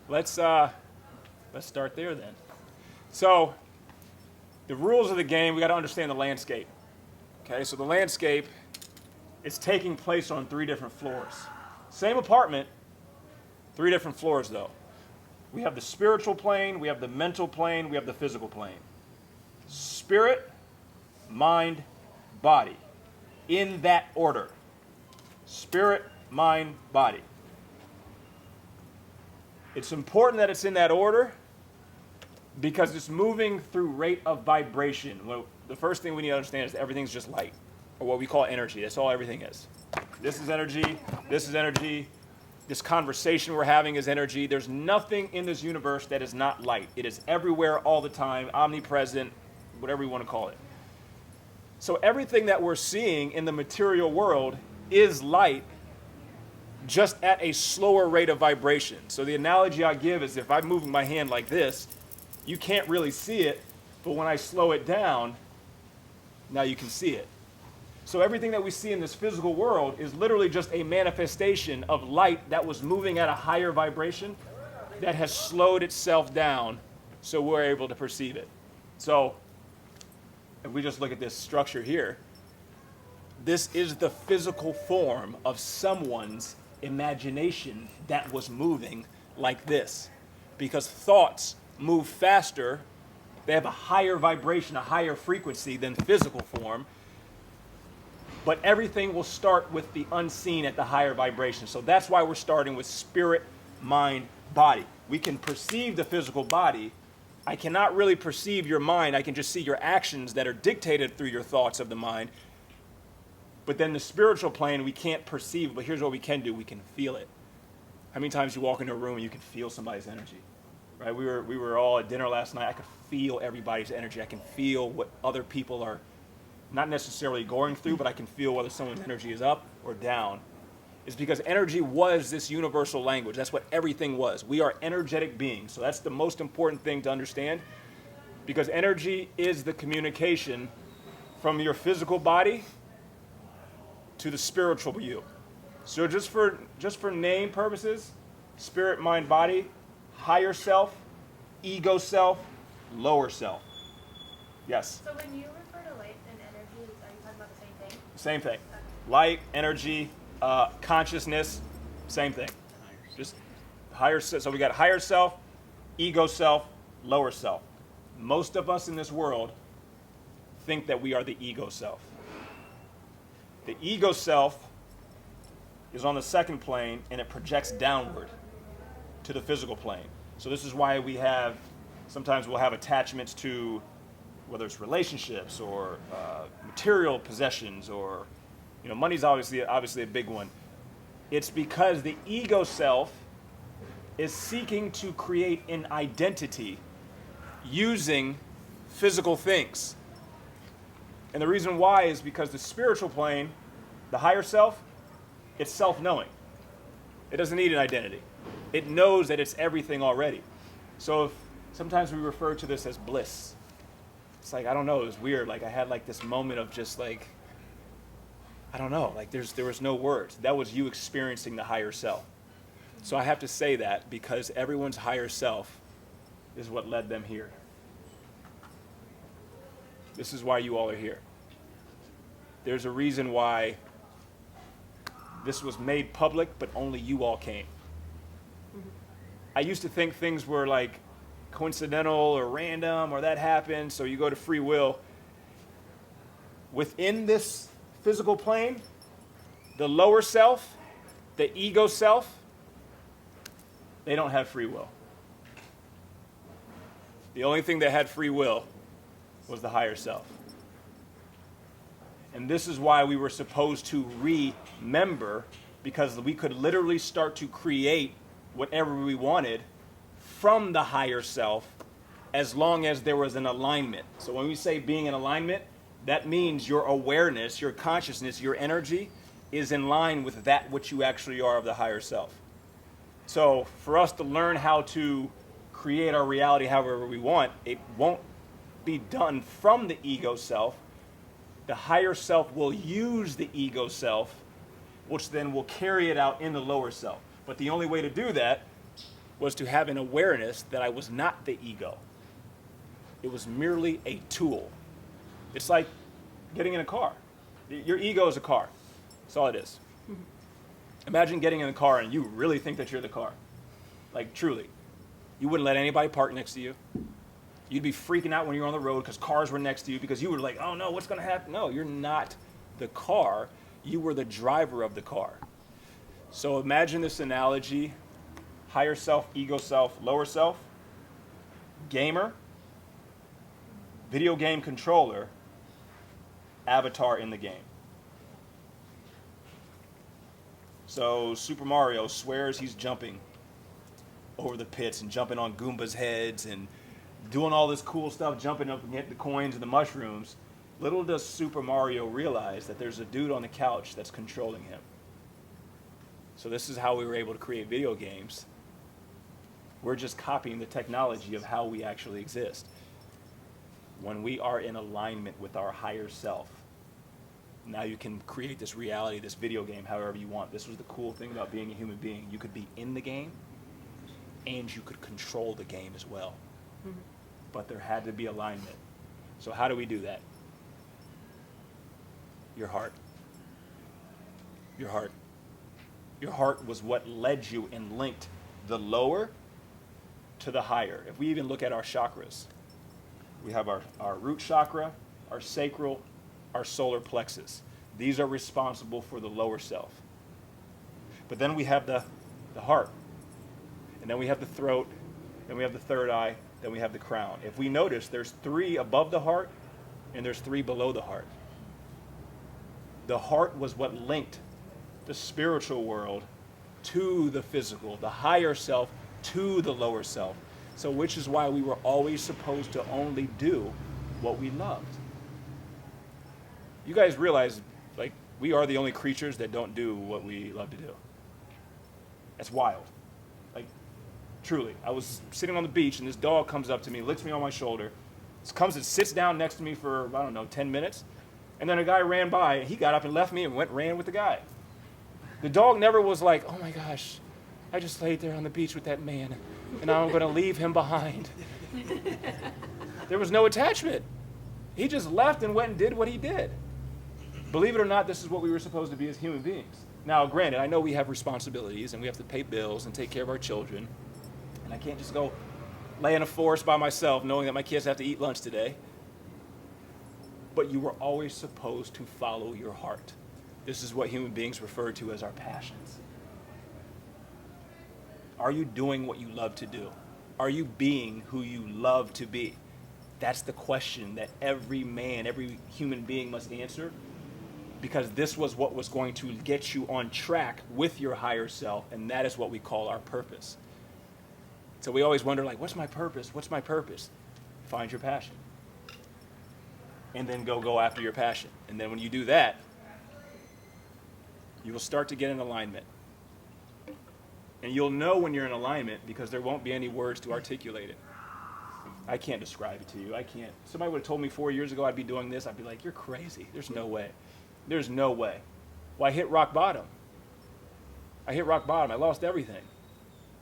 let's start there then. So the rules of the game, we got to understand the landscape. Okay, so the landscape is taking place on 3 different floors. Same apartment, 3 different floors though. We have the spiritual plane, we have the mental plane, we have the physical plane. Spirit, mind, body. In that order. Spirit, mind, body. It's important that it's in that order because it's moving through rate of vibration. Well, the first thing we need to understand is that everything's just light, or what we call energy. That's all everything is. This is energy, this is energy, this conversation we're having is energy. There's nothing in this universe that is not light. It is everywhere all the time, omnipresent, whatever you want to call it. So everything that we're seeing in the material world is light, just at a slower rate of vibration. So the analogy I give is if I'm moving my hand like this, you can't really see it, but when I slow it down, now you can see it. So everything that we see in this physical world is literally just a manifestation of light that was moving at a higher vibration that has slowed itself down so we're able to perceive it. So if we just look at this structure here, this is the physical form of someone's imagination that was moving like this. Because thoughts move faster, they have a higher vibration, a higher frequency than physical form. But everything will start with the unseen at the higher vibration. So that's why we're starting with spirit, mind, body. We can perceive the physical body. I cannot really perceive your mind. I can just see your actions that are dictated through your thoughts of the mind. But then the spiritual plane, we can't perceive, but here's what we can do. We can feel it. How many times you walk into a room and you can feel somebody's energy? Right? We were all at dinner last night. I could feel everybody's energy. I can feel what other people are not necessarily going through, but I can feel whether someone's energy is up or down. It's because energy was this universal language. That's what everything was. We are energetic beings. So that's the most important thing to understand, because energy is the communication from your physical body to the spiritual you. So just for name purposes, spirit, mind, body, higher self, ego self, lower self. Yes? So when you refer to light and energy, are you talking about the same thing? Same thing. Light, energy, consciousness, same thing. Just higher. So we got higher self, ego self, lower self. Most of us in this world think that we are the ego self. The ego self is on the second plane and it projects downward to the physical plane. So this is why sometimes we'll have attachments to whether it's relationships or material possessions, or money's obviously a big one. It's because the ego self is seeking to create an identity using physical things. And the reason why is because the spiritual plane, the higher self, it's self-knowing. It doesn't need an identity. It knows that it's everything already. So sometimes we refer to this as bliss. It's like, I don't know, it was weird. Like I had like this moment of just like, I don't know, like there was no words. That was you experiencing the higher self. So I have to say that because everyone's higher self is what led them here. This is why you all are here. There's a reason why this was made public, but only you all came. I used to think things were like coincidental or random or that happened, so you go to free will. Within this physical plane, the lower self, the ego self, they don't have free will. The only thing that had free will was the higher self. And this is why we were supposed to remember, because we could literally start to create whatever we wanted from the higher self as long as there was an alignment. So when we say being in alignment, that means your awareness, your consciousness, your energy is in line with that which you actually are of the higher self. So for us to learn how to create our reality however we want, it won't be done from the ego self. The higher self will use the ego self, which then will carry it out in the lower self. But the only way to do that was to have an awareness that I was not the ego. It was merely a tool. It's like getting in a car. Your ego is a car. That's all it is. Imagine getting in a car and you really think that you're the car. Like, truly. You wouldn't let anybody park next to you. You'd be freaking out when you're on the road because cars were next to you because you were like, oh no, what's going to happen? No, you're not the car. You were the driver of the car. So imagine this analogy: higher self, ego self, lower self, gamer, video game controller, avatar in the game. So Super Mario swears he's jumping over the pits and jumping on Goomba's heads and doing all this cool stuff, jumping up and getting the coins and the mushrooms. Little does Super Mario realize that there's a dude on the couch that's controlling him. So this is how we were able to create video games. We're just copying the technology of how we actually exist. When we are in alignment with our higher self, now you can create this reality, this video game, however you want. This was the cool thing about being a human being. You could be in the game, and you could control the game as well. Mm-hmm. But there had to be alignment. So how do we do that? Your heart. Your heart. Your heart was what led you and linked the lower to the higher. If we even look at our chakras, we have our root chakra, our sacral, our solar plexus. These are responsible for the lower self. But then we have the heart, and then we have the throat, then we have the third eye, then we have the crown. If we notice, there's 3 above the heart, and there's 3 below the heart. The heart was what linked the spiritual world to the physical, the higher self to the lower self. So which is why we were always supposed to only do what we loved. You guys realize, like, we are the only creatures that don't do what we love to do. That's wild. Like, truly. I was sitting on the beach and this dog comes up to me, licks me on my shoulder, comes and sits down next to me for, 10 minutes. And then a guy ran by and he got up and left me and ran with the guy. The dog never was like, oh my gosh, I just laid there on the beach with that man and now I'm going to leave him behind. There was no attachment. He just left and went and did what he did. Believe it or not, this is what we were supposed to be as human beings. Now, granted, I know we have responsibilities and we have to pay bills and take care of our children. And I can't just go lay in a forest by myself knowing that my kids have to eat lunch today. But you were always supposed to follow your heart. This is what human beings refer to as our passions. Are you doing what you love to do? Are you being who you love to be? That's the question that every man, every human being must answer, because this was what was going to get you on track with your higher self, and that is what we call our purpose. So we always wonder, like, what's my purpose? What's my purpose? Find your passion. And then go after your passion. And then when you do that, you will start to get in alignment. And you'll know when you're in alignment because there won't be any words to articulate it. I can't describe it to you. I can't. Somebody would have told me 4 years ago I'd be doing this. I'd be like, you're crazy. There's no way. There's no way. Well, I hit rock bottom. I lost everything.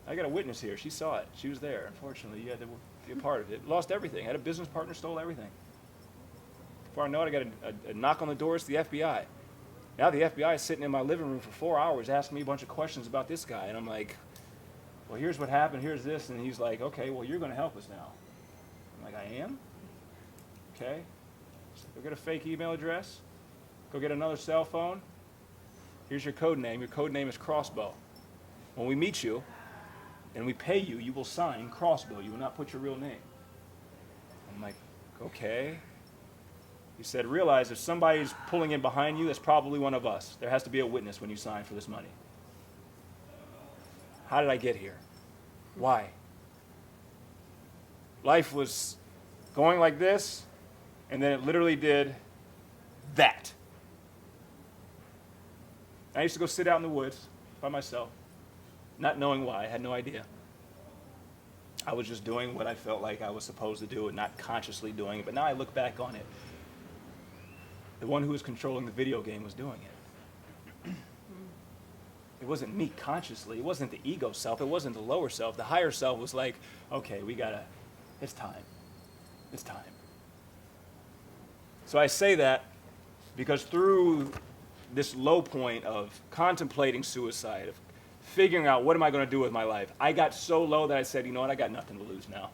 I got a witness here. She saw it. She was there. Unfortunately, you had to be a part of it. Lost everything. Had a business partner, stole everything. Before I know it, I got a knock on the door. It's the FBI. Now the FBI is sitting in my living room for 4 hours asking me a bunch of questions about this guy. And I'm like, well, here's what happened. Here's this. And he's like, okay, well, you're going to help us now. I'm like, I am? Okay. So go get a fake email address. Go get another cell phone. Here's your code name. Your code name is Crossbow. When we meet you and we pay you, you will sign Crossbow. You will not put your real name. I'm like, okay. He said, realize if somebody's pulling in behind you, that's probably one of us. There has to be a witness when you sign for this money. How did I get here? Why? Life was going like this, and then it literally did that. I used to go sit out in the woods by myself, not knowing why. I had no idea. I was just doing what I felt like I was supposed to do and not consciously doing it. But now I look back on it. The one who was controlling the video game was doing it. It wasn't me consciously. It wasn't the ego self. It wasn't the lower self. The higher self was like, okay, it's time. It's time. So I say that because through this low point of contemplating suicide, of figuring out what am I going to do with my life, I got so low that I said, you know what, I got nothing to lose now.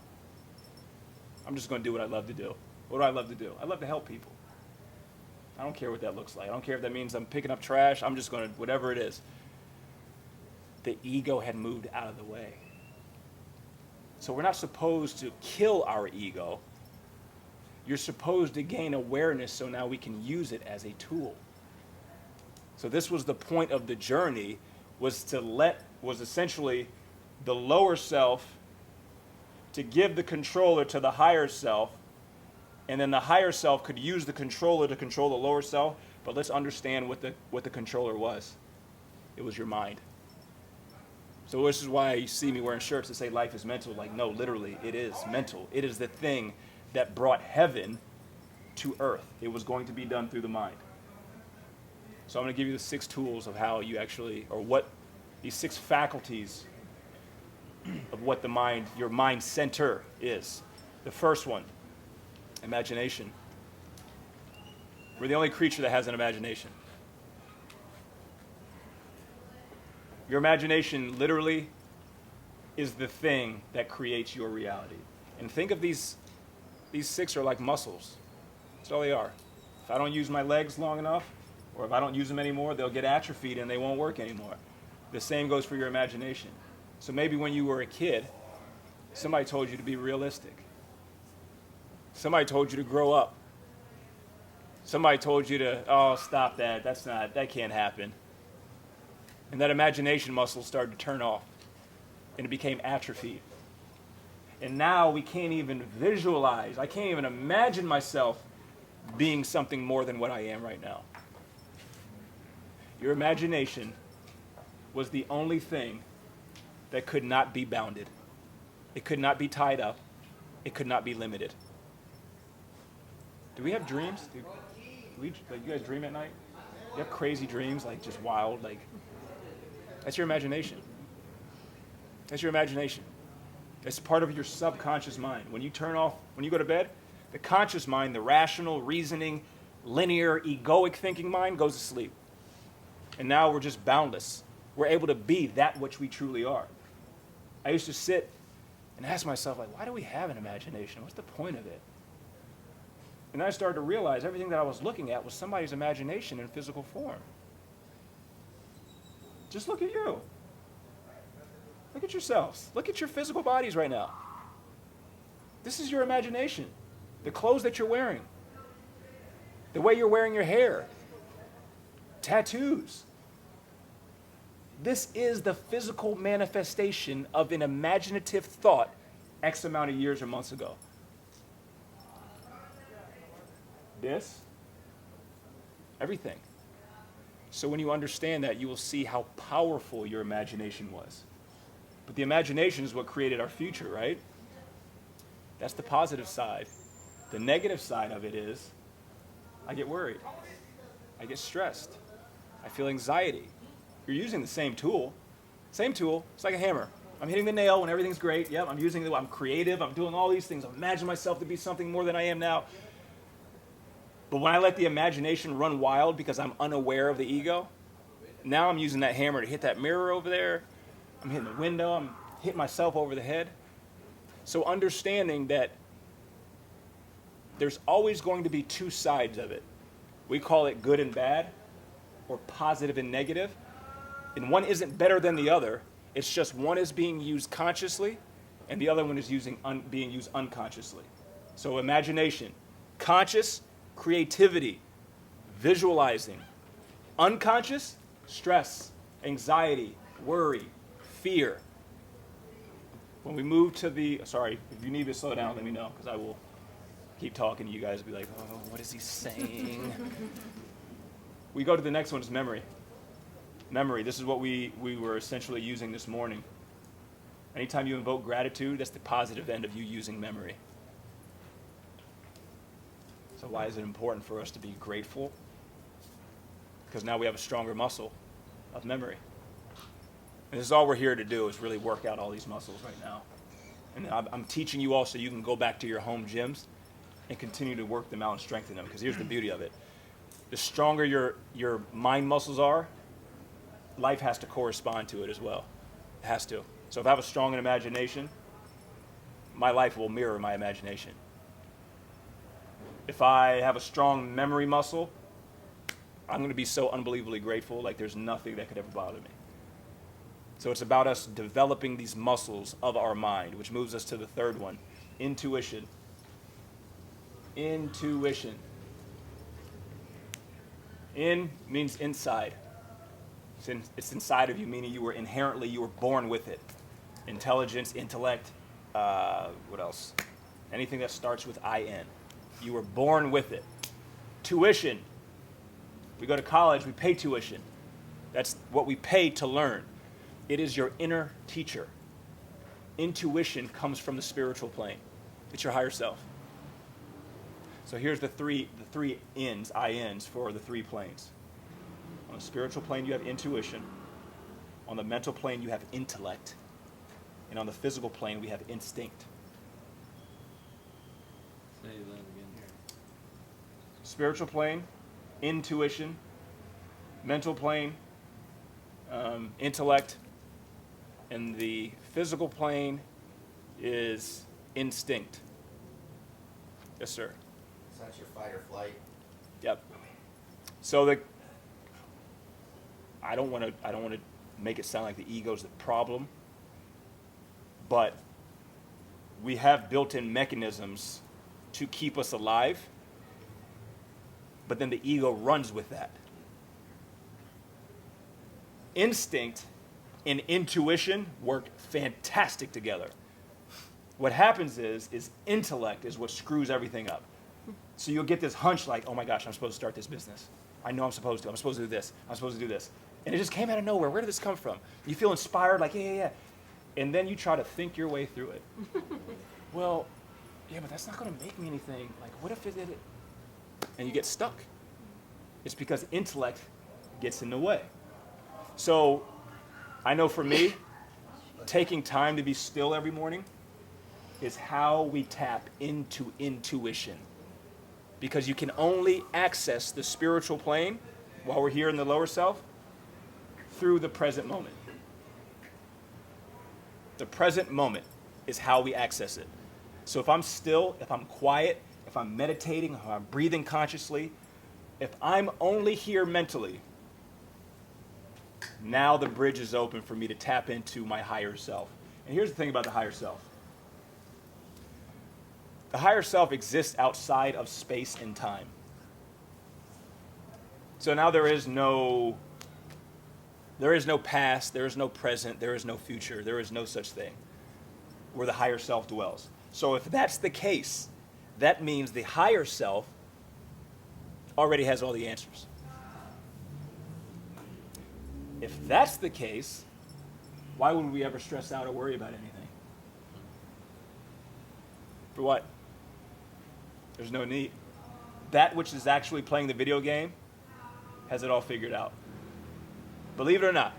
I'm just going to do what I love to do. What do I love to do? I love to help people. I don't care what that looks like. I don't care if that means I'm picking up trash. I'm just going to, whatever it is. The ego had moved out of the way. So we're not supposed to kill our ego. You're supposed to gain awareness so now we can use it as a tool. So this was the point of the journey, was essentially the lower self to give the controller to the higher self, and then the higher self could use the controller to control the lower self. But let's understand what the controller was. It was your mind. So this is why you see me wearing shirts that say life is mental. Like, no, literally, it is mental. It is the thing that brought heaven to earth. It was going to be done through the mind. So I'm going to give you the 6 tools of how you actually, or what these 6 faculties of what the mind, your mind center is. The first one, imagination. We're the only creature that has an imagination. Your imagination literally is the thing that creates your reality. And think of these 6 are like muscles. That's all they are. If I don't use my legs long enough, or if I don't use them anymore, they'll get atrophied and they won't work anymore. The same goes for your imagination. So maybe when you were a kid, somebody told you to be realistic. Somebody told you to grow up. Somebody told you to, oh, stop that. That can't happen. And that imagination muscle started to turn off. And it became atrophied. And now we can't even visualize. I can't even imagine myself being something more than what I am right now. Your imagination was the only thing that could not be bounded. It could not be tied up. It could not be limited. Do we have dreams? Do you guys dream at night? You have crazy dreams, like just wild, like... That's your imagination. That's your imagination. It's part of your subconscious mind. When you go to bed, the conscious mind, the rational, reasoning, linear, egoic thinking mind goes to sleep. And now we're just boundless. We're able to be that which we truly are. I used to sit and ask myself, like, why do we have an imagination? What's the point of it? And then I started to realize everything that I was looking at was somebody's imagination in physical form. Just look at you. Look at yourselves. Look at your physical bodies right now. This is your imagination. The clothes that you're wearing. The way you're wearing your hair. Tattoos. This is the physical manifestation of an imaginative thought X amount of years or months ago. This. Everything. So when you understand that, you will see how powerful your imagination was. But the imagination is what created our future, right? That's the positive side. The negative side of it is, I get worried. I get stressed. I feel anxiety. You're using the same tool. Same tool. It's like a hammer. I'm hitting the nail when everything's great. Yep, I'm creative. I'm doing all these things. I imagine myself to be something more than I am now. But when I let the imagination run wild because I'm unaware of the ego, now I'm using that hammer to hit that mirror over there. I'm hitting the window. I'm hitting myself over the head. So understanding that there's always going to be 2 sides of it. We call it good and bad, or positive and negative. And one isn't better than the other. It's just one is being used consciously, and the other one is being used unconsciously. So imagination, conscious, creativity, visualizing. Unconscious, stress, anxiety, worry, fear. When we move to if you need to slow down, let me know, because I will keep talking to you guys and be like, oh, what is he saying? We go to the next one, is memory. Memory, this is what we were essentially using this morning. Anytime you invoke gratitude, that's the positive end of you using memory. So why is it important for us to be grateful? Because now we have a stronger muscle of memory. And this is all we're here to do is really work out all these muscles right now. And I'm teaching you all so you can go back to your home gyms and continue to work them out and strengthen them. Because here's the beauty of it. The stronger your mind muscles are, life has to correspond to it as well. It has to. So if I have a strong imagination, my life will mirror my imagination. If I have a strong memory muscle, I'm going to be so unbelievably grateful, like there's nothing that could ever bother me. So it's about us developing these muscles of our mind, which moves us to the third one, intuition. Intuition. In means inside. It's inside of you, meaning you were born with it. Intelligence, intellect, what else? Anything that starts with I-N. You were born with it. Tuition. We go to college, we pay tuition. That's what we pay to learn. It is your inner teacher. Intuition comes from the spiritual plane. It's your higher self. So here's the three ins, I-Ns, for the three planes. On the spiritual plane, you have intuition. On the mental plane, you have intellect. And on the physical plane, we have instinct. Say that again here. Spiritual plane, intuition. Mental plane, intellect. And the physical plane is instinct. Yes, sir. So that's your fight or flight. Yep. So I don't want to make it sound like the ego's the problem, but we have built-in mechanisms to keep us alive, but then the ego runs with that. Instinct and intuition work fantastic together. What happens is intellect is what screws everything up. So you'll get this hunch like, oh my gosh, I'm supposed to start this business. I know I'm supposed to do this. I'm supposed to do this. And it just came out of nowhere. Where did this come from? You feel inspired, like, yeah. And then you try to think your way through it. Well, yeah, but that's not going to make me anything. Like, what if it did it? And you get stuck. It's because intellect gets in the way. So I know for me, taking time to be still every morning is how we tap into intuition. Because you can only access the spiritual plane while we're here in the lower self through the present moment. The present moment is how we access it. So if I'm still, if I'm quiet, if I'm meditating, if I'm breathing consciously, if I'm only here mentally, now the bridge is open for me to tap into my higher self. And here's the thing about the higher self. The higher self exists outside of space and time. So now there is no past, there is no present, there is no future, there is no such thing where the higher self dwells. So if that's the case, that means the higher self already has all the answers. If that's the case, why would we ever stress out or worry about anything? For what? There's no need. That which is actually playing the video game has it all figured out. Believe it or not,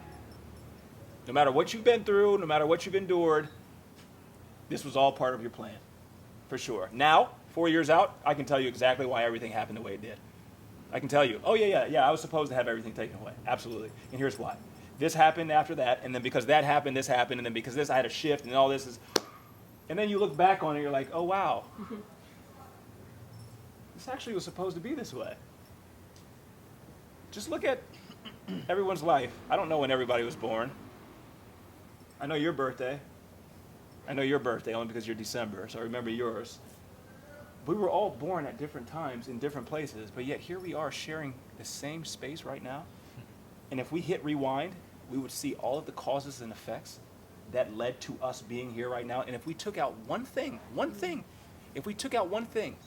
no matter what you've been through, no matter what you've endured, this was all part of your plan, for sure. Now, 4 years out, I can tell you exactly why everything happened the way it did. I can tell you, oh yeah, I was supposed to have everything taken away. Absolutely. And here's why. This happened after that, and then because that happened, this happened, and then because this, I had a shift, and all this is... And then you look back on it, you're like, oh wow. This actually was supposed to be this way. Just look at everyone's life. I don't know when everybody was born. I know your birthday. I know your birthday only because you're December, so I remember yours. We were all born at different times in different places, but yet here we are sharing the same space right now. And if we hit rewind, we would see all of the causes and effects that led to us being here right now. And if we took out one thing, if we took out one thing,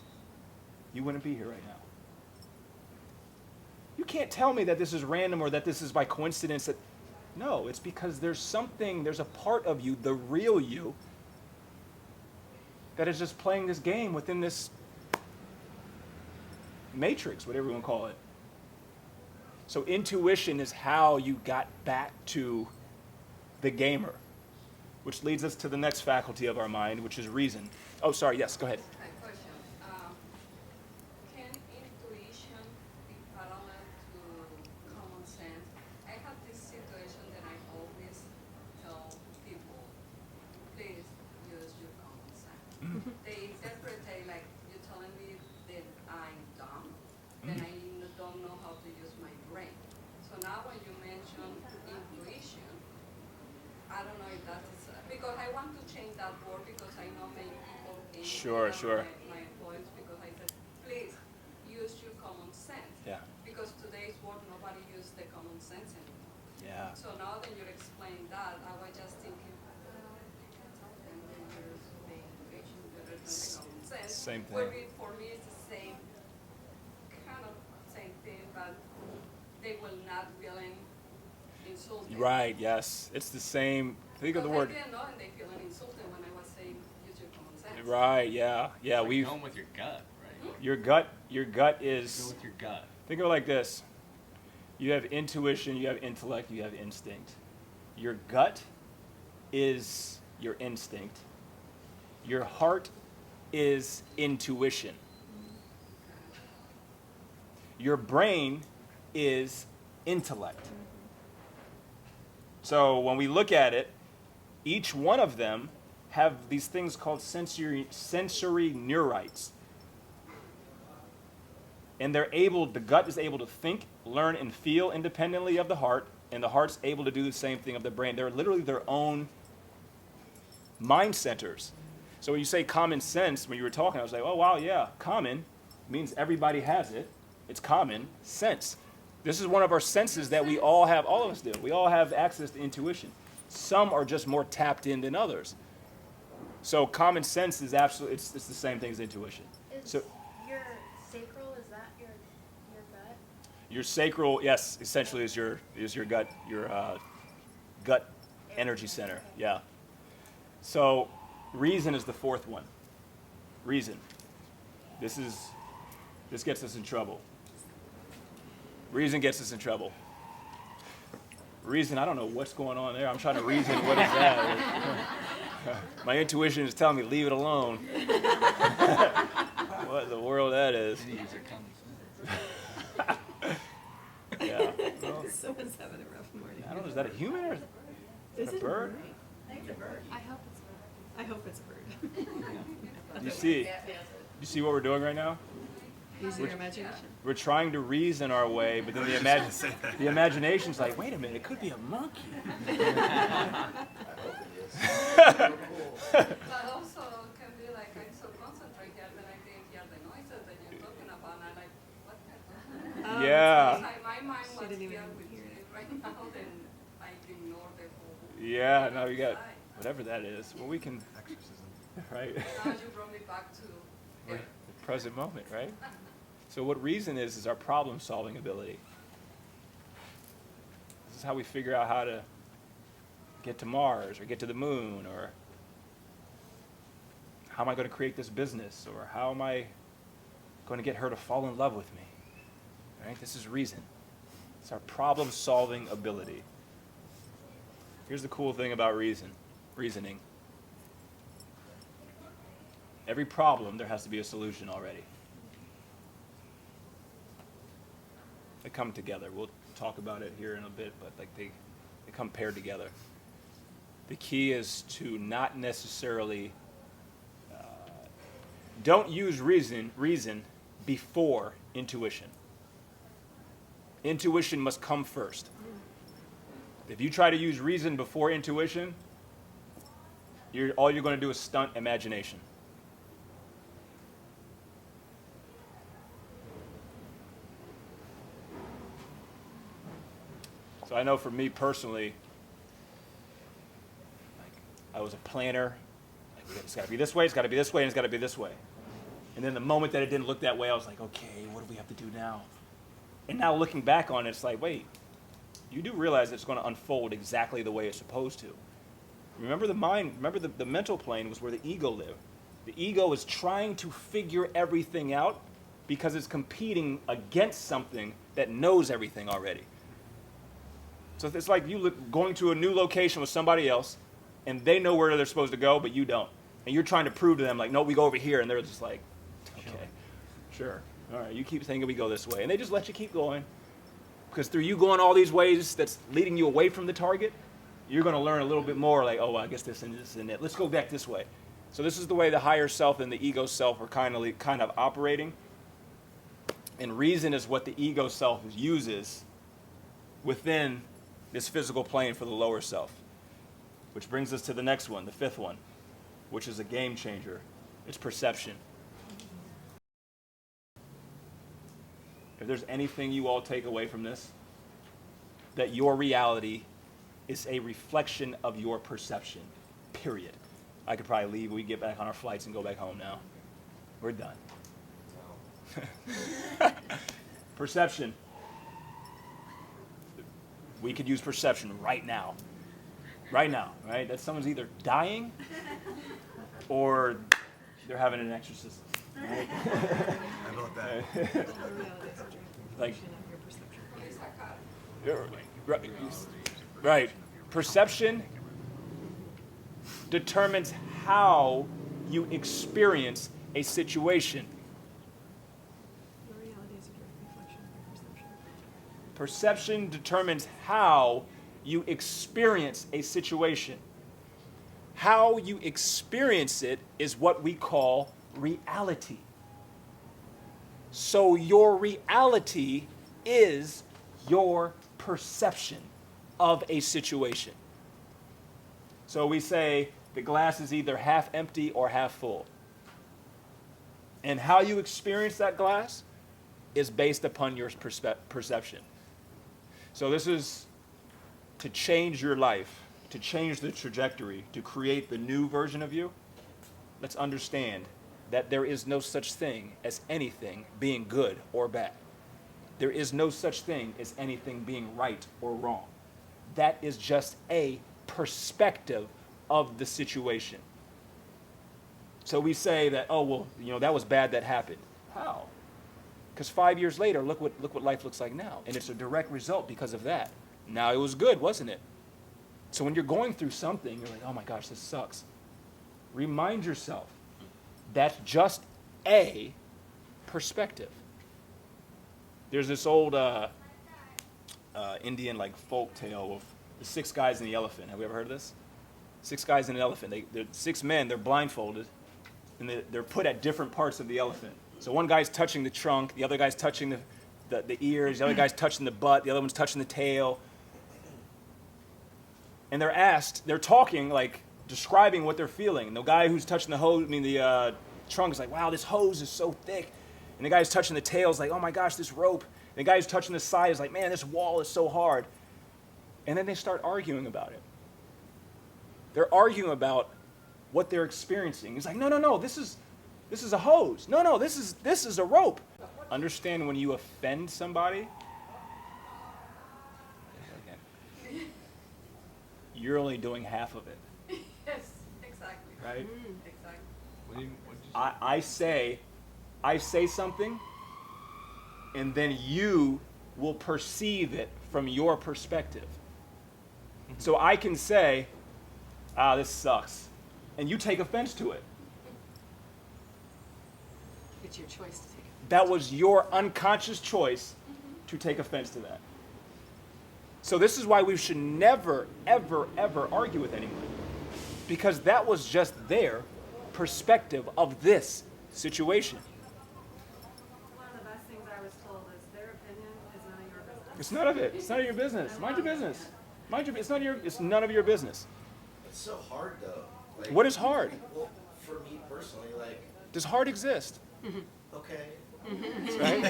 you wouldn't be here right now. You can't tell me that this is random or that this is by coincidence. No, it's because there's a part of you, the real you, that is just playing this game within this matrix, whatever you want to call it. So intuition is how you got back to the gamer, which leads us to the next faculty of our mind, which is reason. Oh, sorry, yes, go ahead. My question, can intuition be parallel to common sense? I have this situation that I always tell people, please use your common sense. They interpret it like you're telling me that I'm dumb, then I don't know how to use my brain. So now when you mention intuition, I don't know if that is, because I want to change that word because I know many people in Sure. my employees because I said, please use your common sense. Yeah. Because today's world, nobody uses the common sense anymore. Yeah. So now that you're explaining that, I was just thinking, well, you can tell them to use the intuition better than the common sense. Same thing. Where for me, it's the same, kind of same thing, but they will not feeling insulted. Right, yes. It's the same. Think of the word. I didn't know, and they feeling insulted when I was saying use your common sense. Right, yeah. Yeah, It's like we've. going with your gut, right? Your gut Go is. with your gut. Think of it like this. You have intuition, you have intellect, you have instinct. Your gut is your instinct. Your heart is intuition. Your brain is intellect. So when we look at it, each one of them have these things called sensory neurites. And the gut is able to think, learn, and feel independently of the heart, and the heart's able to do the same thing of the brain. They're literally their own mind centers. So when you say common sense, when you were talking, I was like, oh, wow, yeah, common means everybody has it. It's common sense. This is one of our senses that we all have, all of us do. We all have access to intuition. Some are just more tapped in than others. So common sense is absolutely, it's the same thing as intuition. Is So your sacral, is that your gut? your sacral, yes, essentially is your gut, your gut energy center. Yeah. So reason is the fourth one. Reason. This gets us in trouble. Reason gets us in trouble. Reason, I don't know what's going on there. I'm trying to reason what is that. My intuition is telling me leave it alone. What in the world that is. You need to use your common sense. Yeah. Well, Someone's having a rough morning. I don't know, is that a human or is Is that a it bird? I hope it's good. I hope it's a bird. Do you see what we're doing right now? Using your imagination. We're trying to reason our way, but then the imagination's like, wait a minute, it could be a monkey. But also can be like I'm so concentrated here that I didn't hear the noises that you're talking about, and I'm like, what the hell? Oh, Yeah. that's My mind She was didn't here even with hear it right now, then I ignored the whole. Yeah, now you got whatever that is. Well, we can, right? Now you brought me back to The present moment, right? So what reason is our problem-solving ability. This is how we figure out how to get to Mars or get to the moon, or how am I going to create this business, or how am I going to get her to fall in love with me, right? This is reason. It's our problem-solving ability. Here's the cool thing about reasoning. Every problem, there has to be a solution already. They come together. We'll talk about it here in a bit, but like they come paired together. The key is to not necessarily don't use reason before intuition. Intuition must come first. If you try to use reason before intuition, all you're going to do is stunt imagination. So I know for me personally, like I was a planner. Like, it's got to be this way, it's got to be this way, and it's got to be this way. And then the moment that it didn't look that way, I was like, okay, what do we have to do now? And now looking back on it, it's like, wait, you do realize it's going to unfold exactly the way it's supposed to. Remember the mind, remember the mental plane was where the ego lived. The ego is trying to figure everything out because it's competing against something that knows everything already. So it's like you going to a new location with somebody else, and they know where they're supposed to go, but you don't. And you're trying to prove to them, like, no, we go over here. And they're just like, okay, sure. All right, you keep thinking we go this way. And they just let you keep going. Because through you going all these ways that's leading you away from the target, you're going to learn a little bit more, like, oh, well, I guess this and this and that. Let's go back this way. So this is the way the higher self and the ego self are kind of operating. And reason is what the ego self uses within this physical plane for the lower self. Which brings us to the next one, the fifth one, which is a game changer. It's perception. If there's anything you all take away from this, that your reality is a reflection of your perception, period. I could probably leave. We get back on our flights and go back home now. We're done. Perception. We could use perception right now. Right now, right? That someone's either dying or they're having an exorcism. Right? How about that? Our reality is a direct Like- reflection of your perception. It's a car. Right. Perception determines how you experience a situation. Your reality is a direct reflection of your perception. Perception determines how you experience a situation. How you experience it is what we call reality. So your reality is your perception of a situation. So we say the glass is either half empty or half full. And how you experience that glass is based upon your perception. So this is to change your life, to change the trajectory, to create the new version of you. Let's understand that there is no such thing as anything being good or bad. There is no such thing as anything being right or wrong. That is just a perspective of the situation. So we say that, oh, well, that was bad that happened. How? Because 5 years later, look what life looks like now. And it's a direct result because of that. Now, it was good, wasn't it? So when you're going through something, you're like, oh my gosh, this sucks. Remind yourself that's just a perspective. There's this old Indian folk tale of the 6 guys and the elephant. Have you ever heard of this? 6 guys and an elephant. They're 6 men, they're blindfolded, and they're put at different parts of the elephant. So one guy's touching the trunk, the other guy's touching the ears, the other guy's touching the butt, the other one's touching the tail. And they're talking, describing what they're feeling. And the guy who's touching the trunk is like, wow, this hose is so thick. And the guy who's touching the tail is like, oh my gosh, this rope. And the guy who's touching the side is like, man, this wall is so hard. And then they start arguing about it. They're arguing about what they're experiencing. He's like, no, this is a hose. No, this is a rope. Understand when you offend somebody, you're only doing half of it, Yes, exactly. right? Exactly. What'd you say? I say something, and then you will perceive it from your perspective. So I can say, this sucks, and you take offense to it. It's your choice to take it. That was your unconscious choice to take offense to that. So this is why we should never, ever, ever argue with anyone. Because that was just their perspective of this situation. One of the best things I was told is their opinion is none of your business. It's none of it. It's none of your business. Mind your business. It's none of your business. It's so hard though. What is hard? Well, for me personally, Does hard exist? okay. Right?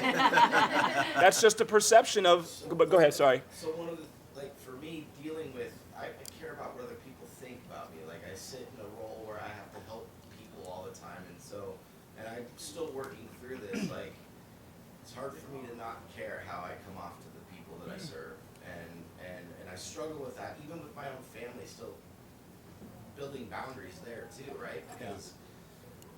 That's just a perception of, but go ahead, sorry. So one of the, for me, dealing with, I care about what other people think about me. I sit in a role where I have to help people all the time, and I'm still working through this. It's hard for me to not care how I come off to the people that I serve, and I struggle with that, even with my own family, still building boundaries there too, right? Because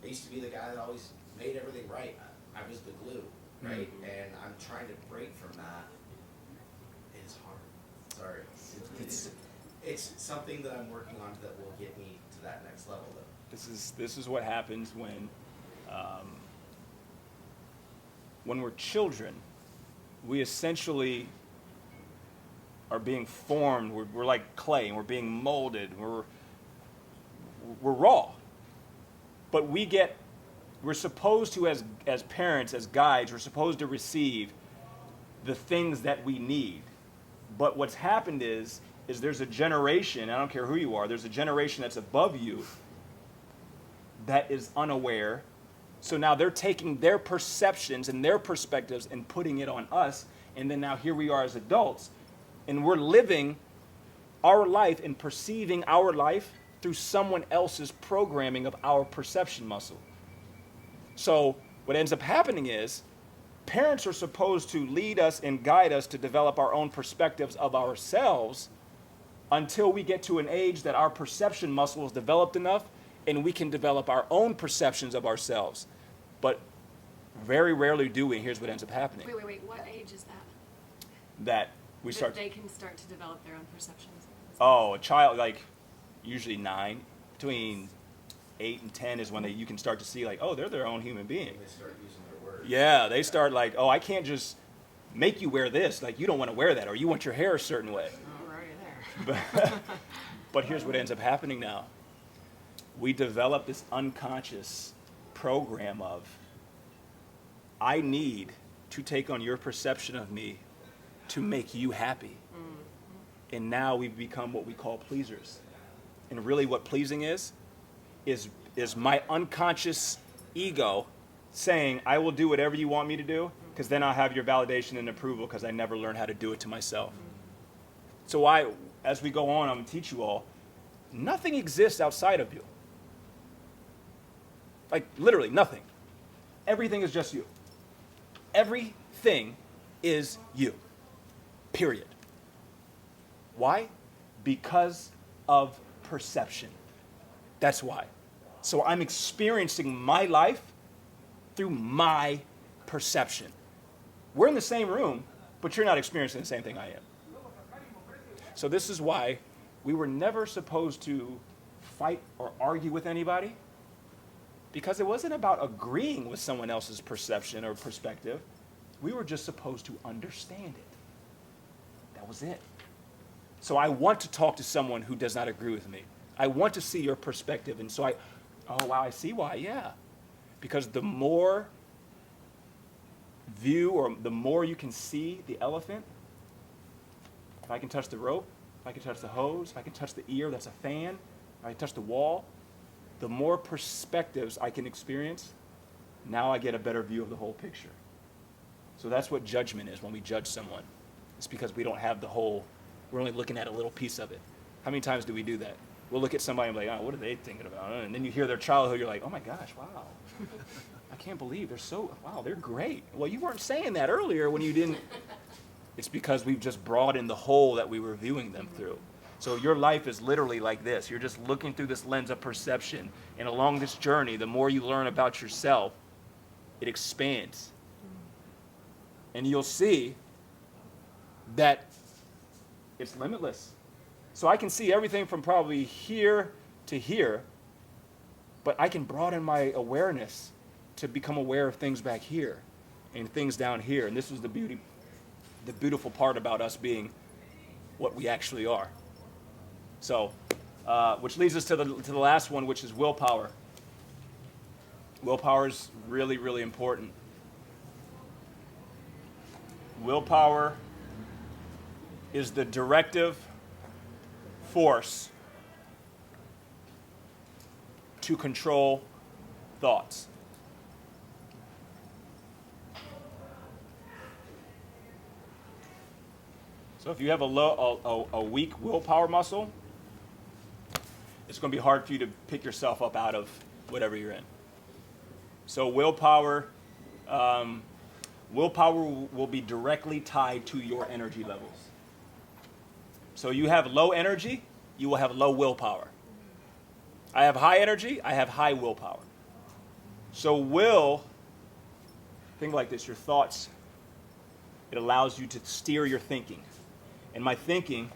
I used to be the guy that always made everything right. I was the glue, right? And I'm trying to break from that. It is hard. Sorry. It's something that I'm working on that will get me to that next level, though. This is what happens when we're children. We essentially are being formed. We're like clay, and we're being molded. We're raw. But we're supposed to, as parents, as guides, we're supposed to receive the things that we need. But what's happened is there's a generation, I don't care who you are, there's a generation that's above you that is unaware. So now they're taking their perceptions and their perspectives and putting it on us. And then now here we are as adults, and we're living our life and perceiving our life through someone else's programming of our perception muscle. So what ends up happening is parents are supposed to lead us and guide us to develop our own perspectives of ourselves until we get to an age that our perception muscle is developed enough and we can develop our own perceptions of ourselves. But very rarely do we, and here's what ends up happening. Wait. What age is that? That we That start. they can start to develop their own perceptions. Oh, a child, like usually 9, between 8 and 10 is when you can start to see like, oh, they're their own human being. They start using their words. Yeah, they start like, oh, I can't just make you wear this. Like, you don't want to wear that, or you want your hair a certain way. Oh, we're already there. But here's what ends up happening now. We develop this unconscious program of, I need to take on your perception of me to make you happy. And now we've become what we call pleasers. And really what pleasing is my unconscious ego saying, I will do whatever you want me to do, because then I'll have your validation and approval, because I never learned how to do it to myself. So as we go on, I'm going to teach you all, nothing exists outside of you. Like, literally, nothing. Everything is just you. Everything is you. Period. Why? Because of perception. That's why. So I'm experiencing my life through my perception. We're in the same room, but you're not experiencing the same thing I am. So this is why we were never supposed to fight or argue with anybody, because it wasn't about agreeing with someone else's perception or perspective. We were just supposed to understand it. That was it. So I want to talk to someone who does not agree with me. I want to see your perspective. And so oh, wow, I see why, yeah. Because the more view, or the more you can see the elephant, if I can touch the rope, if I can touch the hose, if I can touch the ear that's a fan, if I can touch the wall, the more perspectives I can experience, now I get a better view of the whole picture. So that's what judgment is when we judge someone. It's because we don't have the whole, we're only looking at a little piece of it. How many times do we do that? We'll look at somebody and be like, oh, what are they thinking about? And then you hear their childhood, you're like, oh my gosh, wow. I can't believe they're great. Well, you weren't saying that earlier when you didn't. It's because we've just broadened the hole that we were viewing them through. So your life is literally like this. You're just looking through this lens of perception. And along this journey, the more you learn about yourself, it expands. And you'll see that it's limitless. So I can see everything from probably here to here, but I can broaden my awareness to become aware of things back here and things down here. And this is the beautiful part about us being what we actually are. So, which leads us to the last one, which is willpower. Willpower is really, really important. Willpower is the directive force to control thoughts. So if you have a weak willpower muscle, it's going to be hard for you to pick yourself up out of whatever you're in. So willpower will be directly tied to your energy levels. So you have low energy, you will have low willpower. I have high energy, I have high willpower. So think like this, your thoughts, it allows you to steer your thinking. And my thinking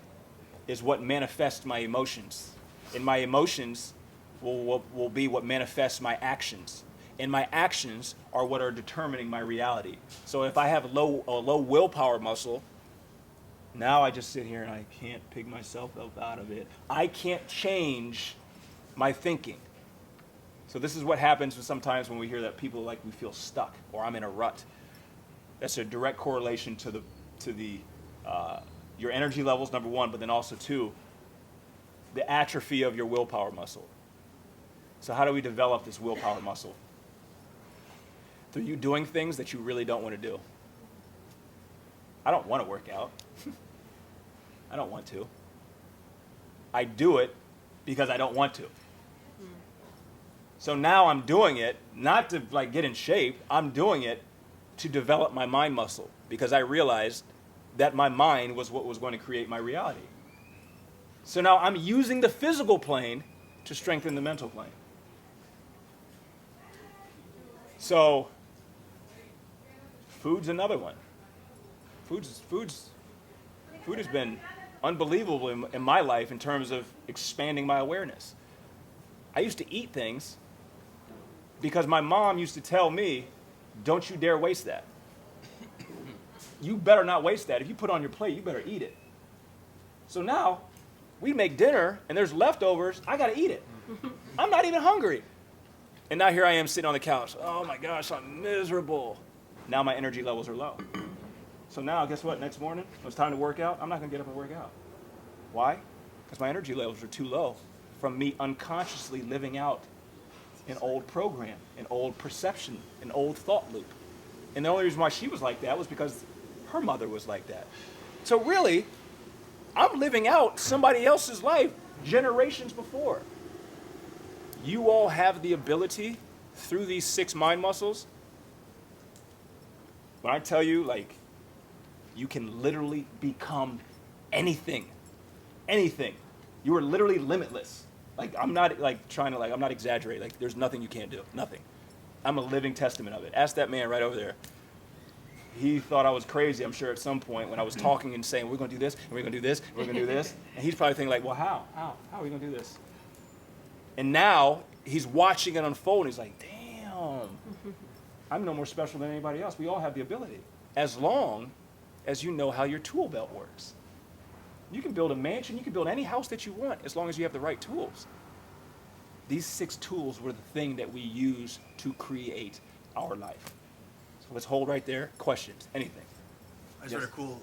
is what manifests my emotions. And my emotions will be what manifests my actions. And my actions are what are determining my reality. So if I have a low willpower muscle, now I just sit here and I can't pick myself up out of it. I can't change my thinking. So this is what happens sometimes when we hear that people like we feel stuck or I'm in a rut. That's a direct correlation to your energy levels, number one, but then also two, the atrophy of your willpower muscle. So how do we develop this willpower muscle? Through you doing things that you really don't want to do. I don't want to work out. I don't want to. I do it because I don't want to. So now I'm doing it not to like get in shape. I'm doing it to develop my mind muscle because I realized that my mind was what was going to create my reality. So now I'm using the physical plane to strengthen the mental plane. So food's another one. Food has been unbelievable in my life in terms of expanding my awareness. I used to eat things because my mom used to tell me, don't you dare waste that. You better not waste that. If you put it on your plate, you better eat it. So now, we make dinner, and there's leftovers. I got to eat it. I'm not even hungry. And now here I am sitting on the couch. Oh, my gosh, I'm miserable. Now my energy levels are low. So now, guess what? Next morning, when it's time to work out, I'm not going to get up and work out. Why? Because my energy levels are too low from me unconsciously living out an old program, an old perception, an old thought loop. And the only reason why she was like that was because her mother was like that. So really, I'm living out somebody else's life generations before. You all have the ability through these 6 mind muscles. When I tell you, like, you can literally become anything. Anything. You are literally limitless. Like, I'm not like trying to like, I'm not exaggerating. Like, there's nothing you can't do. Nothing. I'm a living testament of it. Ask that man right over there. He thought I was crazy, I'm sure, at some point when I was talking and saying, we're going to do this, and we're going to do this, and we're going to do this. And he's probably thinking like, well, how? How are we going to do this? And now he's watching it unfold, and he's like, damn, I'm no more special than anybody else. We all have the ability, as long as you know how your tool belt works. You can build a mansion, you can build any house that you want, as long as you have the right tools. These 6 tools were the thing that we use to create our life. So let's hold right there. Questions, anything. I just read a cool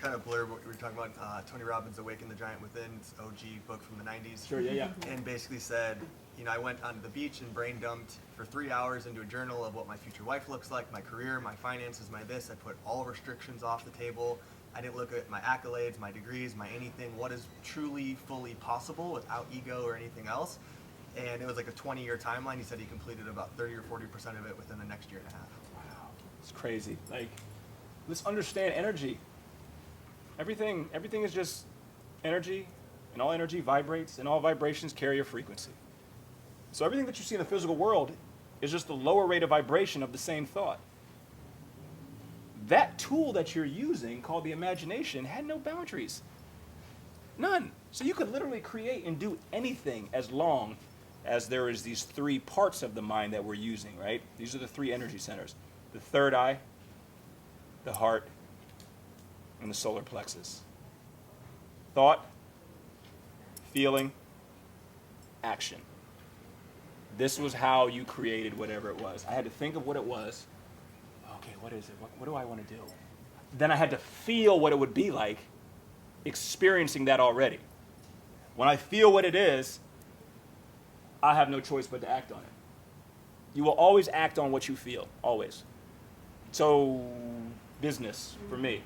kind of blurb what we were talking about. Tony Robbins' Awaken the Giant Within, it's an OG book from the 90s. Sure, yeah. And basically said, you know, I went onto the beach and brain dumped for 3 hours into a journal of what my future wife looks like, my career, my finances, my this. I put all restrictions off the table. I didn't look at my accolades, my degrees, my anything, what is truly, fully possible without ego or anything else. And it was like a 20-year timeline. He said he completed about 30 or 40% of it within the next year and a half. Wow, it's crazy. Like, let's understand energy. Everything is just energy, and all energy vibrates, and all vibrations carry a frequency. So everything that you see in the physical world is just the lower rate of vibration of the same thought. That tool that you're using, called the imagination, had no boundaries. None. So you could literally create and do anything as long as there is these 3 parts of the mind that we're using, right? These are the 3 energy centers. The third eye, the heart, and the solar plexus. Thought, feeling, action. This was how you created whatever it was. I had to think of what it was. Okay, what is it? What do I want to do? Then I had to feel what it would be like experiencing that already. When I feel what it is, I have no choice but to act on it. You will always act on what you feel, always. So, business, for me.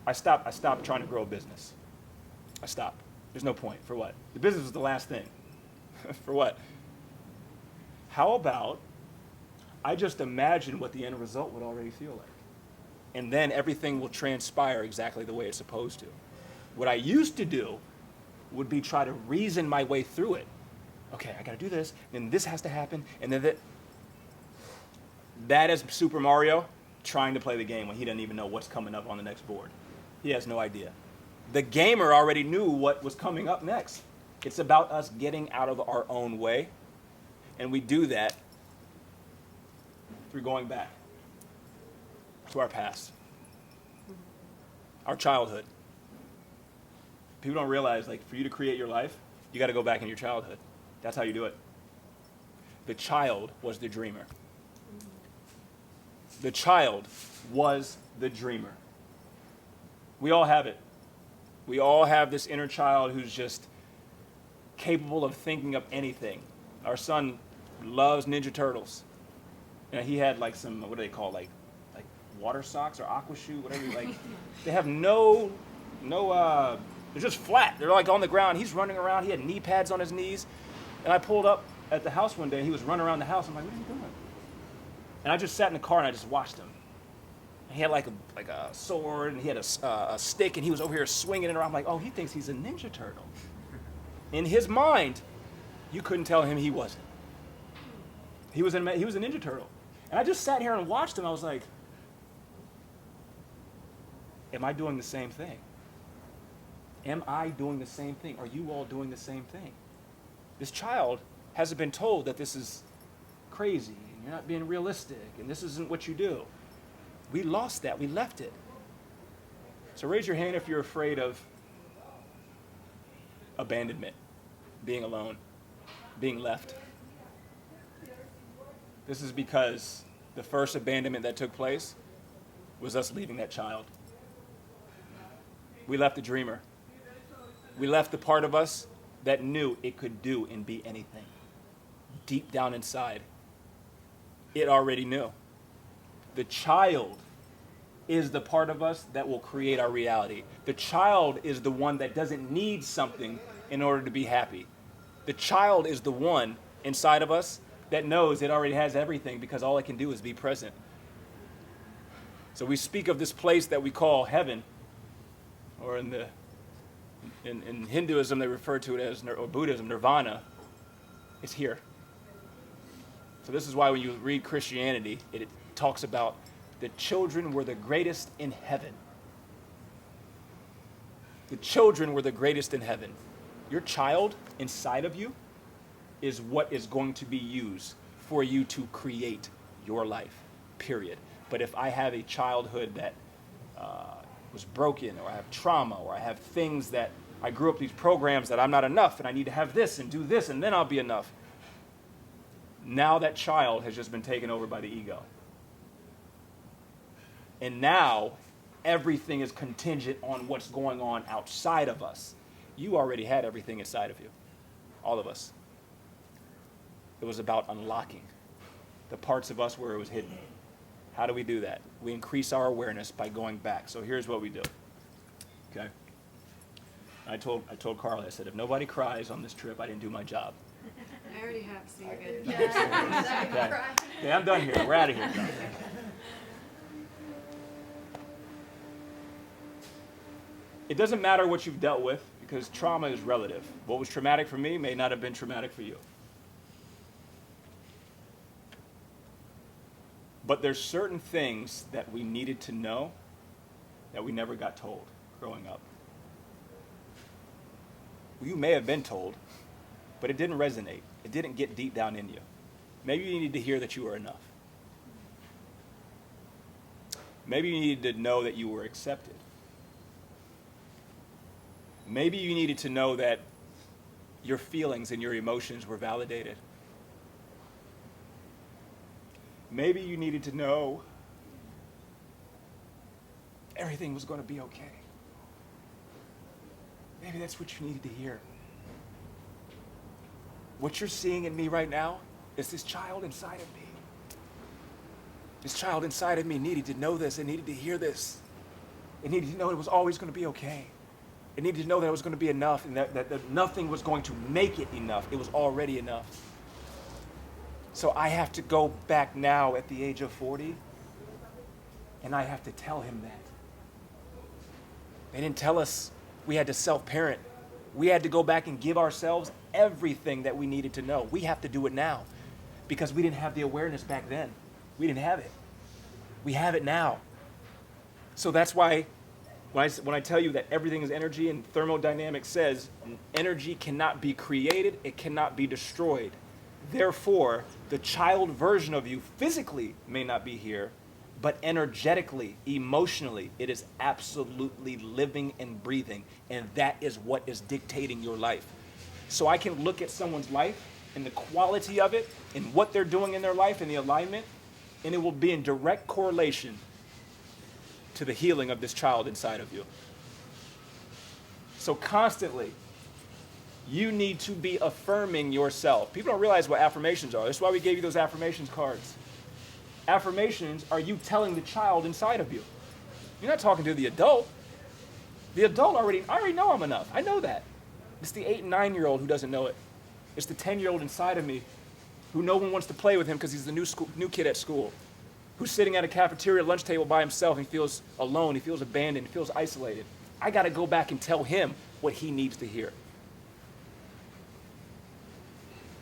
I stopped trying to grow a business. I stopped. There's no point. For what? The business was the last thing. For what? How about I just imagine what the end result would already feel like? And then everything will transpire exactly the way it's supposed to. What I used to do would be try to reason my way through it. Okay, I got to do this, then this has to happen, and then that. That is Super Mario trying to play the game when he doesn't even know what's coming up on the next board. He has no idea. The gamer already knew what was coming up next. It's about us getting out of our own way, and we do that through going back to our past, our childhood. People don't realize, like, for you to create your life, you got to go back in your childhood. That's how you do it. The child was the dreamer. The child was the dreamer. We all have it. We all have this inner child who's just capable of thinking of anything. Our son loves Ninja Turtles. And he had like some, what do they call, like water socks or aqua shoe, whatever. Like, they have they're just flat. They're like on the ground. He's running around. He had knee pads on his knees. And I pulled up at the house one day. He was running around the house. I'm like, what are you doing? And I just sat in the car and I just watched him. He had like a sword, and he had a stick, and he was over here swinging it around. I'm like, oh, he thinks he's a Ninja Turtle. In his mind, you couldn't tell him he wasn't. He was a Ninja Turtle. And I just sat here and watched him. I was like, am I doing the same thing? Am I doing the same thing? Are you all doing the same thing? This child hasn't been told that this is crazy, and you're not being realistic, and this isn't what you do. We lost that. We left it. So raise your hand if you're afraid of abandonment, being alone, being left. This is because the first abandonment that took place was us leaving that child. We left the dreamer. We left the part of us that knew it could do and be anything. Deep down inside, it already knew. The child is the part of us that will create our reality. The child is the one that doesn't need something in order to be happy. The child is the one inside of us that knows it already has everything because all it can do is be present. So we speak of this place that we call heaven, or in Hinduism they refer to it as, or Buddhism, nirvana. It's here. So this is why when you read Christianity, it talks about the children were the greatest in heaven. The children were the greatest in heaven. Your child inside of you is what is going to be used for you to create your life, period. But if I have a childhood that was broken, or I have trauma, or I have things that I grew up these programs that I'm not enough and I need to have this and do this and then I'll be enough. Now that child has just been taken over by the ego. And now everything is contingent on what's going on outside of us. You already had everything inside of you, all of us. It was about unlocking the parts of us where it was hidden. How do we do that? We increase our awareness by going back. So here's what we do. Okay? I told Carla, I said, if nobody cries on this trip, I didn't do my job. I already have, so you're good. Okay, I'm done here. We're out of here. It doesn't matter what you've dealt with, because trauma is relative. What was traumatic for me may not have been traumatic for you. But there's certain things that we needed to know that we never got told growing up. You may have been told, but it didn't resonate. It didn't get deep down in you. Maybe you needed to hear that you were enough. Maybe you needed to know that you were accepted. Maybe you needed to know that your feelings and your emotions were validated. Maybe you needed to know everything was going to be okay. Maybe that's what you needed to hear. What you're seeing in me right now is this child inside of me. This child inside of me needed to know this. It needed to hear this. It needed to know it was always going to be okay. It needed to know that it was going to be enough, and that nothing was going to make it enough. It was already enough. So I have to go back now at the age of 40, and I have to tell him that. They didn't tell us we had to self-parent. We had to go back and give ourselves everything that we needed to know. We have to do it now because we didn't have the awareness back then. We didn't have it. We have it now. So that's why When I tell you that everything is energy, and thermodynamics says energy cannot be created, it cannot be destroyed. Therefore, the child version of you physically may not be here, but energetically, emotionally, it is absolutely living and breathing, and that is what is dictating your life. So I can look at someone's life and the quality of it and what they're doing in their life and the alignment, and it will be in direct correlation to the healing of this child inside of you. So constantly, you need to be affirming yourself. People don't realize what affirmations are. That's why we gave you those affirmations cards. Affirmations are you telling the child inside of you. You're not talking to the adult. The adult I already know I'm enough. I know that. It's the 8 and 9-year-old who doesn't know it. It's the 10-year-old inside of me who no one wants to play with him because he's the new kid at school, who's sitting at a cafeteria lunch table by himself and feels alone, he feels abandoned, he feels isolated. I got to go back and tell him what he needs to hear.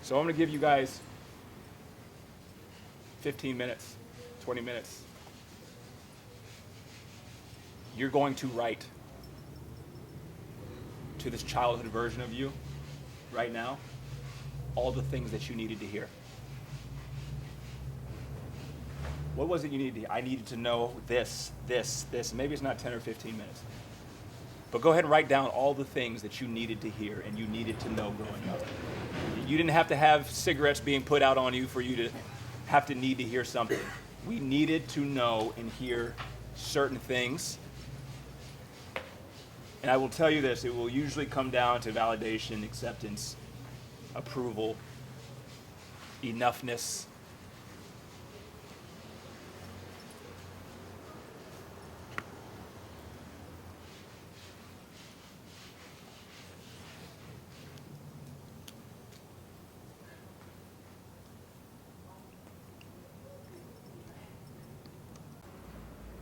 So I'm going to give you guys 15 minutes, 20 minutes. You're going to write to this childhood version of you right now all the things that you needed to hear. What was it you needed to hear? I needed to know this. Maybe it's not 10 or 15 minutes. But go ahead and write down all the things that you needed to hear and you needed to know growing up. You didn't have to have cigarettes being put out on you for you to have to need to hear something. We needed to know and hear certain things. And I will tell you this, it will usually come down to validation, acceptance, approval, enoughness.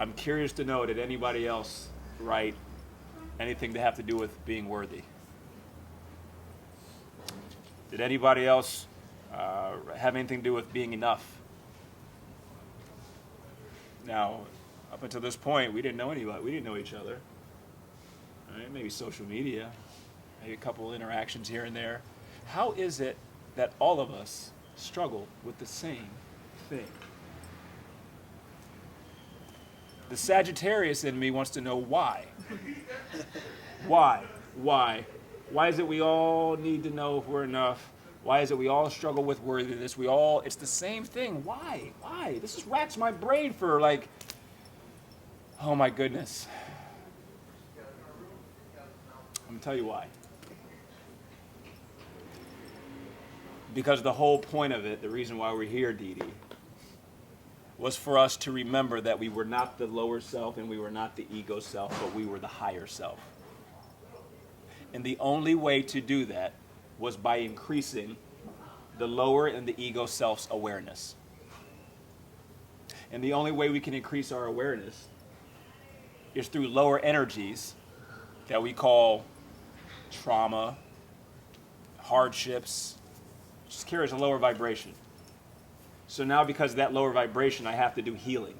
I'm curious to know, did anybody else write anything to have to do with being worthy? Did anybody else have anything to do with being enough? Now, up until this point, we didn't know anybody. We didn't know each other. Right? Maybe social media, maybe a couple interactions here and there. How is it that all of us struggle with the same thing? The Sagittarius in me wants to know why. Why? Why is it we all need to know if we're enough? Why is it we all struggle with worthiness? It's the same thing. Why? This just racks my brain for oh my goodness. I'm gonna tell you why. Because the whole point of it, the reason why we're here, Dee Dee, was for us to remember that we were not the lower self and we were not the ego self, but we were the higher self. And the only way to do that was by increasing the lower and the ego self's awareness. And the only way we can increase our awareness is through lower energies that we call trauma, hardships, just carries a lower vibration. So now because of that lower vibration, I have to do healing.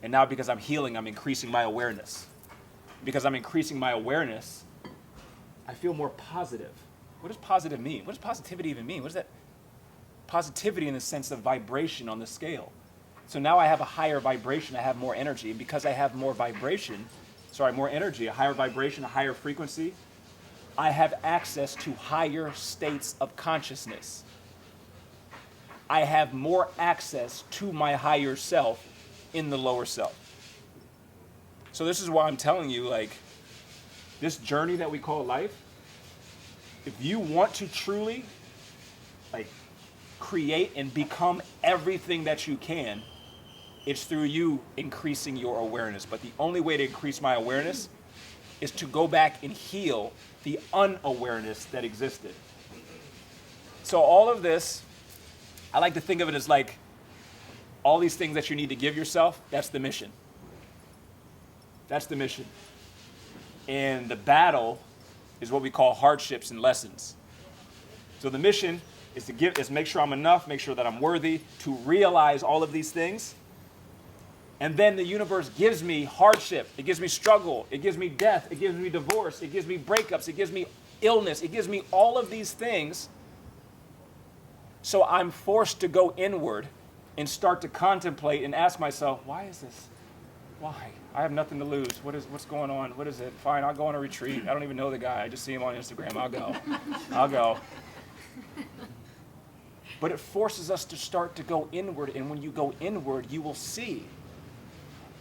And now because I'm healing, I'm increasing my awareness. Because I'm increasing my awareness, I feel more positive. What does positive mean? What does positivity even mean? What is that? Positivity in the sense of vibration on the scale. So now I have a higher vibration, I have more energy. And because I have more energy, a higher vibration, a higher frequency, I have access to higher states of consciousness. I have more access to my higher self in the lower self. So this is why I'm telling you, this journey that we call life, if you want to truly, create and become everything that you can, it's through you increasing your awareness. But the only way to increase my awareness is to go back and heal the unawareness that existed. So all of this, I like to think of it as all these things that you need to give yourself, that's the mission. That's the mission. And the battle is what we call hardships and lessons. So the mission is make sure I'm enough, make sure that I'm worthy, to realize all of these things. And then the universe gives me hardship. It gives me struggle. It gives me death. It gives me divorce. It gives me breakups. It gives me illness. It gives me all of these things. So I'm forced to go inward and start to contemplate and ask myself, why is this? Why? I have nothing to lose. What's going on? What is it? Fine, I'll go on a retreat. I don't even know the guy. I just see him on Instagram. I'll go. I'll go. But it forces us to start to go inward. And when you go inward, you will see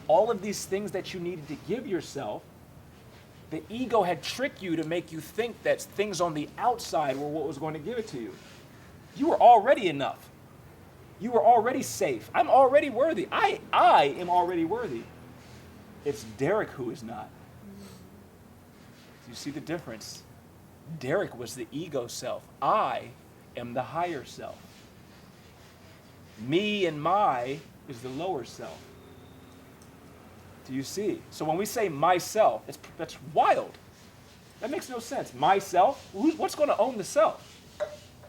all of these things that you needed to give yourself. The ego had tricked you to make you think that things on the outside were what was going to give it to you. You were already enough. You were already safe. I'm already worthy. I am already worthy. It's Derek who is not. Do you see the difference? Derek was the ego self. I am the higher self. Me and my is the lower self. Do you see? So when we say myself, that's wild. That makes no sense. Myself? What's going to own the self?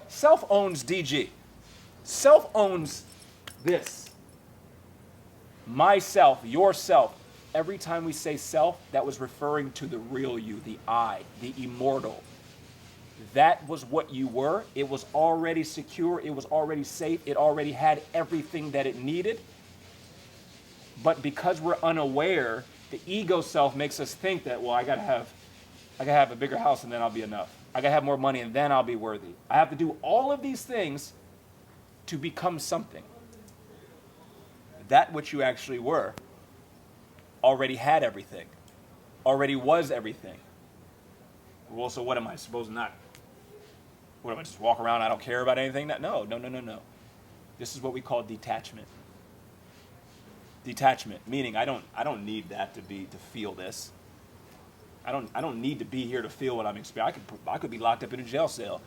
Self owns DG. Self owns this. Myself, yourself. Every time we say self, that was referring to the real you, the I, the immortal. That was what you were. It was already secure. It was already safe. It already had everything that it needed. But because we're unaware, the ego self makes us think that, well, I gotta have a bigger house and then I'll be enough. I gotta have more money and then I'll be worthy. I have to do all of these things to become something. That which you actually were already had everything, already was everything. Well, so what am I supposed to not? What am I, just walk around, I don't care about anything? No. This is what we call detachment. Detachment, meaning I don't need that to feel this. I don't need to be here to feel what I'm experiencing. I could be locked up in a jail cell,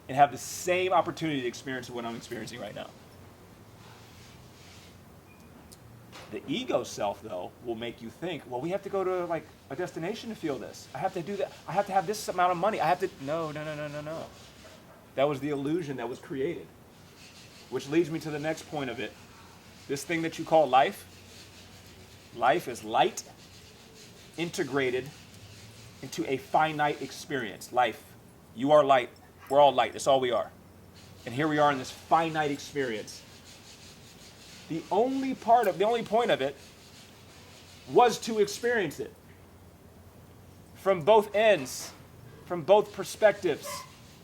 and have the same opportunity to experience what I'm experiencing right now. The ego self, though, will make you think, well, we have to go to like a destination to feel this. I have to do that. I have to have this amount of money. I have to. No. That was the illusion that was created. Which leads me to the next point of it. This thing that you call life is light integrated into a finite experience. Life. You are light. We're all light. That's all we are. And here we are in this finite experience. The only point of it was to experience it. From both ends, from both perspectives.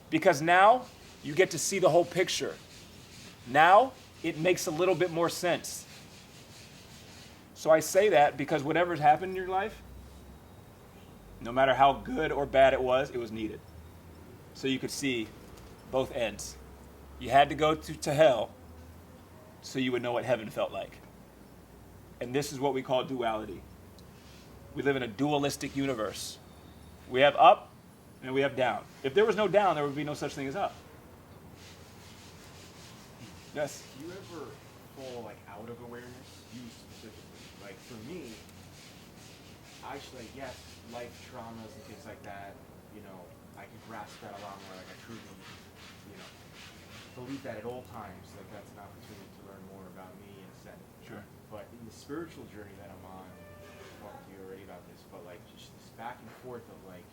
Because now you get to see the whole picture. Now it makes a little bit more sense. So I say that because whatever's happened in your life, no matter how good or bad it was needed. So you could see both ends. You had to go to hell so you would know what heaven felt like. And this is what we call duality. We live in a dualistic universe. We have up and we have down. If there was no down, there would be no such thing as up. Yes? Do you ever fall like out of awareness? You specifically. Like for me, I should like, yes, life traumas and things like that, you know, I can grasp that a lot more. Like I truly, you know, believe that at all times, like that's an opportunity to learn more about me in a sense. Sure. But in the spiritual journey that I'm on, I talked to you already about this, but like just this back and forth of like,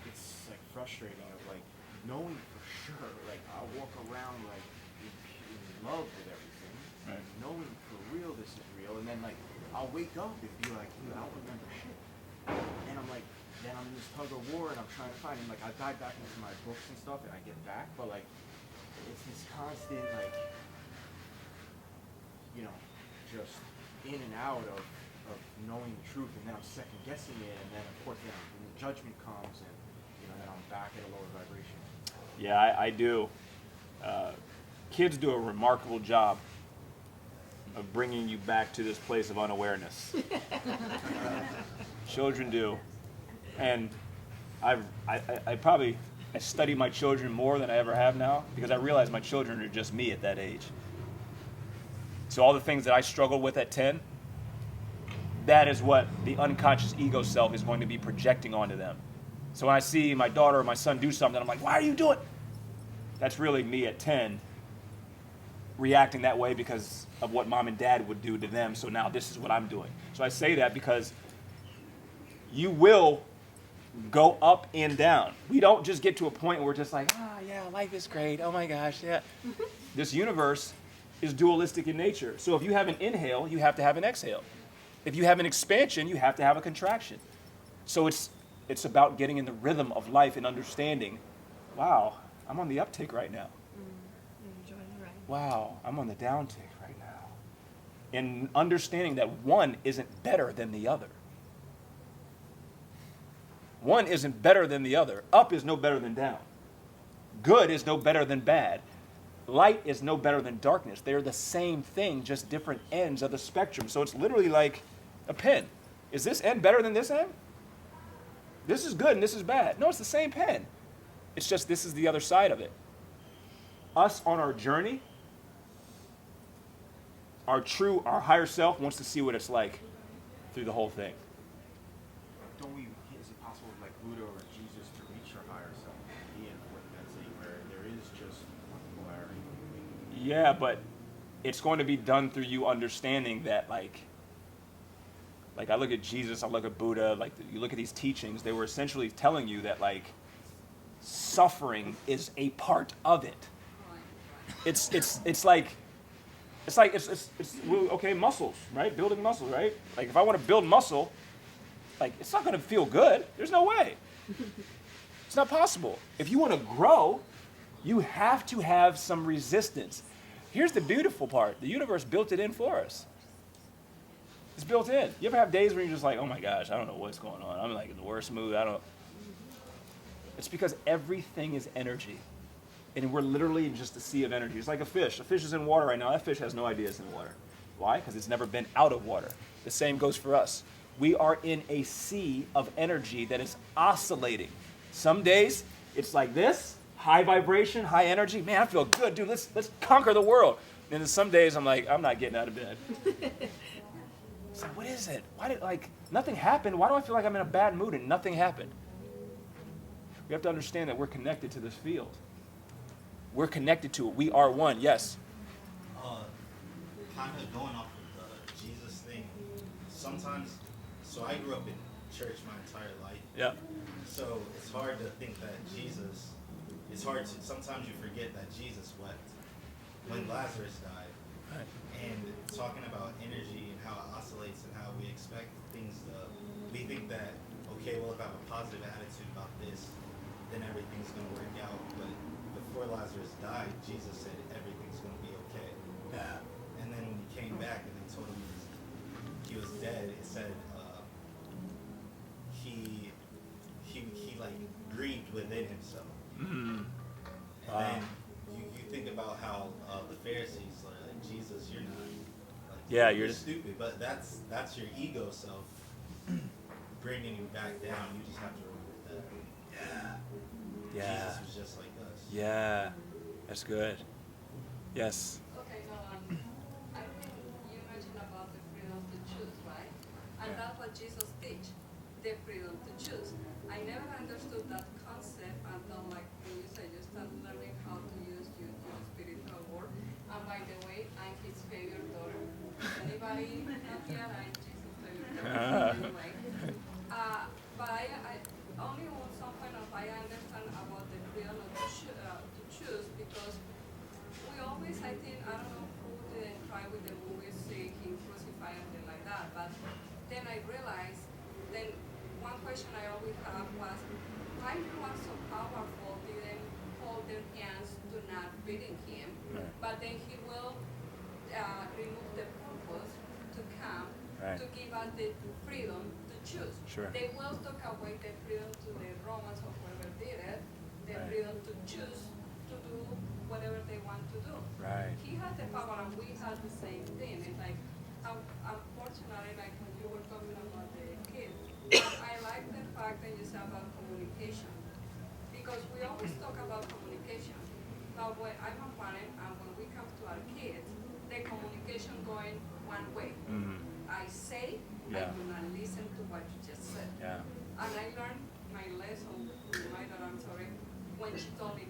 it's like frustrating of like knowing for sure, like I'll walk around like in love with everything, Right. knowing for real this is real, and then like I'll wake up and be like, dude, I don't remember shit, and I'm like, then I'm in this tug of war and I'm trying to find, and like I dive back into my books and stuff and I get back, but like it's this constant like, you know, just in and out of knowing the truth, and then I'm second guessing it, and then of course then the judgment comes, and you know then I'm back at a lower vibration. Yeah, I do. Kids do a remarkable job of bringing you back to this place of unawareness. Children do. And I study my children more than I ever have now because I realize my children are just me at that age. So all the things that I struggled with at 10, that is what the unconscious ego self is going to be projecting onto them. So when I see my daughter or my son do something, I'm like, why are you doing it? That's really me at 10 reacting that way because of what mom and dad would do to them. So now this is what I'm doing. So I say that because you will go up and down. We don't just get to a point where we're just like, yeah, life is great. Oh my gosh, yeah. This universe is dualistic in nature. So if you have an inhale, you have to have an exhale. If you have an expansion, you have to have a contraction. So it's about getting in the rhythm of life and understanding, wow, I'm on the uptick right now. Enjoy the ride. Wow, I'm on the downtick right now. And understanding that one isn't better than the other. One isn't better than the other. Up is no better than down. Good is no better than bad. Light is no better than darkness. They're the same thing, just different ends of the spectrum. So it's literally like a pen. Is this end better than this end? This is good and this is bad. No, it's the same pen. It's just this is the other side of it. Us on our journey, our higher self wants to see what it's like through the whole thing. Is it possible like Buddha or Jesus to reach your higher self? Be in what that's saying where there is just one polarity. Yeah, but it's going to be done through you understanding that like I look at Jesus, I look at Buddha, like you look at these teachings, they were essentially telling you that like suffering is a part of it. It's okay, muscles, right? Building muscle, right? Like if I want to build muscle, like it's not going to feel good. There's no way. It's not possible. If you want to grow, you have to have some resistance. Here's the beautiful part. The universe built it in for us. It's built in. You ever have days where you're just like, oh my gosh, I don't know what's going on. I'm like in the worst mood. It's because everything is energy. And we're literally just a sea of energy. It's like a fish. A fish is in water right now. That fish has no idea it's in water. Why? Because it's never been out of water. The same goes for us. We are in a sea of energy that is oscillating. Some days it's like this, high vibration, high energy. Man, I feel good, dude. Let's conquer the world. And then some days I'm like, I'm not getting out of bed. It's like, what is it? Why did nothing happened? Why do I feel like I'm in a bad mood and nothing happened? We have to understand that we're connected to this field. We're connected to it. We are one. Yes. Kind of going off of the Jesus thing. Sometimes, so I grew up in church my entire life. Yeah. So it's hard to think that Jesus. It's hard to. Sometimes you forget that Jesus wept when Lazarus died. Right. And talking about energy and how it oscillates and how we expect things to. We think that okay, well if I have a positive attitude about this, then everything's going to work out. But before Lazarus died, Jesus said everything's going to be okay. Yeah. And then when he came back and they told him he was dead, it said he like grieved within himself. Mm. And then you think about how the Pharisees like Jesus, you're not. Like, Yeah, you're just stupid. But that's your ego self bringing you back down. You just have to remember that. Yeah. Jesus was just like us. Yeah. That's good. Yes. Okay, no, I think you mentioned about the freedom to choose, right? And that's what Jesus teach, the freedom to choose. I never understood that concept until like Luis, I just started learning how to use your spiritual world. And by the way, I'm his favorite daughter. Anybody not here? I'm Jesus' favorite daughter. Anyway. But I only on some point of I understand about the freedom to choose because we always, I think, I don't know who didn't try with the movie, see him crucified and things like that, but then I realized, then one question I always had was, why everyone so powerful didn't hold their hands to not beating him, but then he will remove the purpose to come, to give us the freedom to choose. Sure. They will take away the freedom to the Romans or whoever did it, the freedom to choose to do whatever they want to do. Right. He had the power and we had the same thing. It's like, unfortunately, like when you were talking about the kids, I like the fact that you said about communication. Because we always talk about communication. But when I'm a parent and when we come to our kids, the communication going one way. Mm-hmm. I say, I do not listen to what you just said. Yeah. And I learned my lesson with my daughter, I'm sorry, when she told me,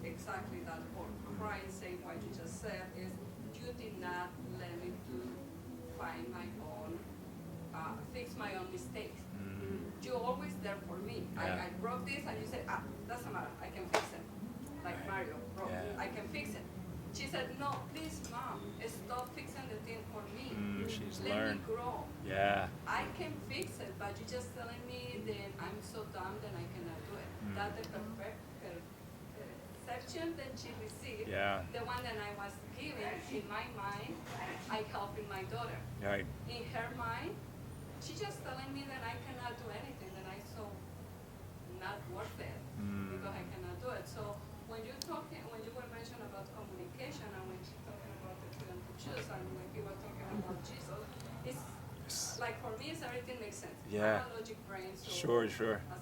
exactly that for crying sake what you just said is you did not let me to find my own, fix my own mistakes. You're always there for me. Yeah. I broke this and you said, doesn't matter, I can fix it. Like Mario broke, Yeah. I can fix it. She said, no, please mom, stop fixing the thing for me. She's Let learned. me grow. Yeah. I can fix it, but you're just telling me that I'm so dumb that I cannot do it. That's the perception that she received. Yeah. The one that I was giving in my mind, I helping my daughter. Right. In her mind, she's just telling me that I cannot do anything, that I'm so not worth it because I cannot do it. So when you were mentioning about communication and when you're talking about the freedom to choose and when you were talking about Jesus, it's like for me, everything makes sense. Yeah. I'm a logic brain, so Sure. as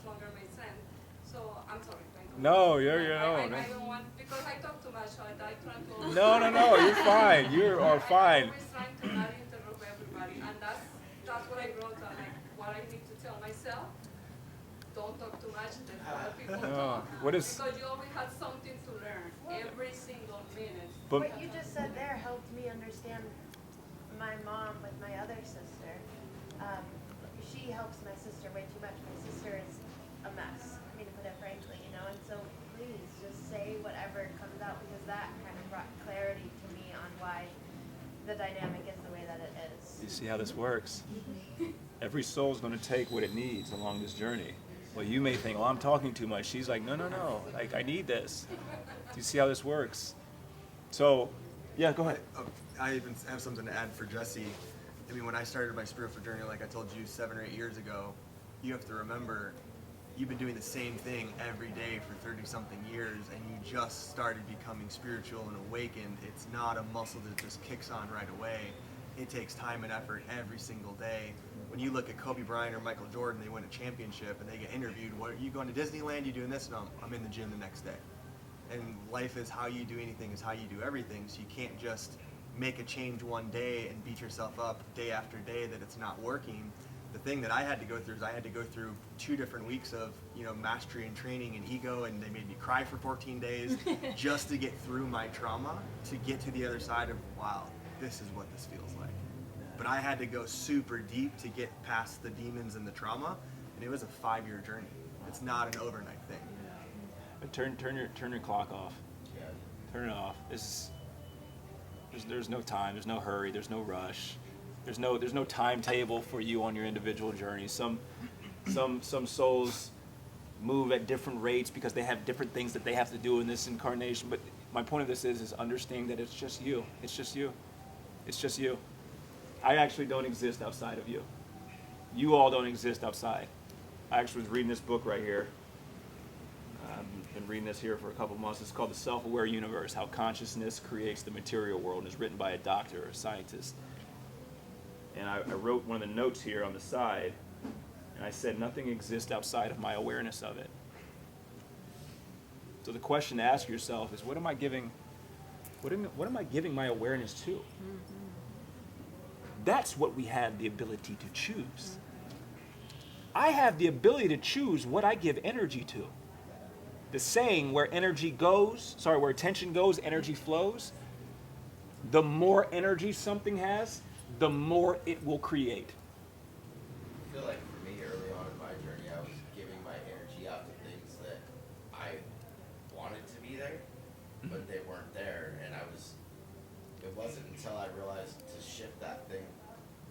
longer makes sense. So I'm sorry. No, you're I no. don't want because I talk too much, so I try to. No, you're fine. You are fine. I'm always trying to not interrupt everybody, and that's what I wrote down. Like what I need to tell myself. Don't talk too much. Let other people talk. What is? Because you always have something to learn every single minute. But What you just said there helped me understand my mom with my other sister. She helps my sister way too much. My sister is a mess, I mean, to put it frankly, you know, and so please just say whatever comes out because that kind of brought clarity to me on why the dynamic is the way that it is. you see how this works? Every soul's going to take what it needs along this journey. Well, you may think, "Oh, I'm talking too much." She's like, "No. Like, I need this." Do you see how this works? So, yeah, go ahead. I even have something to add for Jesse. I mean, when I started my spiritual journey, like I told you 7 or 8 years ago, you have to remember, you've been doing the same thing every day for 30-something years, and you just started becoming spiritual and awakened. It's not a muscle that just kicks on right away. It takes time and effort every single day. When you look at Kobe Bryant or Michael Jordan, they win a championship and they get interviewed. What are you going to Disneyland? You doing this? No, I'm in the gym the next day. And life is how you do anything is how you do everything. So you can't just make a change one day and beat yourself up day after day that it's not working. The thing that I had to go through is I had to go through 2 different weeks of, mastery and training and ego, and they made me cry for 14 days just to get through my trauma, to get to the other side of, wow, this is what this feels like. But I had to go super deep to get past the demons and the trauma, and it was a 5-year journey. It's not an overnight thing. But turn your clock off. Yeah. Turn it off. There's no time. There's no hurry. There's no rush. There's no timetable for you on your individual journey. Some souls move at different rates because they have different things that they have to do in this incarnation. But my point of this is understanding that it's just you. It's just you. It's just you. I actually don't exist outside of you. You all don't exist outside. I actually was reading this book right here. I've been reading this here for a couple months. It's called The Self-Aware Universe, How Consciousness Creates the Material World. And it's written by a doctor or a scientist. And I wrote one of the notes here on the side, and I said, nothing exists outside of my awareness of it. So the question to ask yourself is, what am I giving my awareness to? That's what we have the ability to choose. I have the ability to choose what I give energy to. The saying, where attention goes, energy flows. The more energy something has, the more it will create. I feel like for me, early on in my journey, I was giving my energy out to things that I wanted to be there, but they weren't there. And it wasn't until I realized to shift that thing,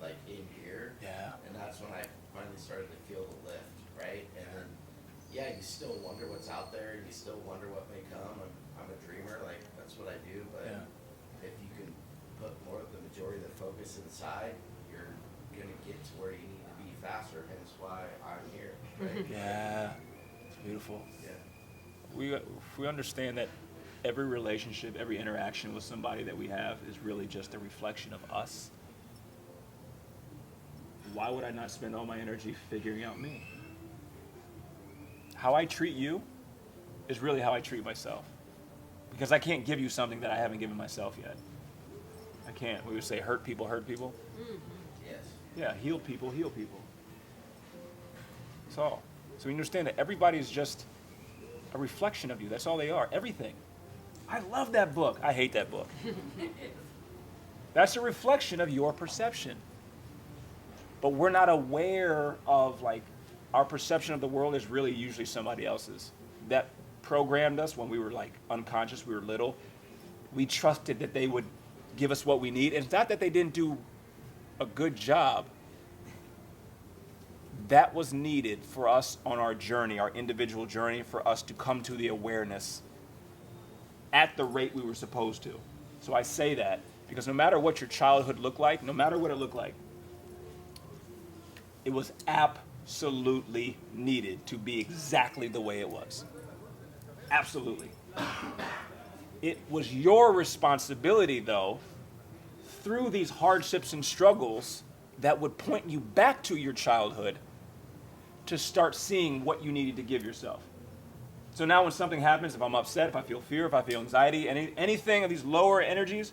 like in here. Yeah. And that's when I finally started to feel the lift, right? And then, yeah, you still wonder what's out there, and you still wonder what may come. I'm a dreamer, like, that's what I do, but if you can put more of the majority of the focus inside, you're gonna get to where you need to be faster, hence why I'm here, right? Yeah. It's beautiful. Yeah. If we understand that every relationship, every interaction with somebody that we have is really just a reflection of us, why would I not spend all my energy figuring out me? How I treat you is really how I treat myself. Because I can't give you something that I haven't given myself yet. I can't. We would say hurt people, hurt people. Yes. Yeah, heal people, heal people. That's all. So we understand that everybody is just a reflection of you. That's all they are. Everything. I love that book. I hate that book. That's a reflection of your perception. But we're not aware of, like, our perception of the world is really usually somebody else's. That programmed us when we were, like, unconscious, we were little. We trusted that they would give us what we need. And it's not that they didn't do a good job. That was needed for us on our journey, our individual journey, for us to come to the awareness at the rate we were supposed to. So I say that because no matter what your childhood looked like, no matter what it looked like, it was absolutely needed to be exactly the way it was. Absolutely. It was your responsibility, though, through these hardships and struggles that would point you back to your childhood to start seeing what you needed to give yourself. So now when something happens, if I'm upset, if I feel fear, if I feel anxiety, anything of these lower energies,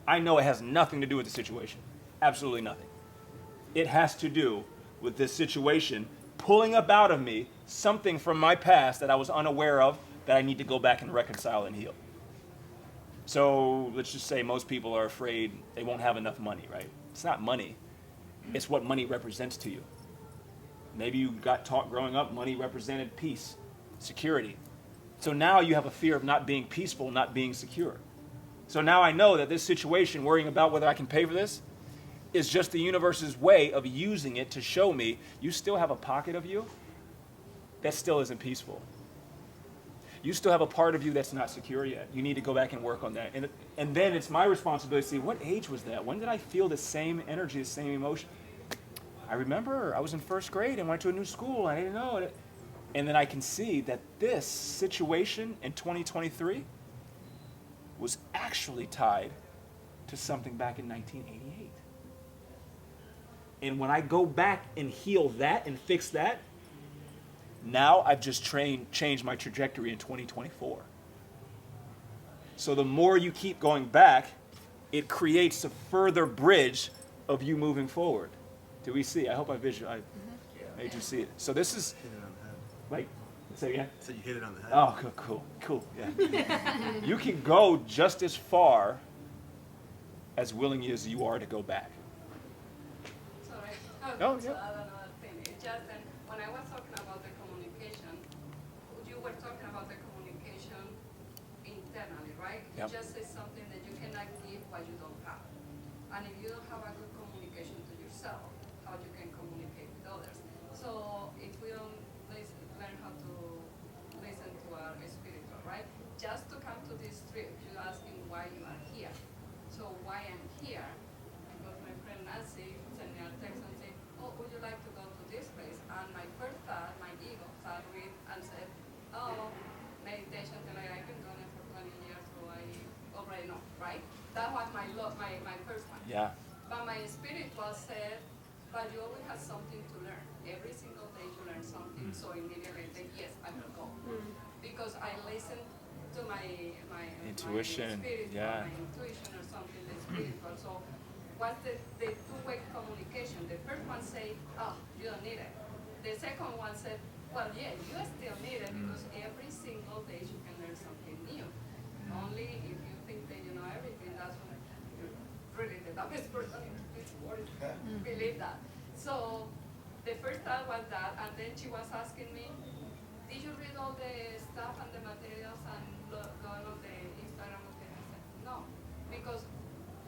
I know it has nothing to do with the situation. Absolutely nothing. It has to do with this situation pulling up out of me something from my past that I was unaware of that I need to go back and reconcile and heal. So let's just say most people are afraid they won't have enough money, right? It's not money. It's what money represents to you. Maybe you got taught growing up money represented peace, security. So now you have a fear of not being peaceful, not being secure. So now I know that this situation, worrying about whether I can pay for this, is just the universe's way of using it to show me you still have a pocket of you that still isn't peaceful. You still have a part of you that's not secure yet. You need to go back and work on that. And then it's my responsibility to see, what age was that? When did I feel the same energy, the same emotion? I remember I was in first grade and went to a new school and I didn't know it. And then I can see that this situation in 2023 was actually tied to something back in 1988. And when I go back and heal that and fix that, now I've just changed my trajectory in 2024. So the more you keep going back, it creates a further bridge of you moving forward. Do we see? I hope I made you see it. So this is, Hit it on the head. like, say it again? So you hit it on the head. Oh, cool, yeah. You can go just as far as willing as you are to go back. Sorry. Oh, So yeah. another thing. It's just that when I was talking about the communication, you were talking about the communication internally, right? Yep. You just say something that you cannot give what you don't have. And if you don't have a good communication to yourself, how you can communicate with others. So if we don't learn how to listen to our spiritual, right? Just to come to this trip, you're asking why you are here. So why I'm here? Because my friend Nancy sent me a text and said, oh, would you like to go to this place? And my first thought, my ego thought with and said, oh, meditation, I've been doing it for 20 years, so I already know, right? That was my first one. Yeah. But my spiritual said, but you always have something to learn. Every single day you learn something, so immediately I said, yes, I will go. Because I listened to my Intuition, my spiritual, yeah. my intuition or something, the spiritual. So what's the two-way communication? The first one say, oh, you don't need it. The second one said, well, yeah, you still need it because every single day you can learn something new. Only if you think that you know everything, that's when you're really the dumbest person in this world. Believe that. So the first thought was that, and then she was asking me, did you read all the stuff and the materials and go on the Instagram? Okay. I said, no, because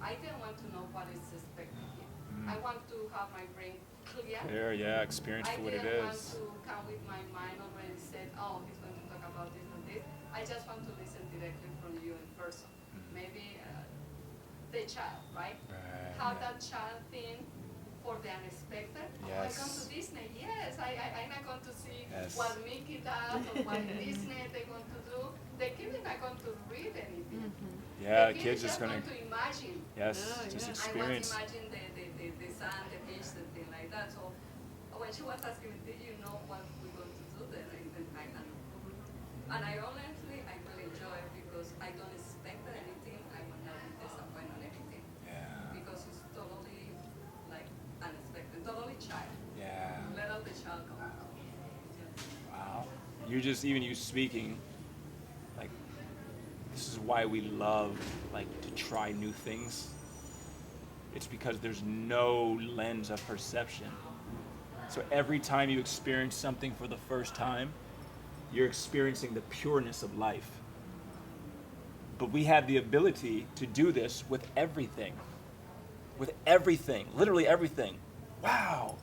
I didn't want to know what is expected here. I want to have my brain clear. Clear, yeah, experience for what it I didn't want is. to come with my mind already said, oh, he's going to talk about this and this. I just want to listen directly from you in person. Maybe the child, right? How that child think for the unexpected. Oh, I come to Yes. Disney. Yes, I'm not going to see Yes. what Mickey does or what Disney they're going to do. The kid is not going to read anything. Yeah, The the kid kid's is just gonna, going to imagine. yes, Oh, just yeah. experience. I was imagining the sun, the beach, the thing like that. So when she was asking me, did you know what we're going to do there? I know. And I honestly, I really enjoy it because I don't expect anything. I will not be disappointed on anything. Yeah, Because it's totally like unexpected, totally child. yeah. Let out the child come out. Wow. You just, even you speaking, like, this is is why we love like to try new things. It's because there's no lens of perception. So every time you experience something for the first time, you're experiencing the pureness of life. But we have the ability to do this with everything. With everything, literally everything. Wow.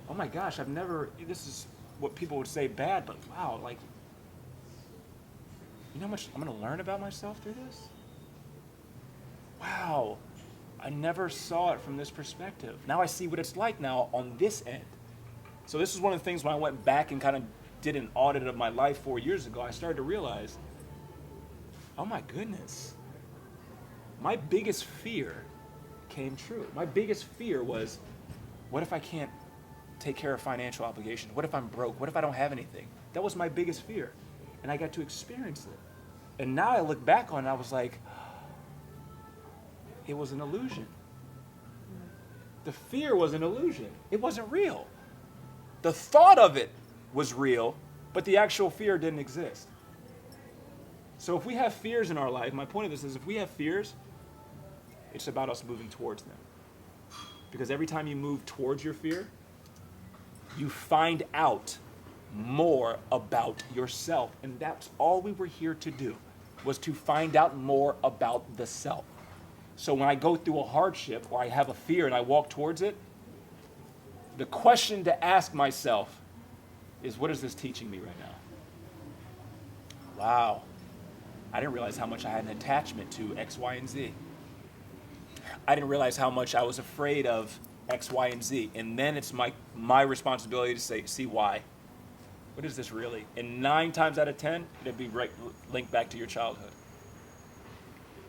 Oh my gosh, this is what people would say bad, but wow, like, you know how much I'm gonna learn about myself through this? Wow, I never saw it from this perspective. Now I see what it's like now on this end. So this is one of the things when I went back and kind of did an audit of my life 4 years ago, I started to realize, oh my goodness, my biggest fear came true. My biggest fear was, what if I can't take care of financial obligations? What if I'm broke? What if I don't have anything? That was my biggest fear. And I got to experience it. And now I look back on it, I was like, it was an illusion. The fear was an illusion. It wasn't real. The thought of it was real, but the actual fear didn't exist. So if we have fears in our life, my point of this is if we have fears, it's about us moving towards them. Because every time you move towards your fear, you find out more about yourself. And that's all we were here to do, was to find out more about the self. So when I go through a hardship or I have a fear and I walk towards it, the question to ask myself is, what is this teaching me right now? Wow, I didn't realize how much I had an attachment to X, Y, and Z. I didn't realize how much I was afraid of X, Y, and Z. And then it's my responsibility to say, see why. What is this really? And 9 times out of 10, it'd be linked back to your childhood.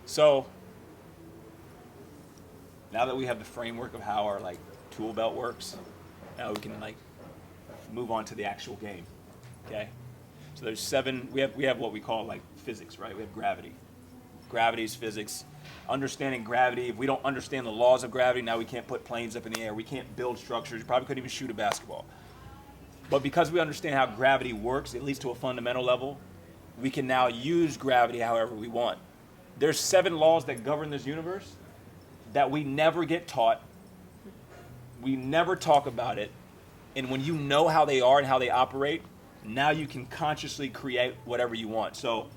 So now that we have the framework of how our tool belt works, now we can move on to the actual game. Okay? So there's 7. We have what we call physics, right? We have gravity. Gravity is physics. Understanding gravity. If we don't understand the laws of gravity, now we can't put planes up in the air. We can't build structures. You probably couldn't even shoot a basketball. But because we understand how gravity works, at least to a fundamental level, we can now use gravity however we want. There's 7 laws that govern this universe that we never get taught. We never talk about it. And when you know how they are and how they operate, now you can consciously create whatever you want. So,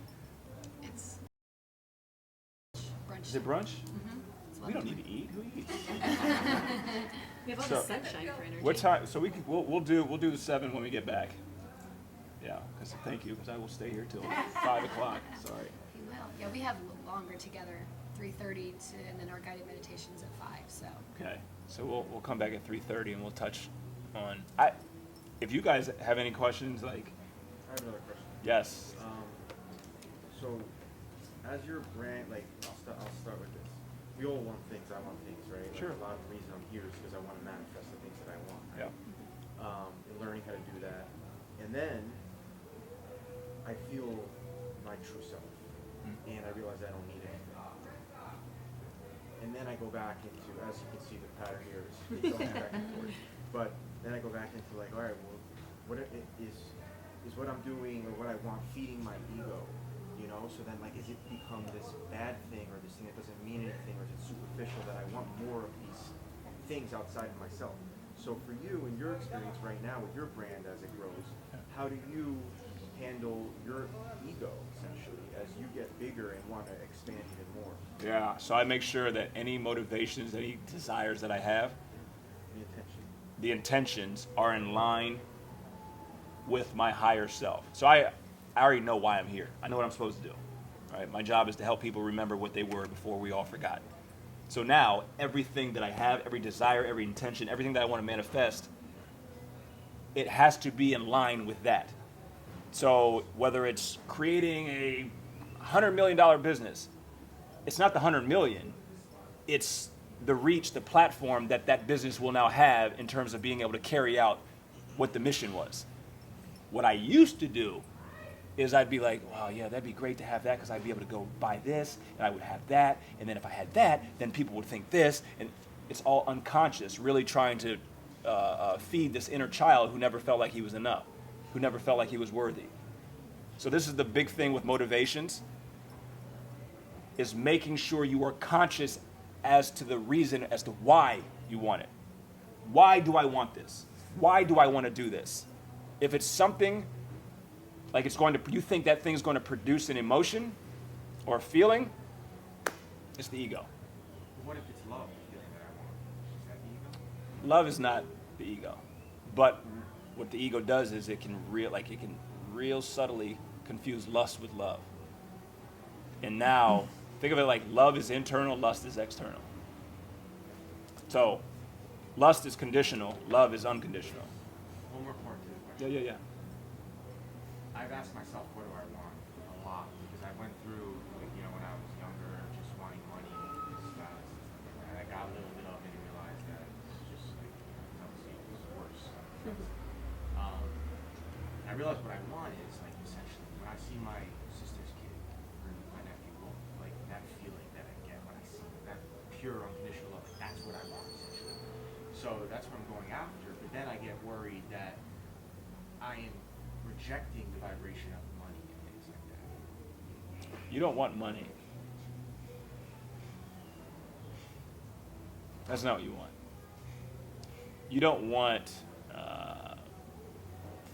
It's brunch. is it brunch? Mm-hmm. We don't need to eat. Who eats? We have all So- the sunshine for energy. What time? So we'll do the 7 when we get back. Yeah. Thank you, because I will stay here till 5 o'clock. Sorry. You will. Yeah, we have longer together, 3:30 and then our guided meditations at 5. So Okay. So we'll come back at 3:30 and we'll touch on. If you guys have any questions, I have another question. yes. So, as your brand, I'll start with this. We all want things. I want things, right? Sure. A lot of the reason I'm here is because I want to manifest the things that I want. Yeah. Right? And learning how to do that, and then I feel my true self, and I realize I don't need anything. And then I go back into, as you can see, the pattern here is going back and forth. But then I go back into all right, well, what is what I'm doing or what I want feeding my ego, So then is it become this bad thing or this thing that doesn't mean anything, or is it superficial that I want more of these things outside of myself? So for you, in your experience right now with your brand as it grows, how do you handle your ego essentially as you get bigger and want to expand even more? Yeah. So I make sure that any motivations, any desires that I have, the intentions are in line with my higher self. So I already know why I'm here. I know what I'm supposed to do. Right? My job is to help people remember what they were before we all forgot. So now, everything that I have, every desire, every intention, everything that I want to manifest, it has to be in line with that. So whether it's creating a $100 million business, it's not the 100 million, it's the reach, the platform that business will now have in terms of being able to carry out what the mission was. What I used to do is I'd be like, wow, yeah, that'd be great to have that because I'd be able to go buy this and I would have that. And then if I had that, then people would think this. And it's all unconscious, really trying to feed this inner child who never felt like he was enough, who never felt like he was worthy. So this is the big thing with motivations. is making sure you are conscious as to the reason as to why you want it. Why do I want this? Why do I want to do this? If it's something like you think that thing's going to produce an emotion or a feeling, it's the ego. What if it's love? The feeling that I want? Is that the ego? Love is not the ego, but what the ego does is it can real subtly confuse lust with love. And now think of it like love is internal, lust is external. So lust is conditional, love is unconditional. One more part to the question. Yeah. I've asked myself, what do I want? A lot, because I went through, like, you know, when I was younger, just wanting money, status, and I got a little bit of it and realized that it's just like, it's worse. I realized what I want is like essentially when I see my sister's kid or my nephew, like that feeling that I get when I see that pure unconditional love, that's what I want essentially. So that's what I'm going after, but then I get worried that I am rejecting the vibration of money and things like that. You don't want money. That's not what you want. You don't want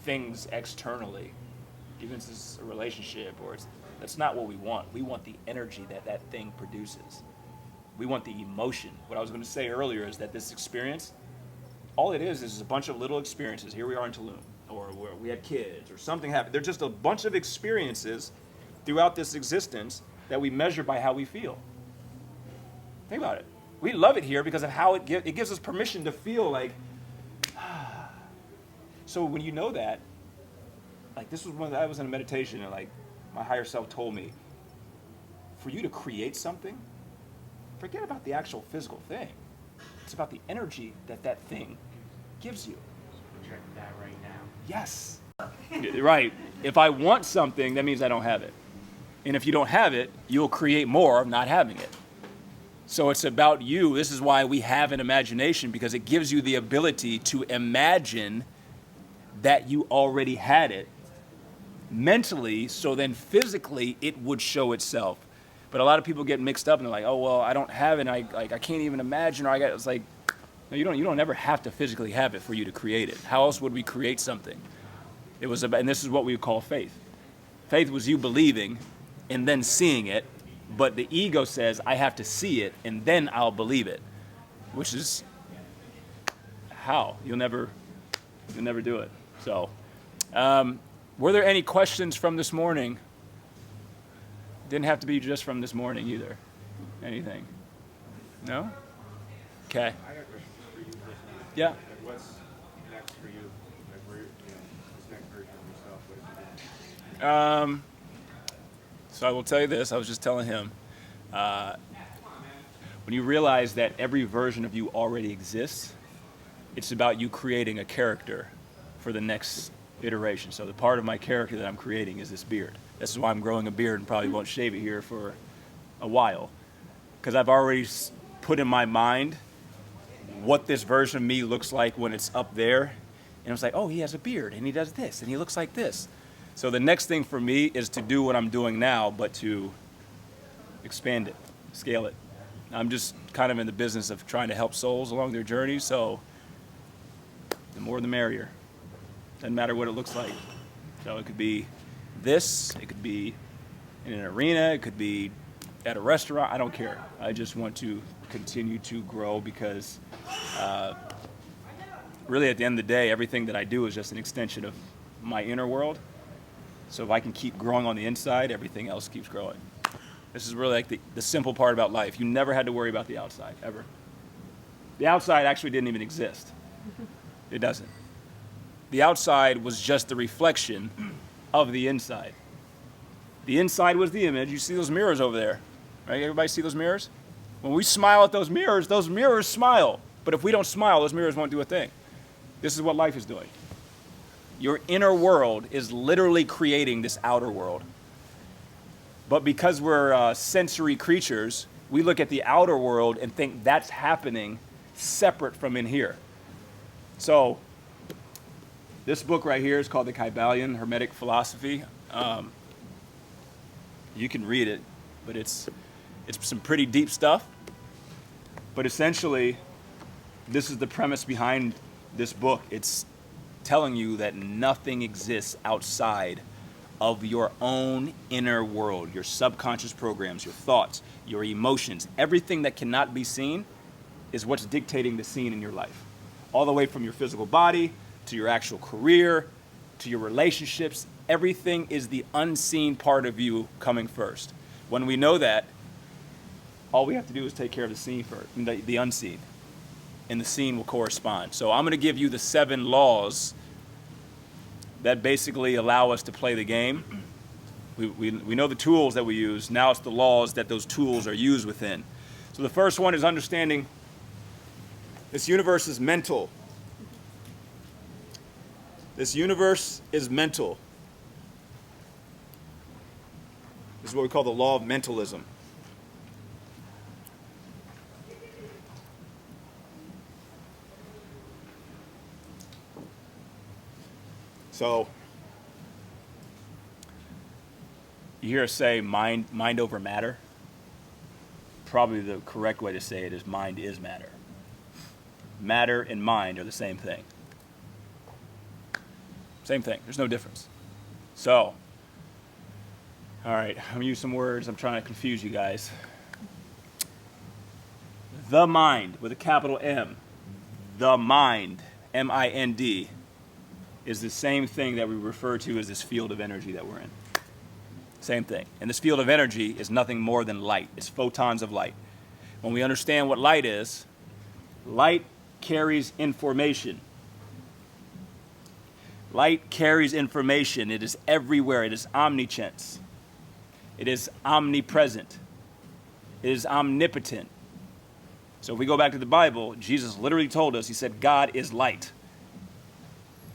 things externally, even if it's a relationship that's not what we want. We want the energy that thing produces. We want the emotion. What I was going to say earlier is that this experience, all it is a bunch of little experiences. Here we are in Tulum, or where we had kids, or something happened. They're just a bunch of experiences throughout this existence that we measure by how we feel. Think about it. We love it here because of how it gives us permission to feel like, so when you know that, like this was when I was in a meditation and like my higher self told me, for you to create something, forget about the actual physical thing. It's about the energy that thing gives you. Project that right now. Yes. Right. If I want something, that means I don't have it. And if you don't have it, you'll create more of not having it. So it's about you. This is why we have an imagination, because it gives you the ability to imagine that you already had it mentally, so then physically it would show itself. But a lot of people get mixed up and they're like, oh, well, I don't have it. I can't even imagine. Or it's like, no, you don't ever have to physically have it for you to create it. How else would we create something? It was about, and this is what we would call faith. Faith was you believing and then seeing it, but the ego says, I have to see it and then I'll believe it, which is how? You'll never do it. So, were there any questions from this morning? Didn't have to be just from this morning either. Anything? No? Okay. I got a question for you personally. Yeah. Like, what's next for you? Like, where, this next version of yourself, what is it doing? So I will tell you this. I was just telling him. When you realize that every version of you already exists, it's about you creating a character for the next iteration. So the part of my character that I'm creating is this beard. This is why I'm growing a beard and probably won't shave it here for a while. Because I've already put in my mind what this version of me looks like when it's up there. And it's like, oh, he has a beard and he does this and he looks like this. So the next thing for me is to do what I'm doing now, but to expand it, scale it. I'm just kind of in the business of trying to help souls along their journey. So the more the merrier. Doesn't matter what it looks like. So it could be this, it could be in an arena, it could be at a restaurant, I don't care. I just want to continue to grow because really at the end of the day, everything that I do is just an extension of my inner world. So if I can keep growing on the inside, everything else keeps growing. This is really like the simple part about life. You never had to worry about the outside, ever. The outside actually didn't even exist. It doesn't. The outside was just the reflection of the inside. The inside was the image. You see those mirrors over there, right? Everybody see those mirrors? When we smile at those mirrors smile. But if we don't smile, those mirrors won't do a thing. This is what life is doing. Your inner world is literally creating this outer world. But because we're sensory creatures, we look at the outer world and think that's happening separate from in here. So this book right here is called The Kybalion Hermetic Philosophy. You can read it, but it's It's some pretty deep stuff. But essentially, this is the premise behind this book. It's telling you that nothing exists outside of your own inner world, your subconscious programs, your thoughts, your emotions. Everything that cannot be seen is what's dictating the scene in your life. All the way from your physical body to your actual career to your relationships. Everything is the unseen part of you coming first. When we know that, all we have to do is take care of the scene first, the unseen, and the scene will correspond. So I'm going to give you the 7 laws that basically allow us to play the game. We know the tools that we use. Now it's the laws that those tools are used within. So the first one is understanding this universe is mental. This universe is mental. This is what we call the law of mentalism. So, you hear us say mind over matter. Probably the correct way to say it is mind is matter. Matter and mind are the same thing. Same thing. There's no difference. So, all right, I'm going to use some words. I'm trying to confuse you guys. The mind, with a capital M. The mind, M-I-N-D, is the same thing that we refer to as this field of energy that we're in. Same thing. And this field of energy is nothing more than light. It's photons of light. When we understand what light carries information. Light carries information. It is everywhere. It is omniscience. It is omnipresent. It is omnipotent. So if we go back to the Bible, Jesus literally told us, he said, God is light.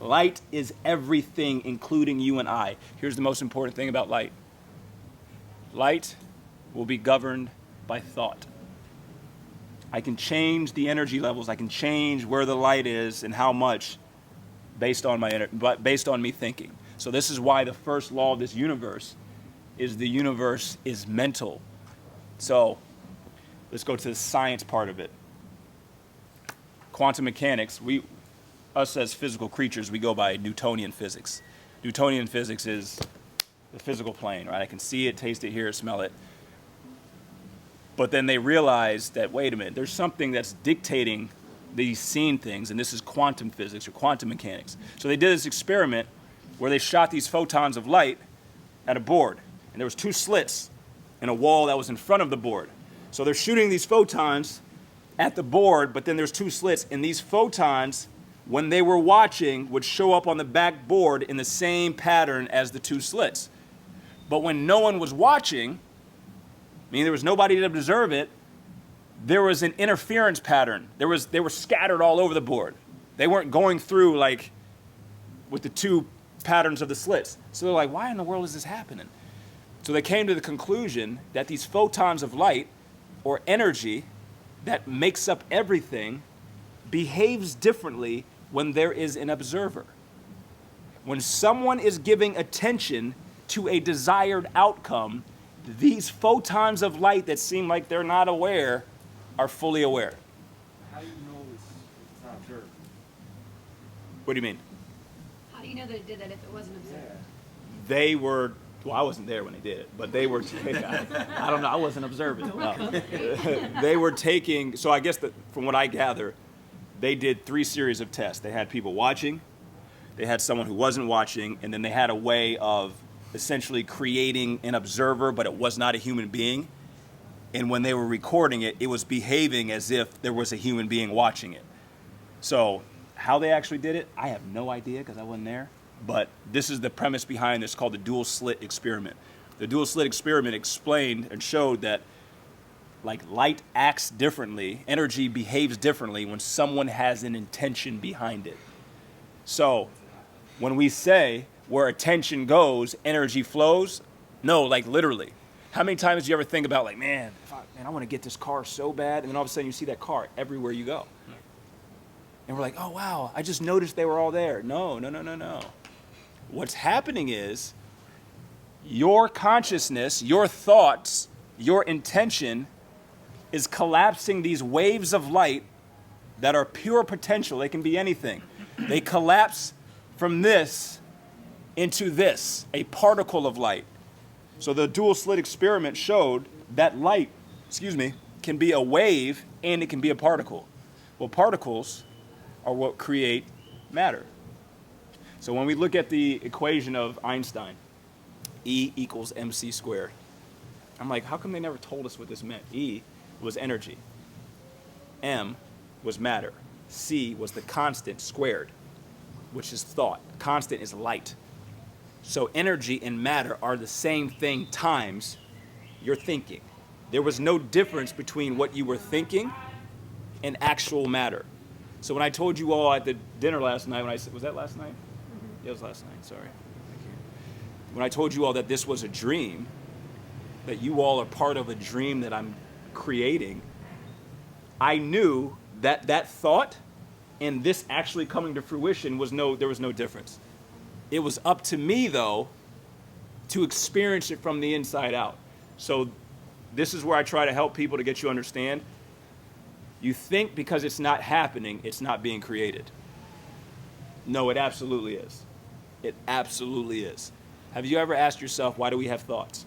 Light is everything, including you and I. Here's the most important thing about light. Light will be governed by thought. I can change the energy levels. I can change where the light is and how much based on me thinking. So this is why the first law of this universe is the universe is mental. So let's go to the science part of it. Quantum mechanics, us as physical creatures, we go by Newtonian physics. Newtonian physics is the physical plane, right? I can see it, taste it, hear it, smell it. But then they realized that, wait a minute, there's something that's dictating these seen things, and this is quantum physics or quantum mechanics. So they did this experiment where they shot these photons of light at a board, and there was 2 slits in a wall that was in front of the board. So they're shooting these photons at the board, but then there's 2 slits, and these photons, when they were watching, would show up on the back board in the same pattern as the 2 slits. But when no one was watching, meaning there was nobody to observe it, there was an interference pattern. They were scattered all over the board. They weren't going through like with the 2 patterns of the slits. So they're like, why in the world is this happening? So they came to the conclusion that these photons of light or energy that makes up everything behaves differently when there is an observer. When someone is giving attention to a desired outcome, these photons of light that seem like they're not aware are fully aware. How do you know it's not observed? What do you mean? How do you know that it did that if it wasn't observed? They were, well, I wasn't there when they did it, but they were, I don't know, I wasn't observing. They were taking, so I guess that from what I gather, they did 3 series of tests. They had people watching, they had someone who wasn't watching, and then they had a way of essentially creating an observer, but it was not a human being. And when they were recording it, it was behaving as if there was a human being watching it. So how they actually did it, I have no idea because I wasn't there. But this is the premise behind this, called the dual slit experiment. The dual slit experiment explained and showed that like light acts differently, energy behaves differently when someone has an intention behind it. So when we say where attention goes, energy flows, no, like literally. How many times do you ever think about like, man, I want to get this car so bad, and then all of a sudden you see that car everywhere you go. And we're like, oh wow, I just noticed they were all there. No. What's happening is your consciousness, your thoughts your intention is collapsing these waves of light that are pure potential. They can be anything. They collapse from this into this, a particle of light. So the dual slit experiment showed that light, can be a wave and it can be a particle. Well, particles are what create matter. So when we look at the equation of Einstein, E equals mc squared, I'm like, how come they never told us what this meant? E was energy. M was matter. C was the constant squared, which is thought. Constant is light. So energy and matter are the same thing times your thinking. There was no difference between what you were thinking and actual matter. So when I told you all at the dinner last night, was that last night? Yeah, it was last night, sorry. Thank you. When I told you all that this was a dream, that you all are part of a dream that I'm creating, I knew that that thought and this actually coming to fruition there was no difference. It was up to me, though, to experience it from the inside out. So this is where I try to help people to get you to understand. You think because it's not happening, it's not being created. No, it absolutely is. It absolutely is. Have you ever asked yourself, why do we have thoughts?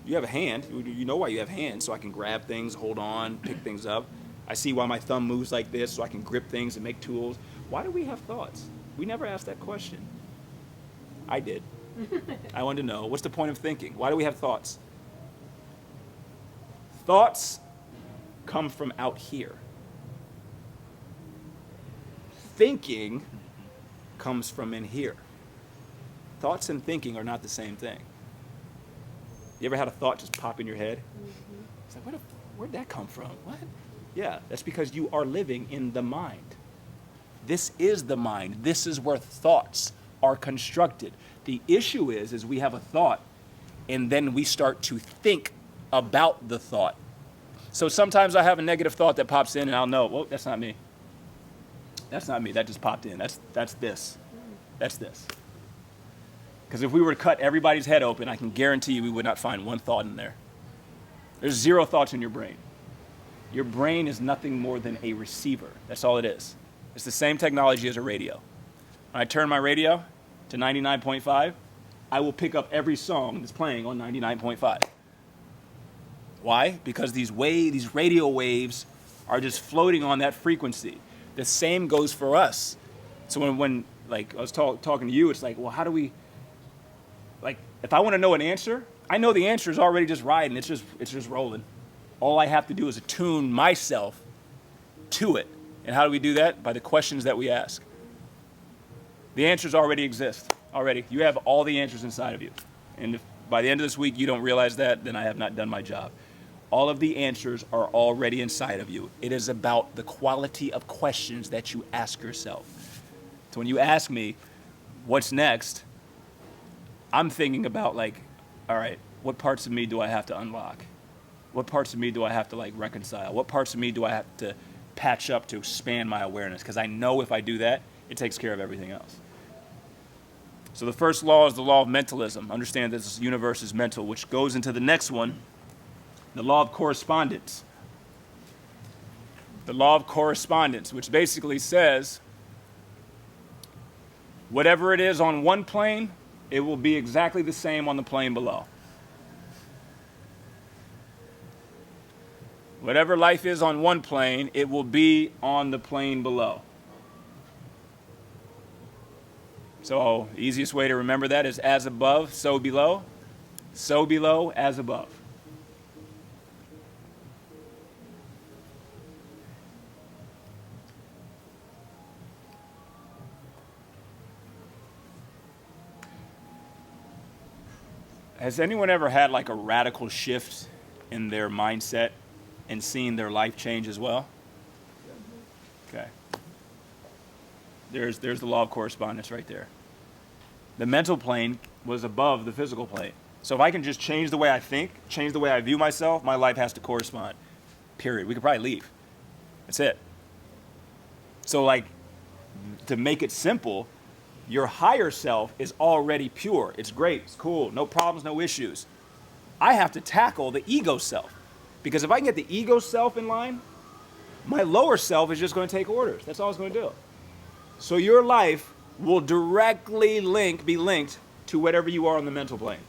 You have a hand. You know why you have hands, so I can grab things, hold on, pick things up. I see why my thumb moves like this, so I can grip things and make tools. Why do we have thoughts? We never asked that question. I did. I wanted to know, what's the point of thinking? Why do we have thoughts? Thoughts come from out here. Thinking comes from in here. Thoughts and thinking are not the same thing. You ever had a thought just pop in your head? Mm-hmm. It's like, where'd that come from? What? Yeah, that's because you are living in the mind. This is the mind. This is where thoughts are constructed. The issue is we have a thought, and then we start to think about the thought. So sometimes I have a negative thought that pops in, and I'll know, well, that's not me. That's not me. That just popped in. That's this. That's this. Because if we were to cut everybody's head open, I can guarantee you we would not find one thought in there. There's 0 thoughts in your brain. Your brain is nothing more than a receiver. That's all it is. It's the same technology as a radio. When I turn my radio to 99.5, I will pick up every song that's playing on 99.5. Why? Because these radio waves are just floating on that frequency. The same goes for us. So when like I was talking to you, it's like, well, how do we, like, if I want to know an answer, I know the answer is already just riding. It's just rolling. All I have to do is attune myself to it. And how do we do that? By the questions that we ask. The answers already exist. Already. You have all the answers inside of you. And if by the end of this week you don't realize that, then I have not done my job. All of the answers are already inside of you. It is about the quality of questions that you ask yourself. So when you ask me, what's next? I'm thinking about, like, all right, what parts of me do I have to unlock? What parts of me do I have to, like, reconcile? What parts of me do I have to patch up to expand my awareness? Because I know if I do that, it takes care of everything else. So the first law is the law of mentalism. Understand that this universe is mental, which goes into the next one, the law of correspondence. The law of correspondence, which basically says whatever it is on one plane, it will be exactly the same on the plane below. Whatever life is on one plane, it will be on the plane below. So the easiest way to remember that is as above, so below, as above. Has anyone ever had like a radical shift in their mindset and seen their life change as well? Okay. There's the law of correspondence right there. The mental plane was above the physical plane. So if I can just change the way I think, change the way I view myself, my life has to correspond. Period. We could probably leave. That's it. So, like, to make it simple, your higher self is already pure. It's great. It's cool. No problems, no issues. I have to tackle the ego self. Because if I can get the ego self in line, my lower self is just going to take orders. That's all it's going to do. So your life will directly be linked to whatever you are on the mental plane.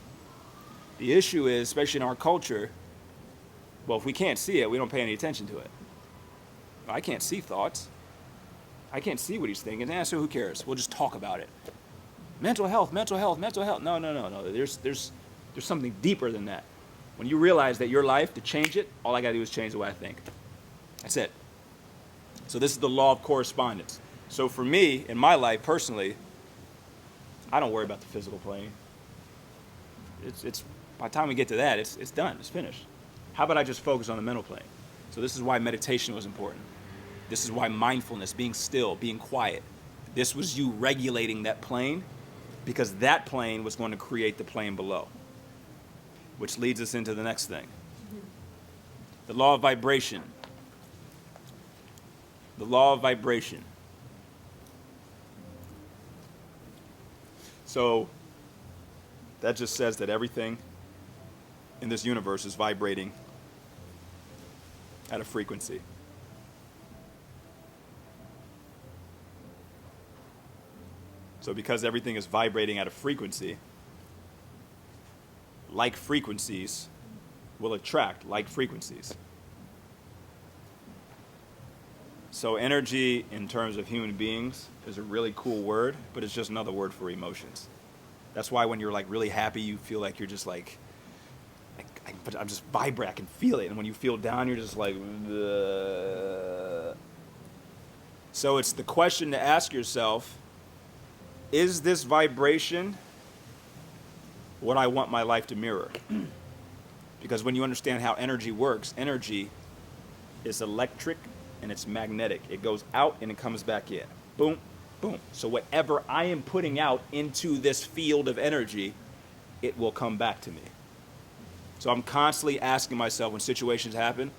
The issue is, especially in our culture, well, if we can't see it, we don't pay any attention to it. I can't see thoughts. I can't see what he's thinking. So who cares? We'll just talk about it. Mental health, mental health, mental health. No. There's something deeper than that. When you realize that your life, to change it, all I got to do is change the way I think. That's it. So this is the law of correspondence. So for me, in my life personally, I don't worry about the physical plane. It's by the time we get to that, it's done. It's finished. How about I just focus on the mental plane? So this is why meditation was important. This is why mindfulness, being still, being quiet. This was you regulating that plane, because that plane was going to create the plane below. Which leads us into the next thing. The law of vibration. The law of vibration. So that just says that everything in this universe is vibrating at a frequency. So because everything is vibrating at a frequency, like frequencies will attract like frequencies. So energy in terms of human beings is a really cool word, but it's just another word for emotions. That's why when you're like really happy, you feel like you're just like I'm just vibrate, I can feel it. And when you feel down, you're just like, ugh. So it's the question to ask yourself, is this vibration what I want my life to mirror? Because when you understand how energy works, energy is electric and it's magnetic. It goes out and it comes back in. Boom, boom. So whatever I am putting out into this field of energy, it will come back to me. So I'm constantly asking myself when situations happen,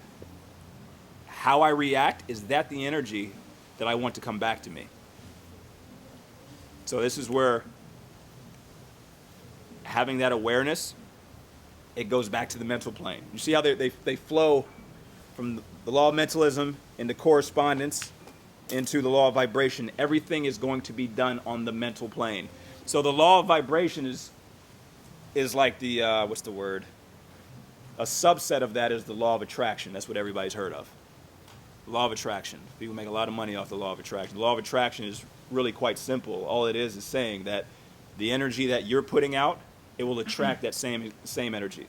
how I react, is that the energy that I want to come back to me? So this is where having that awareness, it goes back to the mental plane. You see how they flow from the law of mentalism into correspondence into the law of vibration. Everything is going to be done on the mental plane. So the law of vibration is like the, what's the word? A subset of that is the law of attraction. That's what everybody's heard of. The law of attraction. People make a lot of money off the law of attraction. The law of attraction is really quite simple. All it is saying that the energy that you're putting out, it will attract that same energy.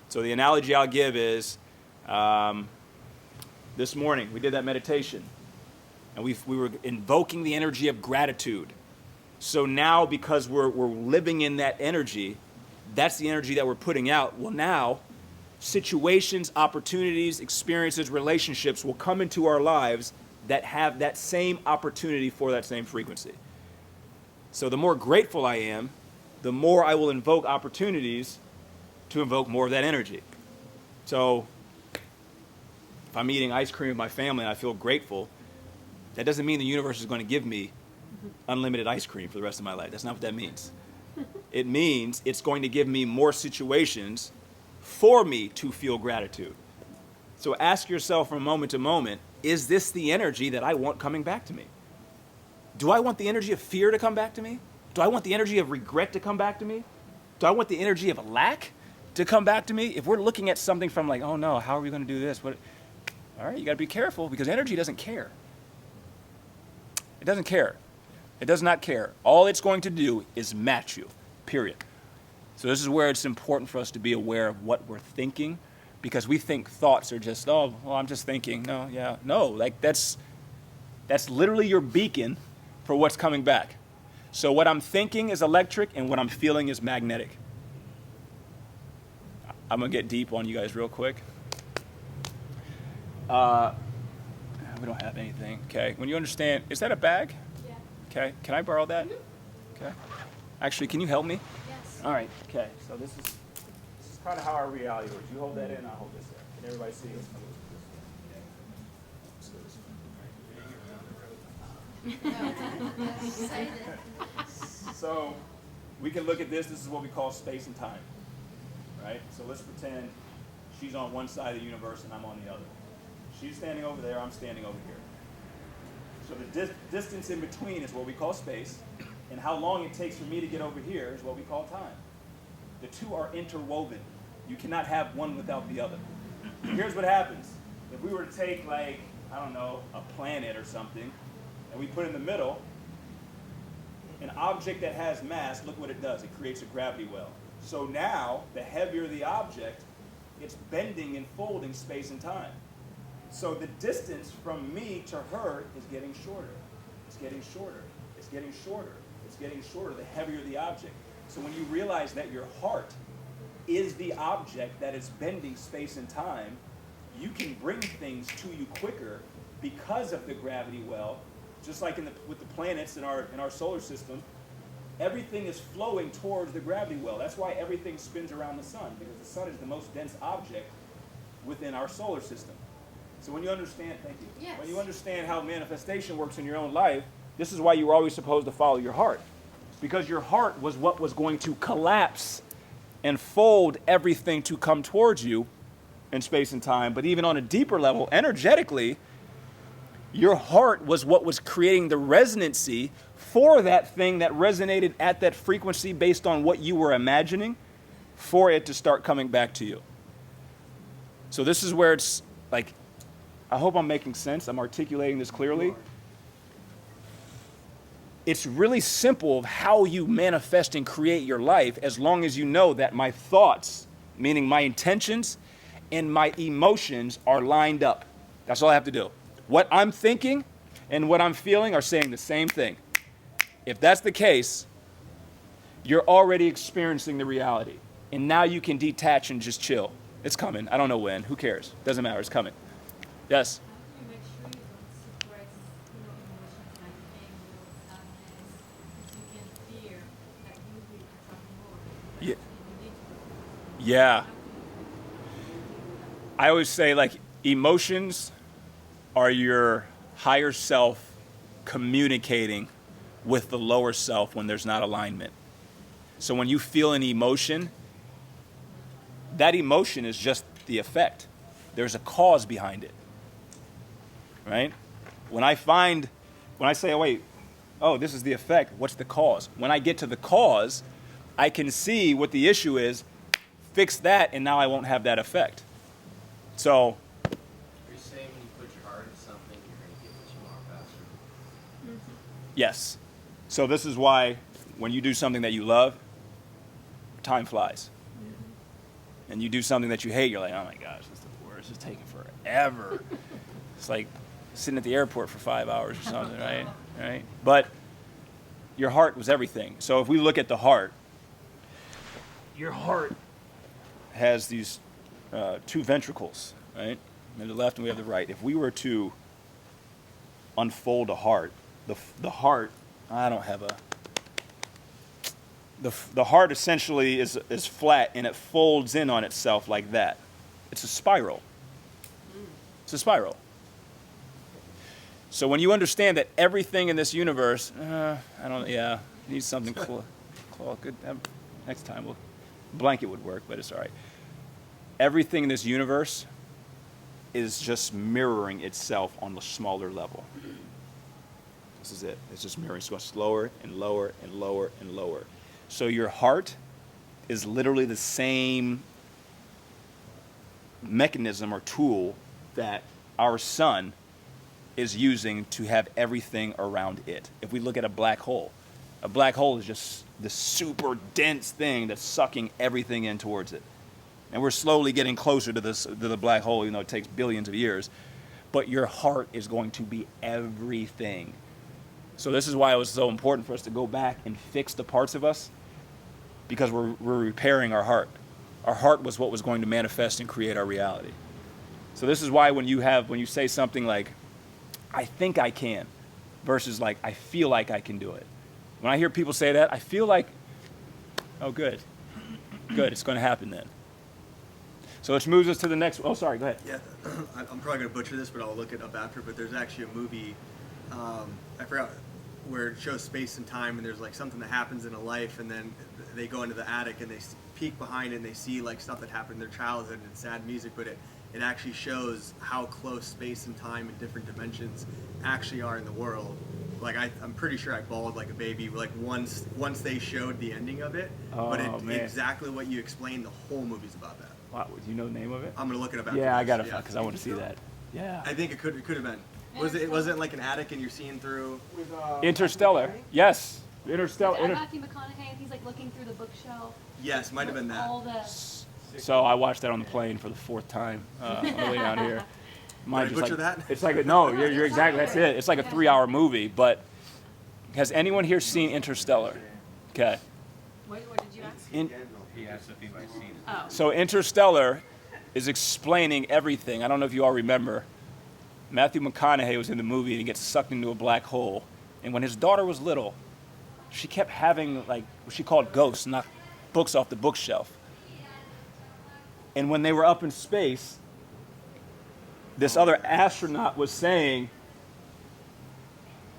So the analogy I'll give is, this morning we did that meditation, and we were invoking the energy of gratitude. So now, because we're living in that energy, that's the energy that we're putting out. Well, now situations, opportunities, experiences, relationships will come into our lives that have that same opportunity for that same frequency. So the more grateful I am, the more I will invoke opportunities to invoke more of that energy. So if I'm eating ice cream with my family and I feel grateful, that doesn't mean the universe is going to give me unlimited ice cream for the rest of my life. That's not what that means. It means it's going to give me more situations for me to feel gratitude. So ask yourself from moment to moment, is this the energy that I want coming back to me? Do I want the energy of fear to come back to me? Do I want the energy of regret to come back to me? Do I want the energy of lack to come back to me? If we're looking at something from like, oh no, how are we going to do this? All right, you got to be careful, because energy doesn't care. It doesn't care. It does not care. All it's going to do is match you, period. So this is where it's important for us to be aware of what we're thinking, because we think thoughts are just, oh, well, I'm just thinking. No, yeah. No, like that's literally your beacon for what's coming back. So what I'm thinking is electric and what I'm feeling is magnetic. I'm going to get deep on you guys real quick. We don't have anything, okay? When you understand, is that a bag? Yeah. Okay, can I borrow that? Okay. Actually, can you help me? Yes. All right, okay, so this is kind of how our reality works. You hold that in, I'll hold this there. Can everybody see this? So we can look at this. This is what we call space and time. right? So let's pretend she's on one side of the universe and I'm on the other. She's standing over there, I'm standing over here. So the distance in between is what we call space, and how long it takes for me to get over here is what we call time. The two are interwoven. You cannot have one without the other. Here's what happens. If we were to take, like, I don't know, a planet or something, and we put in the middle, an object that has mass, look what it does. It creates a gravity well. So now, the heavier the object, it's bending and folding space and time. So the distance from me to her is getting shorter. It's getting shorter. It's getting shorter. It's getting shorter the heavier the object. So when you realize that your heart is the object that is bending space and time, you can bring things to you quicker because of the gravity well. Just like with the planets in our solar system, everything is flowing towards the gravity well. That's why everything spins around the sun, because the sun is the most dense object within our solar system. So when you understand, thank you. Yes. When you understand how manifestation works in your own life, this is why you were always supposed to follow your heart. Because your heart was what was going to collapse and fold everything to come towards you in space and time. But even on a deeper level, energetically, your heart was what was creating the resonancy for that thing that resonated at that frequency based on what you were imagining for it to start coming back to you. So this is where it's like, I hope I'm making sense. I'm articulating this clearly. It's really simple of how you manifest and create your life, as long as you know that my thoughts, meaning my intentions, and my emotions are lined up. That's all I have to do. What I'm thinking and what I'm feeling are saying the same thing. If that's the case, you're already experiencing the reality. And now you can detach and just chill. It's coming. I don't know when. Who cares? Doesn't matter. It's coming. Yes? How do you make sure you don't suppress, emotions like anger, sadness, because you can fear that you will attract more? But Yeah. you need to. Yeah. I always say, like, emotions are your higher self communicating with the lower self when there's not alignment. So when you feel an emotion, that emotion is just the effect. There's a cause behind it. Right? When I say, oh, this is the effect, what's the cause? When I get to the cause, I can see what the issue is, fix that, and now I won't have that effect. So, You're saying when you put your heart into something, you're going to get what you want faster. yes. So this is why when you do something that you love, time flies. And you do something that you hate, you're like, oh my gosh, this is the worst. It's taking forever. It's like sitting at the airport for 5 hours or something, right? Right? But your heart was everything. So if we look at the heart, your heart has these two ventricles, right? We have the left and we have the right. If we were to unfold a heart, the heart, I don't have a... The heart essentially is flat and it folds in on itself like that. It's a spiral. It's a spiral. So when you understand that everything in this universe, needs something cool. Good. Next time, blanket would work, but it's all right. Everything in this universe is just mirroring itself on the smaller level. This is it. It's just mirroring. It's going slower and lower and lower and lower. So your heart is literally the same mechanism or tool that our sun is using to have everything around it. If we look at a black hole is just this super dense thing that's sucking everything in towards it. And we're slowly getting closer to the black hole, even though it takes billions of years. But your heart is going to be everything. So this is why it was so important for us to go back and fix the parts of us, because we're repairing our heart. Our heart was what was going to manifest and create our reality. So this is why when you say something like, I think I can, versus like, I feel like I can do it. When I hear people say that, I feel like, oh, good, it's going to happen then. So which moves us to the next. Oh, sorry, go ahead. Yeah, I'm probably going to butcher this, but I'll look it up after. But there's actually a movie, I forgot, where it shows space and time, and there's like something that happens in a life, and then they go into the attic and they peek behind and they see like stuff that happened in their childhood and it's sad music, but it actually shows how close space and time and different dimensions actually are in the world. Like I'm pretty sure I bawled like a baby like once they showed the ending of it. Oh, But man. exactly what you explained, the whole movie's about that. Wow, do you know the name of it? I'm gonna look it up after Yeah, I this. gotta find because I want to see that. Yeah. I think it could have been. Was it like an attic and you're seeing through? With, Interstellar. Yes. Interstellar. Matthew McConaughey, and he's like looking through the bookshelf. Yes, might have been that. All the So I watched that on the plane for the 4th time on the way down here. Mine Did I butcher that? It's like you're exactly, that's it. It's like a 3-hour movie. But has anyone here seen Interstellar? Okay. what did you ask? He asked if anybody's seen it. Oh. So Interstellar is explaining everything. I don't know if you all remember. Matthew McConaughey was in the movie and he gets sucked into a black hole. And when his daughter was little, she kept having like what she called ghosts, knock books off the bookshelf. And when they were up in space, this other astronaut was saying,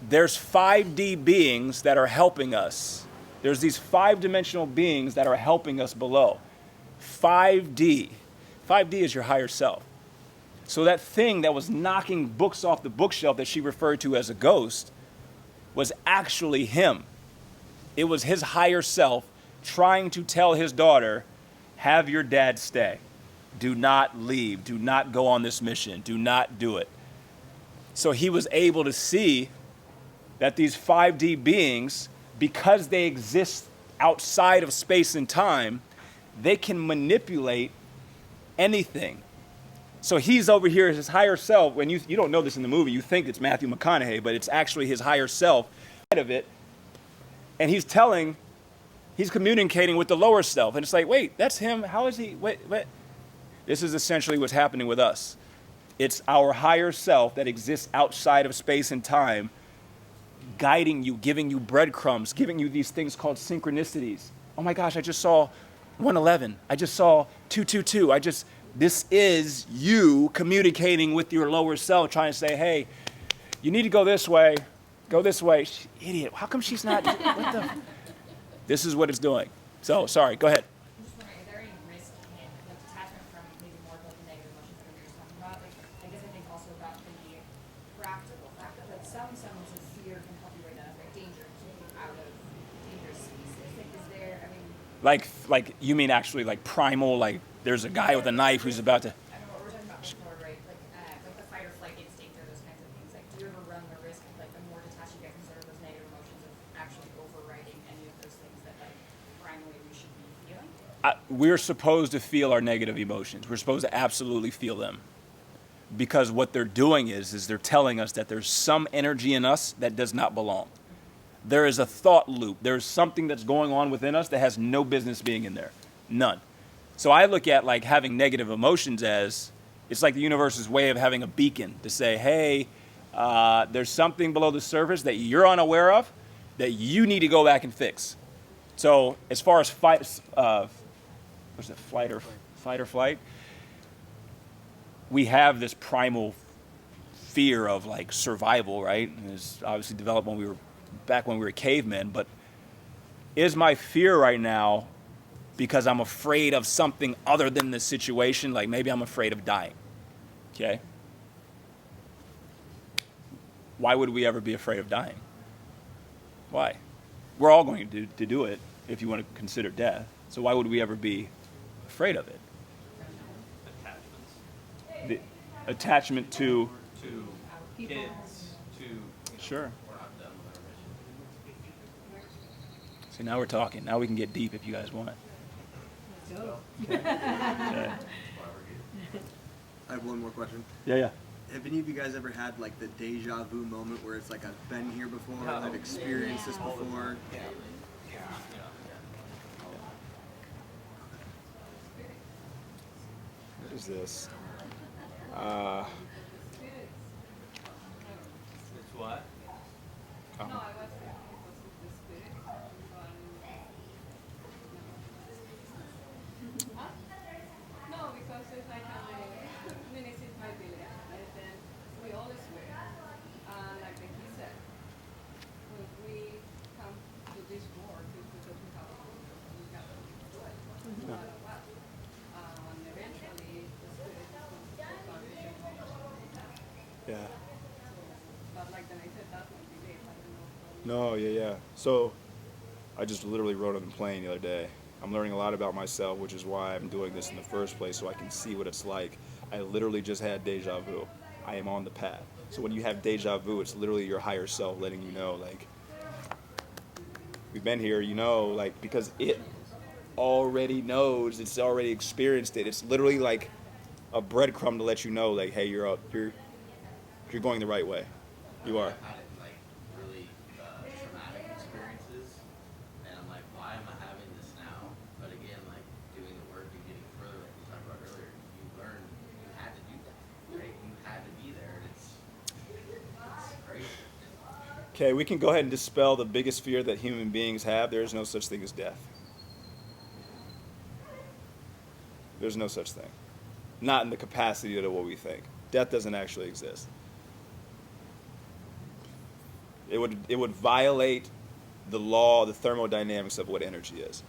there's 5D beings that are helping us. There's these 5-dimensional beings that are helping us below. 5D. 5D is your higher self. So that thing that was knocking books off the bookshelf that she referred to as a ghost was actually him. It was his higher self trying to tell his daughter, have your dad stay. Do not leave. Do not go on this mission. Do not do it. So he was able to see that these 5D beings, because they exist outside of space and time, they can manipulate anything. So he's over here as his higher self. When you don't know this in the movie, you think it's Matthew McConaughey, but it's actually his higher self of it. And he's communicating with the lower self. And it's like, wait, that's him. How is he? Wait. This is essentially what's happening with us. It's our higher self that exists outside of space and time, guiding you, giving you breadcrumbs, giving you these things called synchronicities. Oh my gosh, I just saw 111. I just saw 222. This is you communicating with your lower self, trying to say, hey, you need to go this way. Go this way. Idiot. How come she's not? What the? This is what it's doing. So, sorry, go ahead. I'm just wondering, is there any risk in like detachment from maybe more of like the negative emotions that we were just talking about? Like, I guess I think also about the practical fact that like some semblance of fear can help you identify danger and keep you out of dangerous spaces. Like, is there? I mean, Like you mean actually like primal? Like there's a guy with a knife who's about to. I don't know what we're talking about before, right? Like the fight or flight instinct or those kinds of things. Like, do you ever run the risk of like the more detached you get from sort of those negative emotions of actually overriding any of those things that like primarily we should be feeling? We're supposed to feel our negative emotions. We're supposed to absolutely feel them. Because what they're doing is they're telling us that there's some energy in us that does not belong. There is a thought loop. There's something that's going on within us that has no business being in there. None. So I look at like having negative emotions as, it's like the universe's way of having a beacon to say, hey, there's something below the surface that you're unaware of that you need to go back and fix. So as far as fight or flight, we have this primal fear of like survival, right? And it's obviously developed when we were cavemen, but is my fear right now because I'm afraid of something other than the situation? Like maybe I'm afraid of dying, okay? Why would we ever be afraid of dying? Why? We're all going to do it if you want to consider death. So why would we ever be afraid of it? Attachments. The attachment to, Kids, to sure. we're not done with our mission. See, now we're talking. Now we can get deep if you guys want. Okay. I have one more question. Yeah. Have any of you guys ever had like the deja vu moment where it's like I've been here before, I've experienced this before? What is this? It's what? No, I was thinking it was the spirit. No, because it's like I mean, it's my village, and then we always swear. Like he said, when we come to this world, it's because we have a purpose. We Yeah. But like then I said, that would be it. I don't know. No, yeah. So I just literally rode on the plane the other day. I'm learning a lot about myself, which is why I'm doing this in the first place, so I can see what it's like. I literally just had deja vu. I am on the path. So when you have deja vu, it's literally your higher self letting you know, like, we've been here, you know, like, because it already knows, it's already experienced it. It's literally like a breadcrumb to let you know, like, hey, you're going the right way. You are. I've had it in like really traumatic experiences, and I'm like, why am I having this now? But again, like doing the work and getting further, like we talked about earlier, you learn you had to do that, right? You had to be there, and it's crazy. Okay, we can go ahead and dispel the biggest fear that human beings have. There is no such thing as death. There's no such thing. Not in the capacity of what we think. Death doesn't actually exist. It would violate the law, the thermodynamics of what energy is.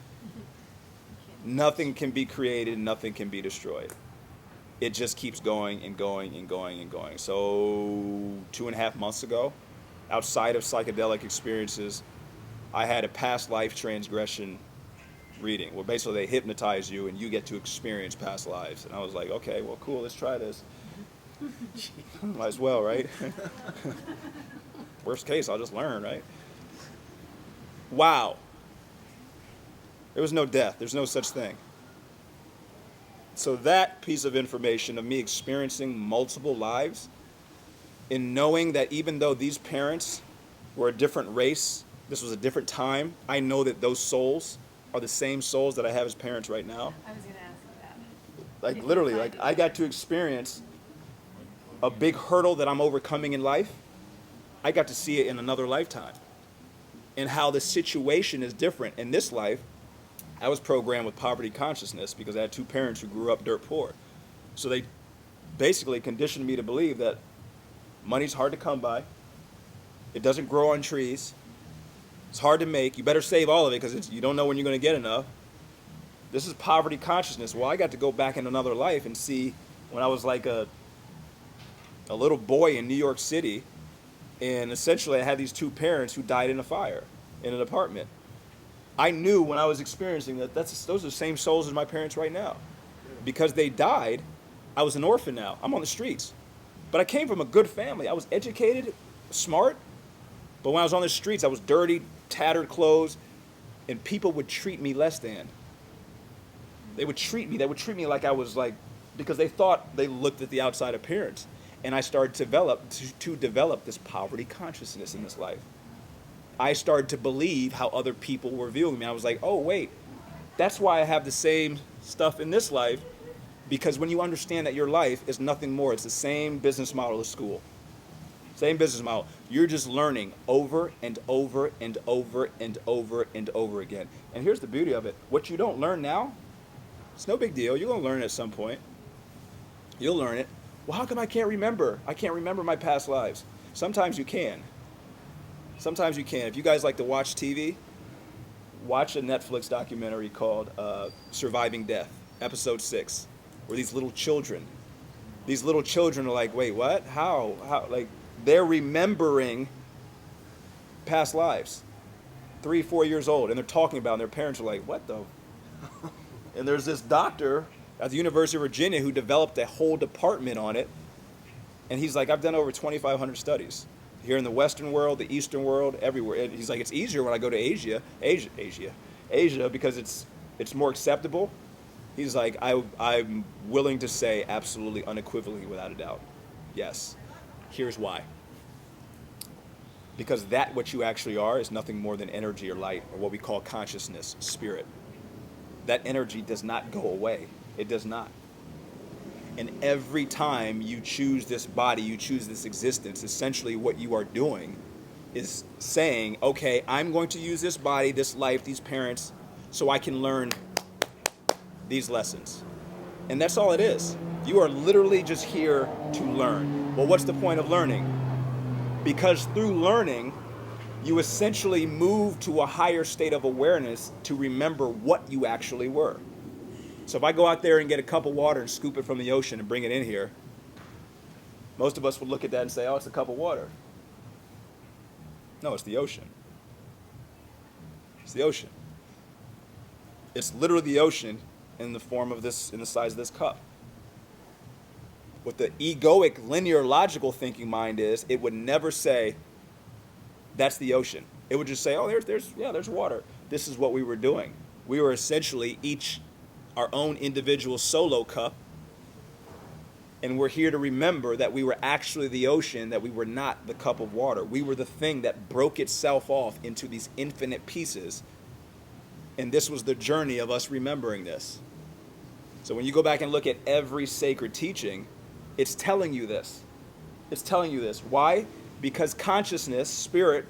Nothing can be created, nothing can be destroyed. It just keeps going and going and going and going. So 2.5 months ago, outside of psychedelic experiences, I had a past life transgression reading where basically they hypnotize you and you get to experience past lives. And I was like, okay, well, cool, let's try this. Might as well, right? Worst case, I'll just learn, right? Wow. There was no death. There's no such thing. So that piece of information of me experiencing multiple lives and knowing that even though these parents were a different race, this was a different time, I know that those souls are the same souls that I have as parents right now. I was gonna ask you that. Like literally, like I got to experience a big hurdle that I'm overcoming in life. I got to see it in another lifetime. And how the situation is different. In this life, I was programmed with poverty consciousness because I had 2 parents who grew up dirt poor. So they basically conditioned me to believe that money's hard to come by. It doesn't grow on trees. It's hard to make. You better save all of it because you don't know when you're going to get enough. This is poverty consciousness. Well, I got to go back in another life and see when I was like a little boy in New York City. And essentially, I had these 2 parents who died in a fire in an apartment. I knew when I was experiencing that those are the same souls as my parents right now. Because they died, I was an orphan now. I'm on the streets. But I came from a good family. I was educated, smart. But when I was on the streets, I was dirty, tattered clothes, and people would treat me less than. They would treat me like I was like, because they thought they looked at the outside appearance. And I started to develop this poverty consciousness in this life. I started to believe how other people were viewing me. I was like, oh, wait, that's why I have the same stuff in this life. Because when you understand that your life is nothing more, it's the same business model as school. Same business model. You're just learning over and over and over and over and over again. And here's the beauty of it. What you don't learn now, it's no big deal. You're going to learn it at some point. You'll learn it. Well, how come I can't remember? I can't remember my past lives. Sometimes you can. Sometimes you can. If you guys like to watch TV, watch a Netflix documentary called Surviving Death, episode 6, where these little children are like, wait, what? How? Like, they're remembering past lives. 3, 4 years old, and they're talking about it, and their parents are like, what the? And there's this doctor at the University of Virginia who developed a whole department on it. And he's like, I've done over 2,500 studies here in the Western world, the Eastern world, everywhere. And he's like, it's easier when I go to Asia because it's more acceptable. He's like, I'm willing to say absolutely unequivocally without a doubt, yes. Here's why. Because that what you actually are is nothing more than energy or light, or what we call consciousness, spirit. That energy does not go away. It does not. And every time you choose this body, you choose this existence, essentially what you are doing is saying, okay, I'm going to use this body, this life, these parents, so I can learn these lessons. And that's all it is. You are literally just here to learn. Well, what's the point of learning? Because through learning, you essentially move to a higher state of awareness to remember what you actually were. So if I go out there and get a cup of water and scoop it from the ocean and bring it in here, Most of us would look at that and say, oh, it's a cup of water. No, it's the ocean. It's the ocean. It's literally the ocean in the form of this, in the size of this cup. What the egoic, linear, logical thinking mind is, it would never say, that's the ocean. It would just say, oh, there's water. This is what we were doing. We were essentially each our own individual solo cup, and we're here to remember that we were actually the ocean, that we were not the cup of water. We were the thing that broke itself off into these infinite pieces, and this was the journey of us remembering this. So when you go back and look at every sacred teaching, it's telling you this. It's telling you this. Why? Because consciousness, spirit,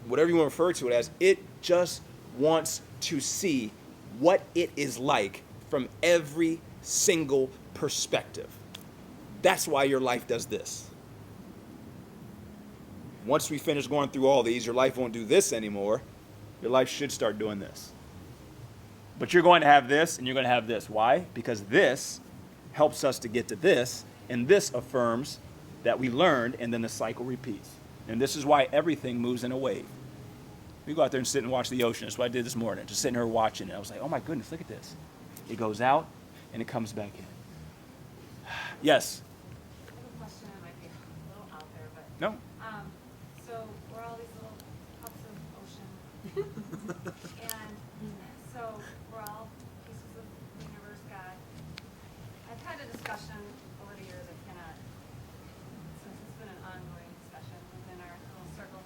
whatever you want to refer to it as, it just wants to see what it is like from every single perspective. That's why your life does this. Once we finish going through all these, your life won't do this anymore. Your life should start doing this. But you're going to have this and you're going to have this. Why? Because this helps us to get to this, and this affirms that we learned, and then the cycle repeats. And this is why everything moves in a wave. We go out there and sit and watch the ocean. That's what I did this morning, just sitting here watching it. I was like, oh my goodness, look at this. It goes out and it comes back in. Yes? I have a question that might be a little out there, but No? so we're all these little cups of ocean, and so we're all pieces of the universe, God. I've had a discussion over the years. I cannot, since it's been an ongoing discussion within our little circle.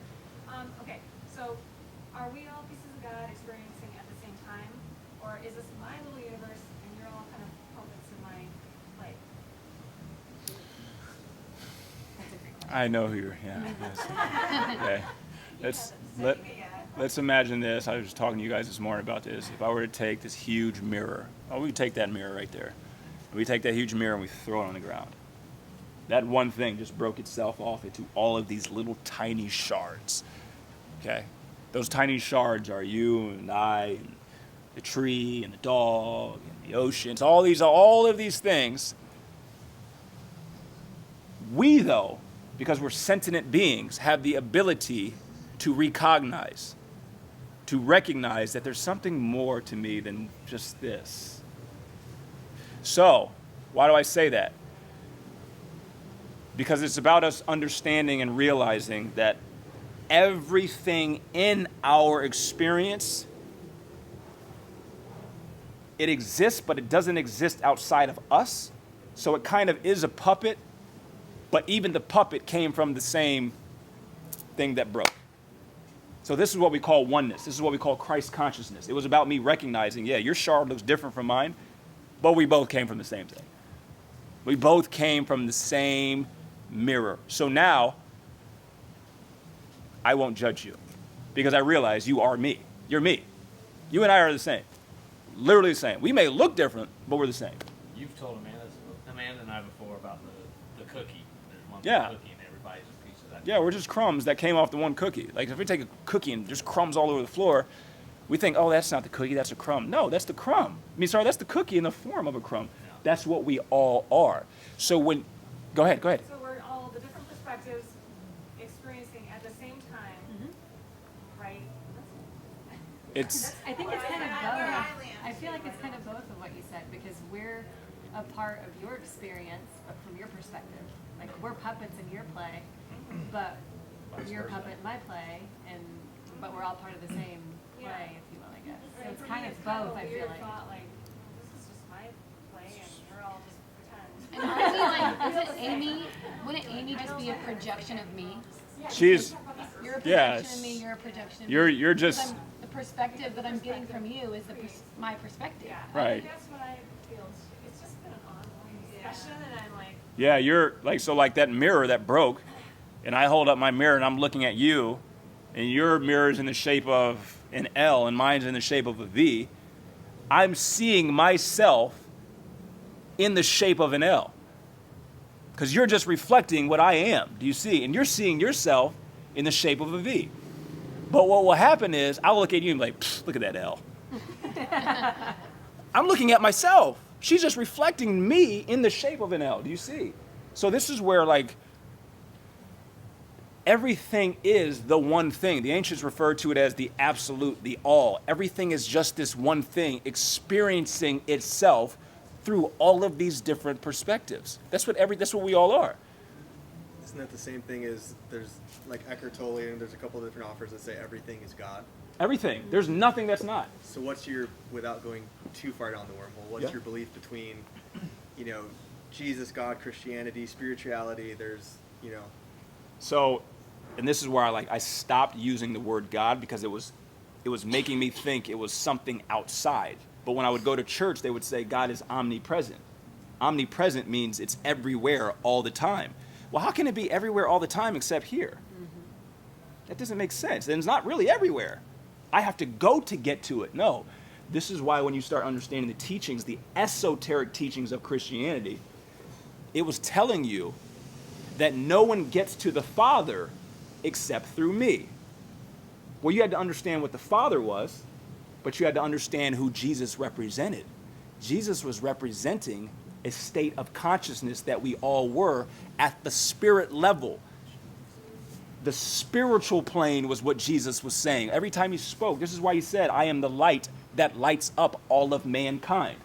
Okay, so are we all pieces of God experiencing at the same time, or is this my little universe and you're all kind of puppets in my play? I know who you're, yeah. Yes. Okay. Let's imagine this. I was talking to you guys this morning about this. If I were to take this huge mirror, we could take that mirror right there. We take that huge mirror and we throw it on the ground. That one thing just broke itself off into all of these little tiny shards. Okay? Those tiny shards are you and I and the tree and the dog and the oceans, all of these things. We, though, because we're sentient beings, have the ability to recognize that there's something more to me than just this. So, why do I say that? Because it's about us understanding and realizing that everything in our experience, it exists, but it doesn't exist outside of us. So it kind of is a puppet, but even the puppet came from the same thing that broke. So this is what we call oneness. This is what we call Christ consciousness. It was about me recognizing, yeah, your shard looks different from mine, but we both came from the same thing. We both came from the same mirror. So now, I won't judge you because I realize you are me. You're me. You and I are the same. Literally the same. We may look different, but we're the same. You've told Amanda and I before about the cookie. There's one Yeah. cookie and everybody's a piece of that. Yeah, we're just crumbs that came off the one cookie. Like if we take a cookie and just crumbs all over the floor, we think, oh, that's not the cookie, that's a crumb. No, that's the crumb. That's the cookie in the form of a crumb. Yeah. That's what we all are. So when, go ahead. So we're all the different perspectives experiencing at the same time, right? It's, I think it's kind of both. I feel like it's kind of both of what you said, because we're a part of your experience, but from your perspective. Like we're puppets in your play, but you're a puppet in my play, but we're all part of the same play, if you will, I guess. So it's kind of both, I feel like. Thought, like, this is just my play and you're all just pretend. And aren't we like, isn't Amy, wouldn't Amy just be a projection of me? she's, You're a Yeah, projection of me, you're a projection of me. you're Because just, the perspective that I'm getting from you is my perspective. right. That's what I feel. It's just been an ongoing discussion, and I'm like, Yeah, you're like, so like that mirror that broke, and I hold up my mirror and I'm looking at you, and your mirror's in the shape of an L and mine's in the shape of a V. I'm seeing myself in the shape of an L. Because you're just reflecting what I am. Do you see? And you're seeing yourself in the shape of a V. But what will happen is I'll look at you and be like, look at that L. I'm looking at myself. She's just reflecting me in the shape of an L. Do you see? So this is where, like, everything is the one thing. The ancients referred to it as the absolute, the all. Everything is just this one thing experiencing itself through all of these different perspectives. That's what we all are. Isn't that the same thing as there's like Eckhart Tolle and there's a couple of different offers that say everything is God? Everything. There's nothing that's not. So what's your, without going too far down the wormhole, what's Yeah. your belief between, Jesus, God, Christianity, spirituality? There's, So, and this is where I stopped using the word God because it was making me think it was something outside. But when I would go to church, they would say God is omnipresent. Omnipresent means it's everywhere all the time. Well, how can it be everywhere all the time except here? That doesn't make sense. And it's not really everywhere. I have to go to get to it. No. This is why when you start understanding the teachings, the esoteric teachings of Christianity, it was telling you that no one gets to the Father except through me. Well, you had to understand what the Father was, but you had to understand who Jesus represented. Jesus was representing a state of consciousness that we all were at the spirit level. The spiritual plane was what Jesus was saying. Every time he spoke, this is why he said, I am the light that lights up all of mankind.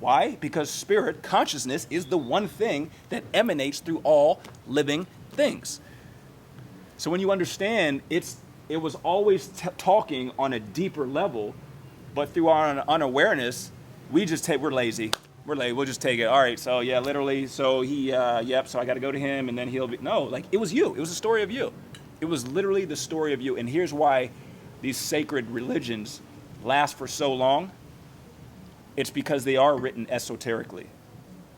Why? Because spirit, consciousness, is the one thing that emanates through all living things. So when you understand, it was always talking on a deeper level, but through our unawareness, we're lazy. We're lazy. We'll just take it. All right, so yeah, literally, so so I got to go to him, and then he'll be... No, like, it was you. It was a story of you. It was literally the story of you. And here's why these sacred religions last for so long. It's because they are written esoterically.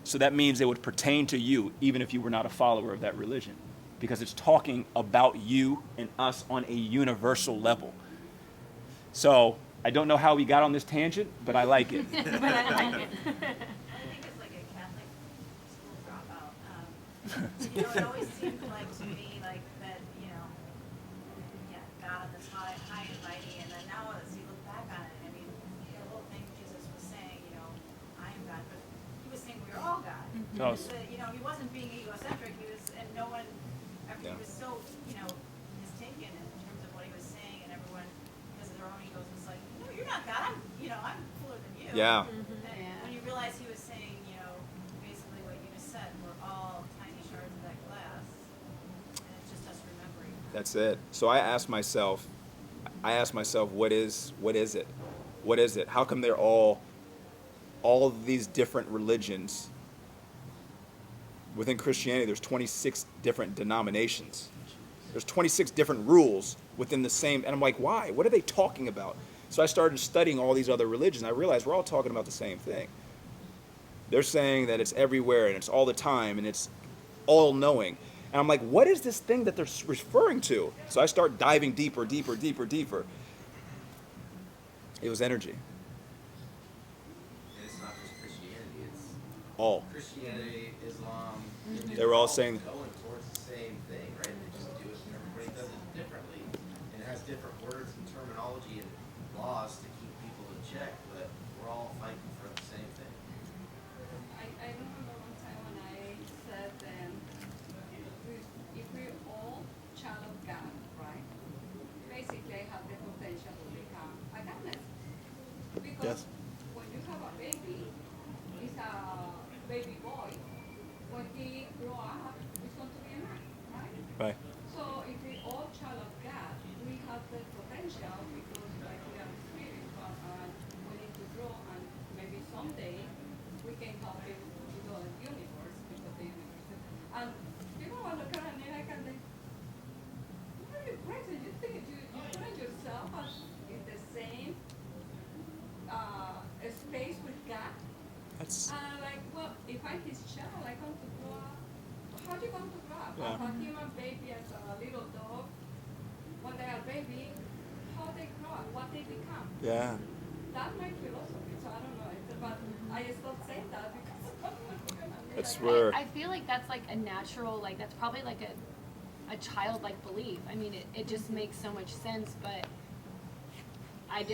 So that means they would pertain to you, even if you were not a follower of that religion, because it's talking about you and us on a universal level. So I don't know how we got on this tangent, but I like it. But I like it. I think it's like a Catholic school dropout. It always seemed like to me like that, God on this high and mighty, and then now as you look back on it, I mean, the whole thing Jesus was saying, I am God, but he was saying we're all God. No, He wasn't being egocentric. He was, and no one, he Yeah. was so, mistaken in terms of what he was saying, and everyone, because of their own egos, was like, no, you're not God. I'm cooler than you. Yeah. And when you realize he was saying, basically what you just said, we're all tiny shards of that glass, and it's just us remembering. That's it. So I asked myself, what is it? What is it? How come they're all of these different religions? Within Christianity, there's 26 different denominations. There's 26 different rules within the same, and I'm like, why? What are they talking about? So I started studying all these other religions. I realized we're all talking about the same thing. They're saying that it's everywhere and it's all the time and it's all knowing. And I'm like, what is this thing that they're referring to? So I start diving deeper. It was energy. And it's not just Christianity, it's All. Christianity, Islam. They were all saying... going towards the same thing, right? They just do it, and everybody does it differently. And it has different words and terminology and laws to keep people in check, but we're all fighting for the same thing. I remember one time when I said if we all child of God, right? Basically, I have the potential to become a goddess. Because when you have a baby, it's a baby boy. When he grow up, he's going to be a man, right? Right. So if we all child of God, we have the potential because like we are spirit, but we need to grow and maybe someday we can help him to go in the universe because the universe. And people want to look at me like and they, what are you crazy? You think you put yourself as in the same space with God? That's... Like, well, if I'm his child, I want to grow up. How do you want to grow up? Yeah. As a human baby, as a little dog, when they are baby, how they grow up, what they become. Yeah. That's my philosophy, so I don't know. But I stopped saying that because That's where... I feel like that's like a natural, like that's probably like a childlike belief. I mean, it just makes so much sense, but I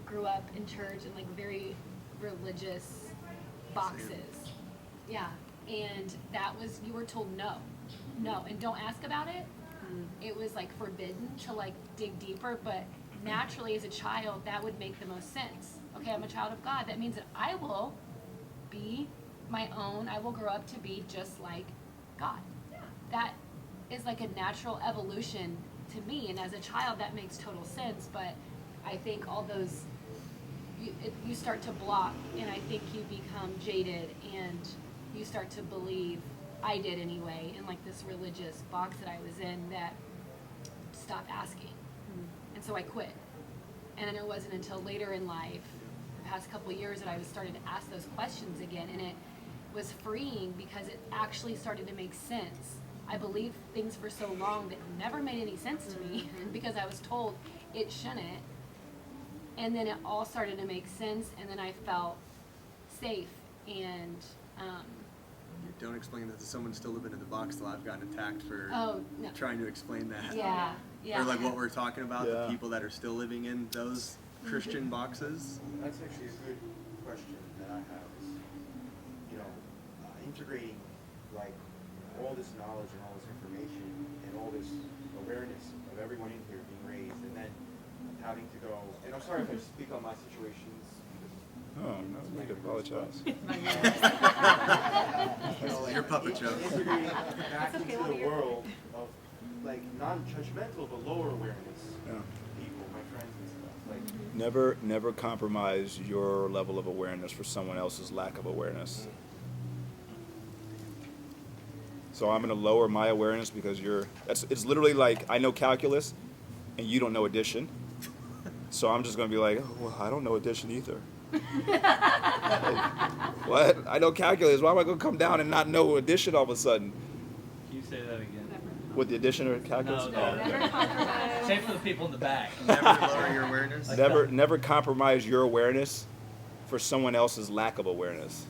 grew up in church and like very religious boxes. Yeah. And that was, you were told no, and don't ask about it. It was like forbidden to like dig deeper, but naturally as a child, that would make the most sense. Okay, I'm a child of God. That means that I will be my own, I will grow up to be just like God. That is like a natural evolution to me, and as a child that makes total sense, but I think all those, you start to block, and I think you become jaded, and you start to believe, I did anyway, in like this religious box that I was in, that stop asking. And so I quit. And then it wasn't until later in life, the past couple of years, that I was starting to ask those questions again, and it was freeing because it actually started to make sense. I believed things for so long that never made any sense to me because I was told it shouldn't. And then it all started to make sense, and then I felt safe. And Don't explain that to someone still living in the box till I've gotten attacked for oh no, trying to explain that. yeah. Or like what we're talking about, Yeah. the people that are still living in those Christian boxes. That's actually a good question that I have is, integrating like all this knowledge and all this information and all this awareness of everyone in here being raised, and then having to go, and I'm sorry if I speak on my situations. Oh, no, we could apologize. Your puppet show. Integrating back into the world of like non-judgmental but lower awareness Yeah. people, my friends and stuff. Like Never compromise your level of awareness for someone else's lack of awareness. So I'm going to lower my awareness because it's literally like I know calculus and you don't know addition. So I'm just going to be like, oh, well, I don't know addition either. Like, what? I know calculus. Why am I going to come down and not know addition all of a sudden? Can you say that again? With the addition or calculus? No. Never compromise. Say it for the people in the back. Never lower your awareness. Never compromise your awareness for someone else's lack of awareness.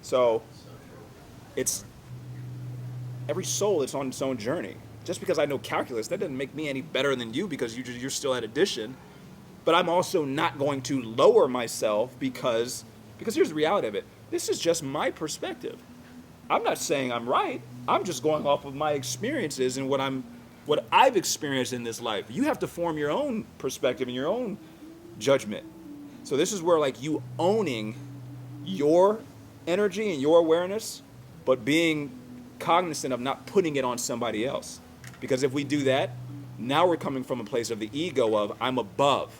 So it's every soul is on its own journey. Just because I know calculus, that doesn't make me any better than you because you're still at addition. But I'm also not going to lower myself because here's the reality of it. This is just my perspective. I'm not saying I'm right. I'm just going off of my experiences and what I've experienced in this life. You have to form your own perspective and your own judgment. So this is where like you owning your energy and your awareness, but being cognizant of not putting it on somebody else. Because if we do that, now we're coming from a place of the ego of I'm above.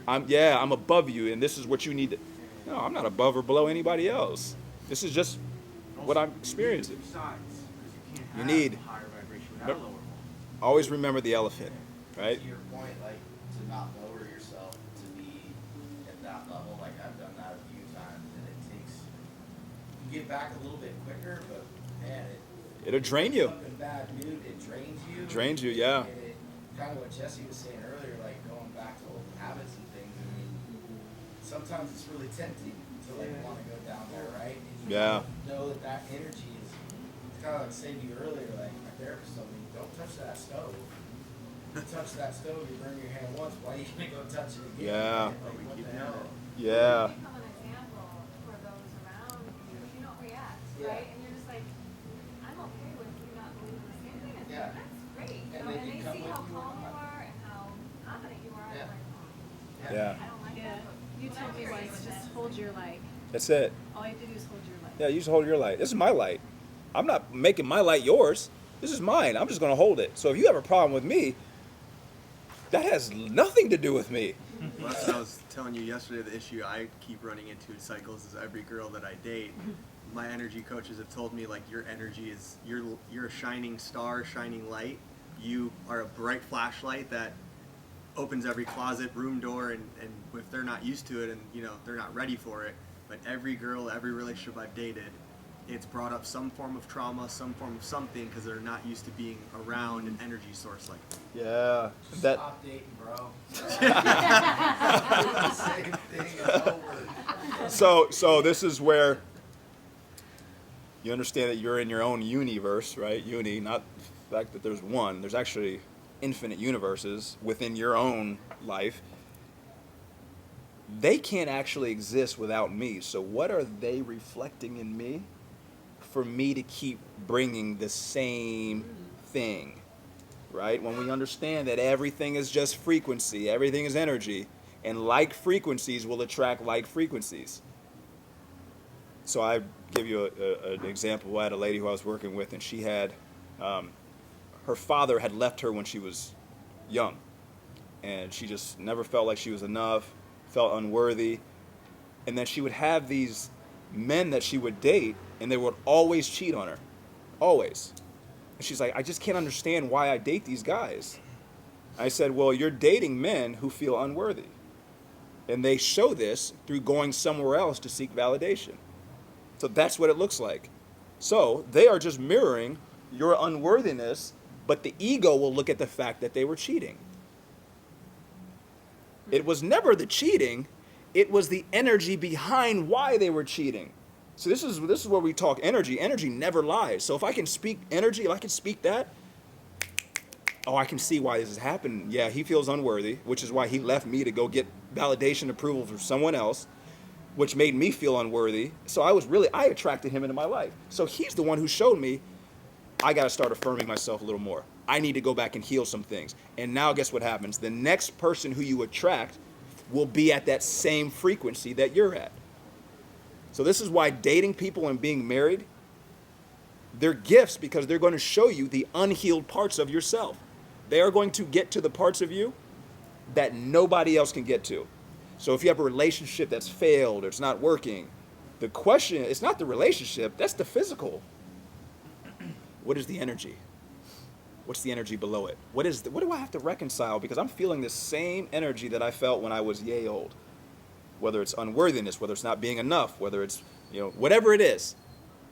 I'm above you, and this is what you need to. No, I'm not above or below anybody else. This is just what I'm experiencing. two sides, because you You can't need- have higher vibration without a lower one. Always remember the elephant, right? To your point, like, to not lower yourself, to be at that level, like, I've done that a few times, and it takes, you get back a little bit quicker, but, man, It'll drain you. something bad, dude, it drains you. Drains you, yeah. And it, kind of what Jesse was saying earlier, like, going back to old habits and things, I mean, sometimes it's really tempting to, like, want to go down there, right? And you Yeah. know that energy is, it's kind of like saying to you earlier, like, my therapist told me, don't touch that stove. You touch that stove, you burn your hand once, why are you gonna go touch it again? Yeah. Like, what the hell? Yeah. Become an example for those around you. You don't react, Yeah. right? And you're just like, I'm okay with you not believing the same thing as me. Yeah. That's great. And You know, then and you they come see with how your calm you own. are and how confident you are. Yeah. I'm like, oh, Yeah. I don't like Yeah. that. But You told me once, just hold your light. That's it. All you have to do is hold your light. Yeah, you just hold your light. This is my light. I'm not making my light yours. This is mine. I'm just going to hold it. So if you have a problem with me, that has nothing to do with me. Well, that's what I was telling you yesterday. The issue I keep running into in cycles is every girl that I date, my energy coaches have told me like your energy is you're a shining star, shining light. You are a bright flashlight that opens every closet, room door, and if they're not used to it and they're not ready for it. But every girl, every relationship I've dated, it's brought up some form of trauma, some form of something because they're not used to being around an energy source like that. Yeah. Stop dating, bro. Same thing is over. So this is where you understand that you're in your own universe, right? Not the fact that there's one. There's actually infinite universes within your own life. They can't actually exist without me. So what are they reflecting in me for me to keep bringing the same thing, right? When we understand that everything is just frequency, everything is energy, and like frequencies will attract like frequencies. So I give you an example. I had a lady who I was working with, and she had, her father had left her when she was young, and she just never felt like she was enough, felt unworthy, and then she would have these men that she would date, and they would always cheat on her, always. And she's like, I just can't understand why I date these guys. I said, well, you're dating men who feel unworthy, and they show this through going somewhere else to seek validation. So that's what it looks like. So they are just mirroring your unworthiness, but the ego will look at the fact that they were cheating. It was never the cheating, it was the energy behind why they were cheating. So this is where we talk energy. Energy never lies. So if I can speak energy, if I can speak that, oh, I can see why this is happening. Yeah, he feels unworthy, which is why he left me to go get validation approval from someone else, which made me feel unworthy. So I attracted him into my life. So he's the one who showed me, I got to start affirming myself a little more. I need to go back and heal some things. And now guess what happens? The next person who you attract will be at that same frequency that you're at. So this is why dating people and being married, they're gifts, because they're going to show you the unhealed parts of yourself. They are going to get to the parts of you that nobody else can get to. So if you have a relationship that's failed or it's not working, the question, it's not the relationship, that's the physical. What is the energy? What's the energy below it? What do I have to reconcile? Because I'm feeling the same energy that I felt when I was yay old. Whether it's unworthiness, whether it's not being enough, whether it's, whatever it is,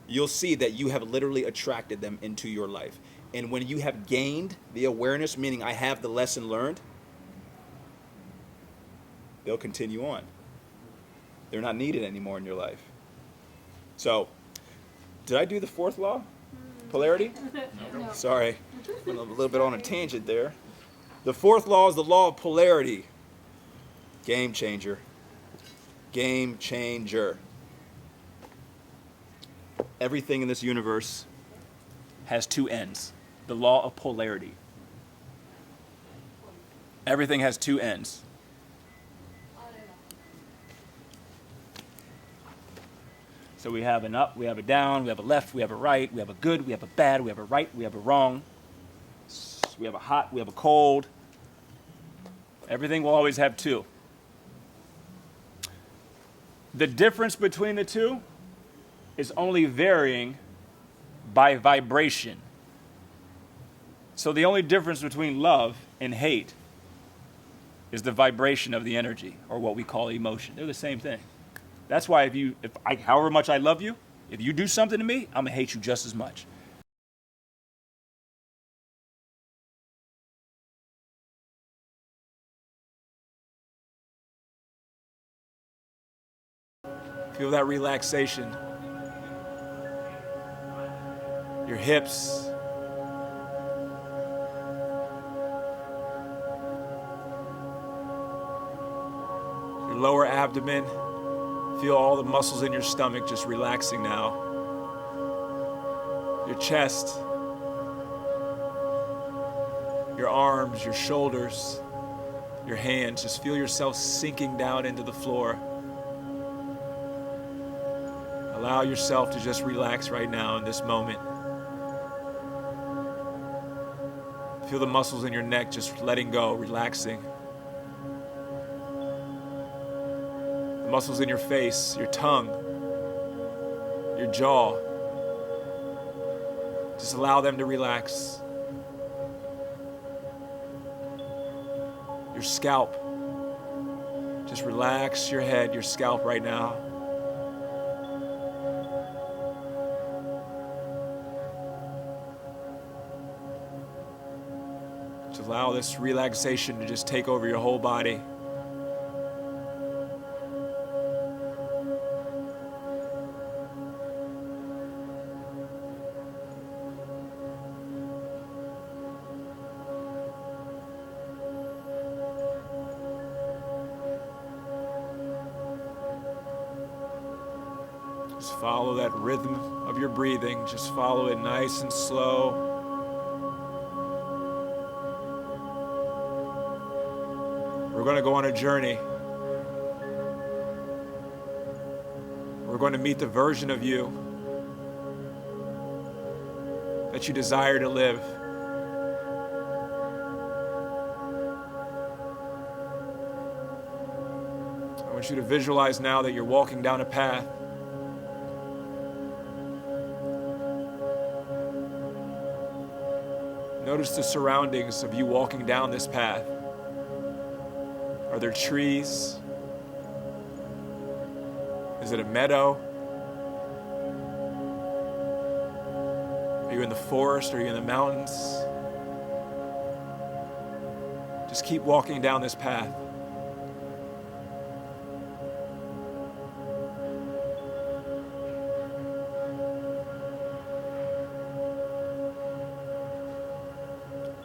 you'll see that you have literally attracted them into your life. And when you have gained the awareness, meaning I have the lesson learned, they'll continue on. They're not needed anymore in your life. So, did I do the fourth law? Polarity? No. Sorry, went a little bit on a tangent there. The fourth law is the law of polarity. Game changer. Game changer. Everything in this universe has two ends. The law of polarity. Everything has two ends. So we have an up, we have a down, we have a left, we have a right, we have a good, we have a bad, we have a right, we have a wrong. We have a hot, we have a cold. Everything will always have two. The difference between the two is only varying by vibration. So the only difference between love and hate is the vibration of the energy, or what we call emotion. They're the same thing. That's why however much I love you, if you do something to me, I'm gonna hate you just as much. Feel that relaxation. Your hips. Your lower abdomen. Feel all the muscles in your stomach just relaxing now. Your chest. Your arms, your shoulders, your hands. Just feel yourself sinking down into the floor. Allow yourself to just relax right now in this moment. Feel the muscles in your neck just letting go, relaxing. The muscles in your face, your tongue, your jaw. Just allow them to relax. Your scalp. Just relax your head, your scalp right now. Just allow this relaxation to just take over your whole body. Just follow that rhythm of your breathing. Just follow it nice and slow. We're going to go on a journey. We're going to meet the version of you that you desire to live. I want you to visualize now that you're walking down a path. Notice the surroundings of you walking down this path. Are there trees? Is it a meadow? Are you in the forest? Are you in the mountains? Just keep walking down this path.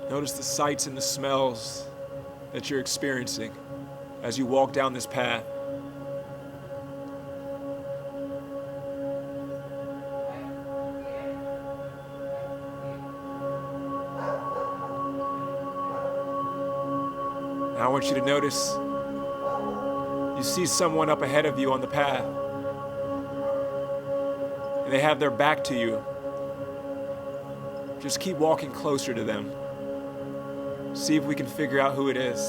Notice the sights and the smells that you're experiencing as you walk down this path. Now I want you to notice you see someone up ahead of you on the path, and they have their back to you. Just keep walking closer to them. See if we can figure out who it is.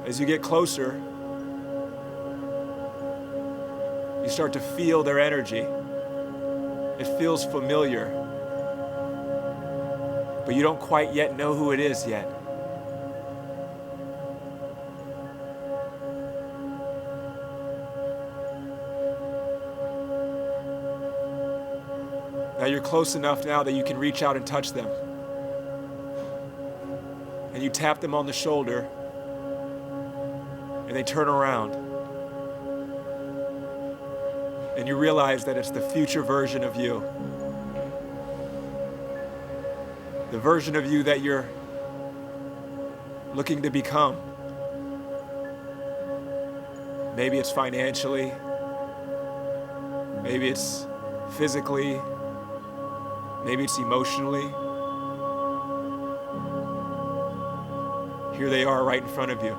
As you get closer, you start to feel their energy. It feels familiar, but you don't quite yet know who it is yet. Now you're close enough now that you can reach out and touch them. And you tap them on the shoulder, and they turn around. And you realize that it's the future version of you. The version of you that you're looking to become. Maybe it's financially, maybe it's physically, maybe it's emotionally. Here they are right in front of you.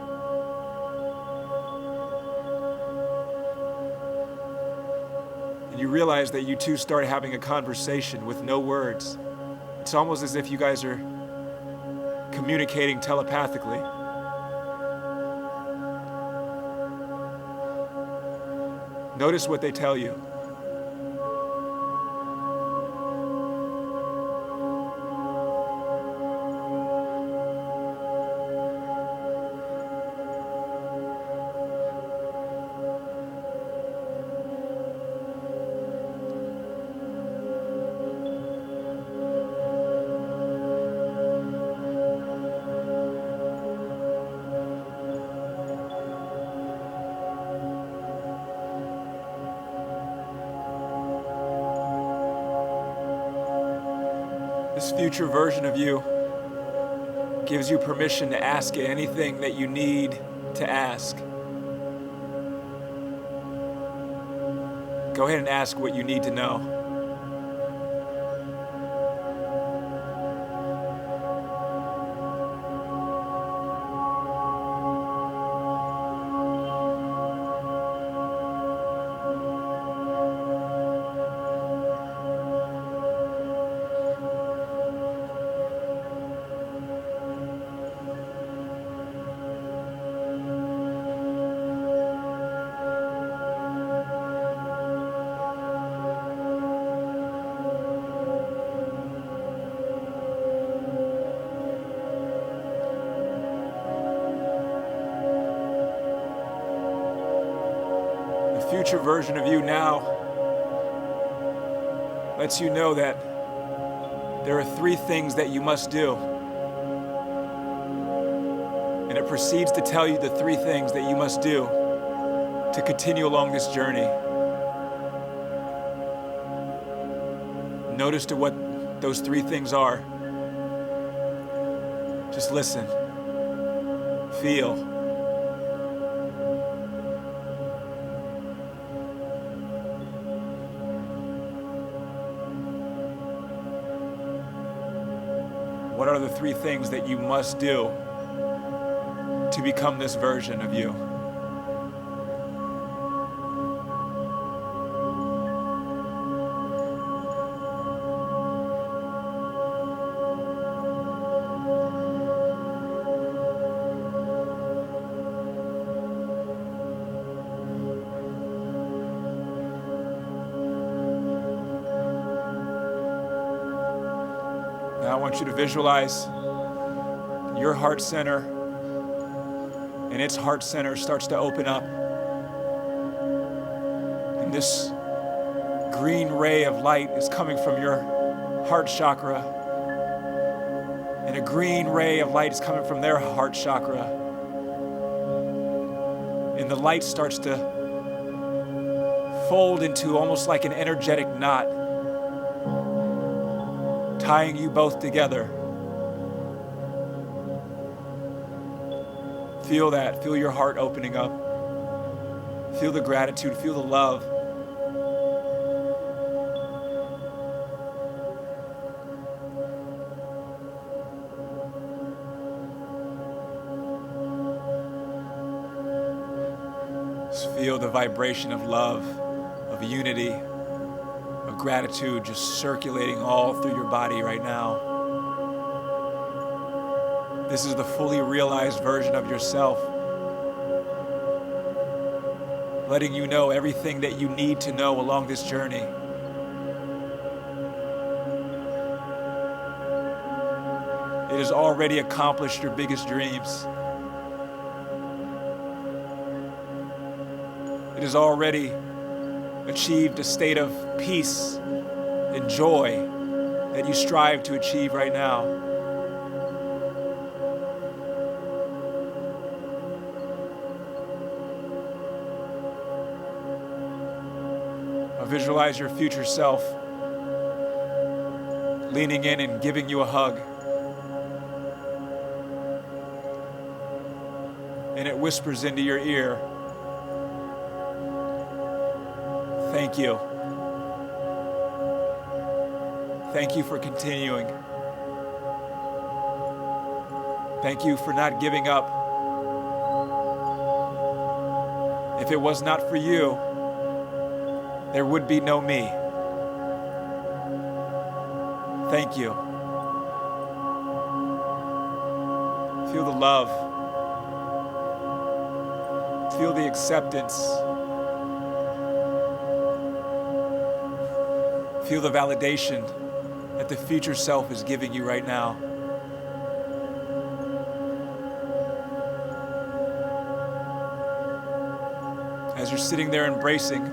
And you realize that you two start having a conversation with no words. It's almost as if you guys are communicating telepathically. Notice what they tell you. This future version of you gives you permission to ask anything that you need to ask. Go ahead and ask what you need to know. The future version of you now lets you know that there are 3 things that you must do. And it proceeds to tell you the 3 things that you must do to continue along this journey. Notice to what those 3 things are. Just listen. Feel. What are the 3 things that you must do to become this version of you? Now I want you to visualize your heart center, and its heart center starts to open up. And this green ray of light is coming from your heart chakra. And a green ray of light is coming from their heart chakra. And the light starts to fold into almost like an energetic knot, tying you both together. Feel that. Feel your heart opening up. Feel the gratitude. Feel the love. Just feel the vibration of love, of unity, of gratitude just circulating all through your body right now. This is the fully realized version of yourself, letting you know everything that you need to know along this journey. It has already accomplished your biggest dreams. It has already achieved a state of peace and joy that you strive to achieve right now. Visualize your future self leaning in and giving you a hug. And it whispers into your ear, "Thank you. Thank you for continuing. Thank you for not giving up. If it was not for you, there would be no me. Thank you." Feel the love. Feel the acceptance. Feel the validation that the future self is giving you right now. As you're sitting there embracing,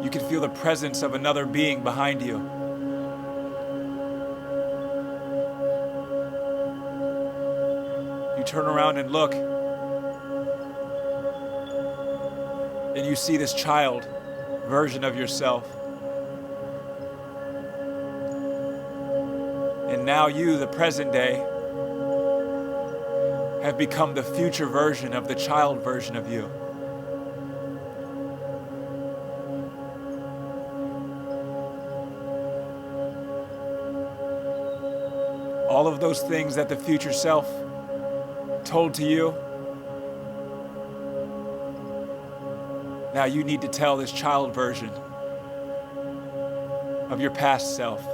you can feel the presence of another being behind you. You turn around and look, and you see this child version of yourself. And now you, the present day, have become the future version of the child version of you. All of those things that the future self told to you, now you need to tell this child version of your past self.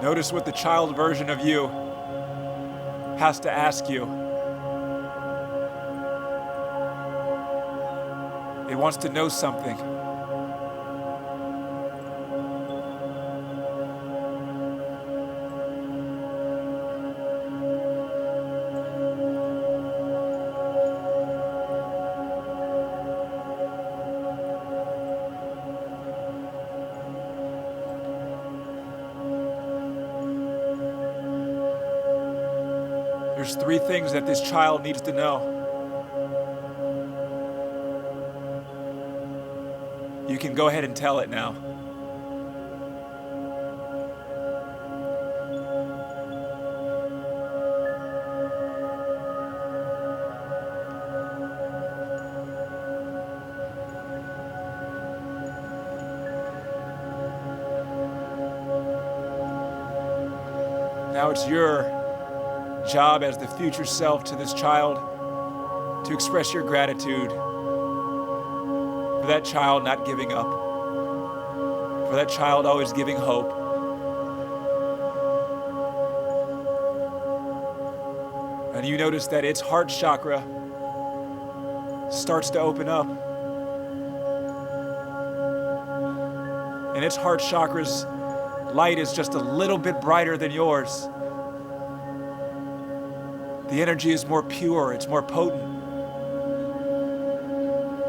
Notice what the child version of you has to ask you. It wants to know something. There's 3 things that this child needs to know. You can go ahead and tell it now. Now it's your job as the future self to this child to express your gratitude for that child not giving up, for that child always giving hope. And you notice that its heart chakra starts to open up. And its heart chakra's light is just a little bit brighter than yours. The energy is more pure, it's more potent.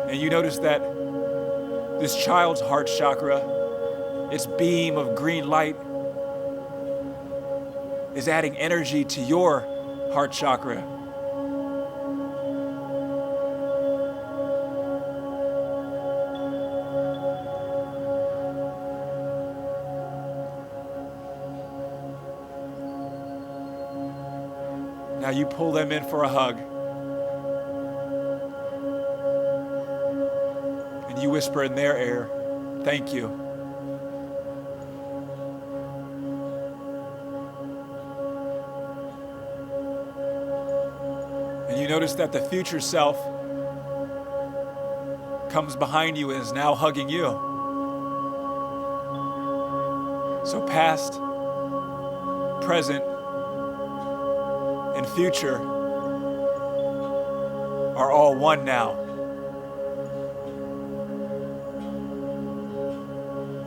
And you notice that this child's heart chakra, its beam of green light, is adding energy to your heart chakra. Now you pull them in for a hug. And you whisper in their ear, "Thank you." And you notice that the future self comes behind you and is now hugging you. So past, present, and future are all one now.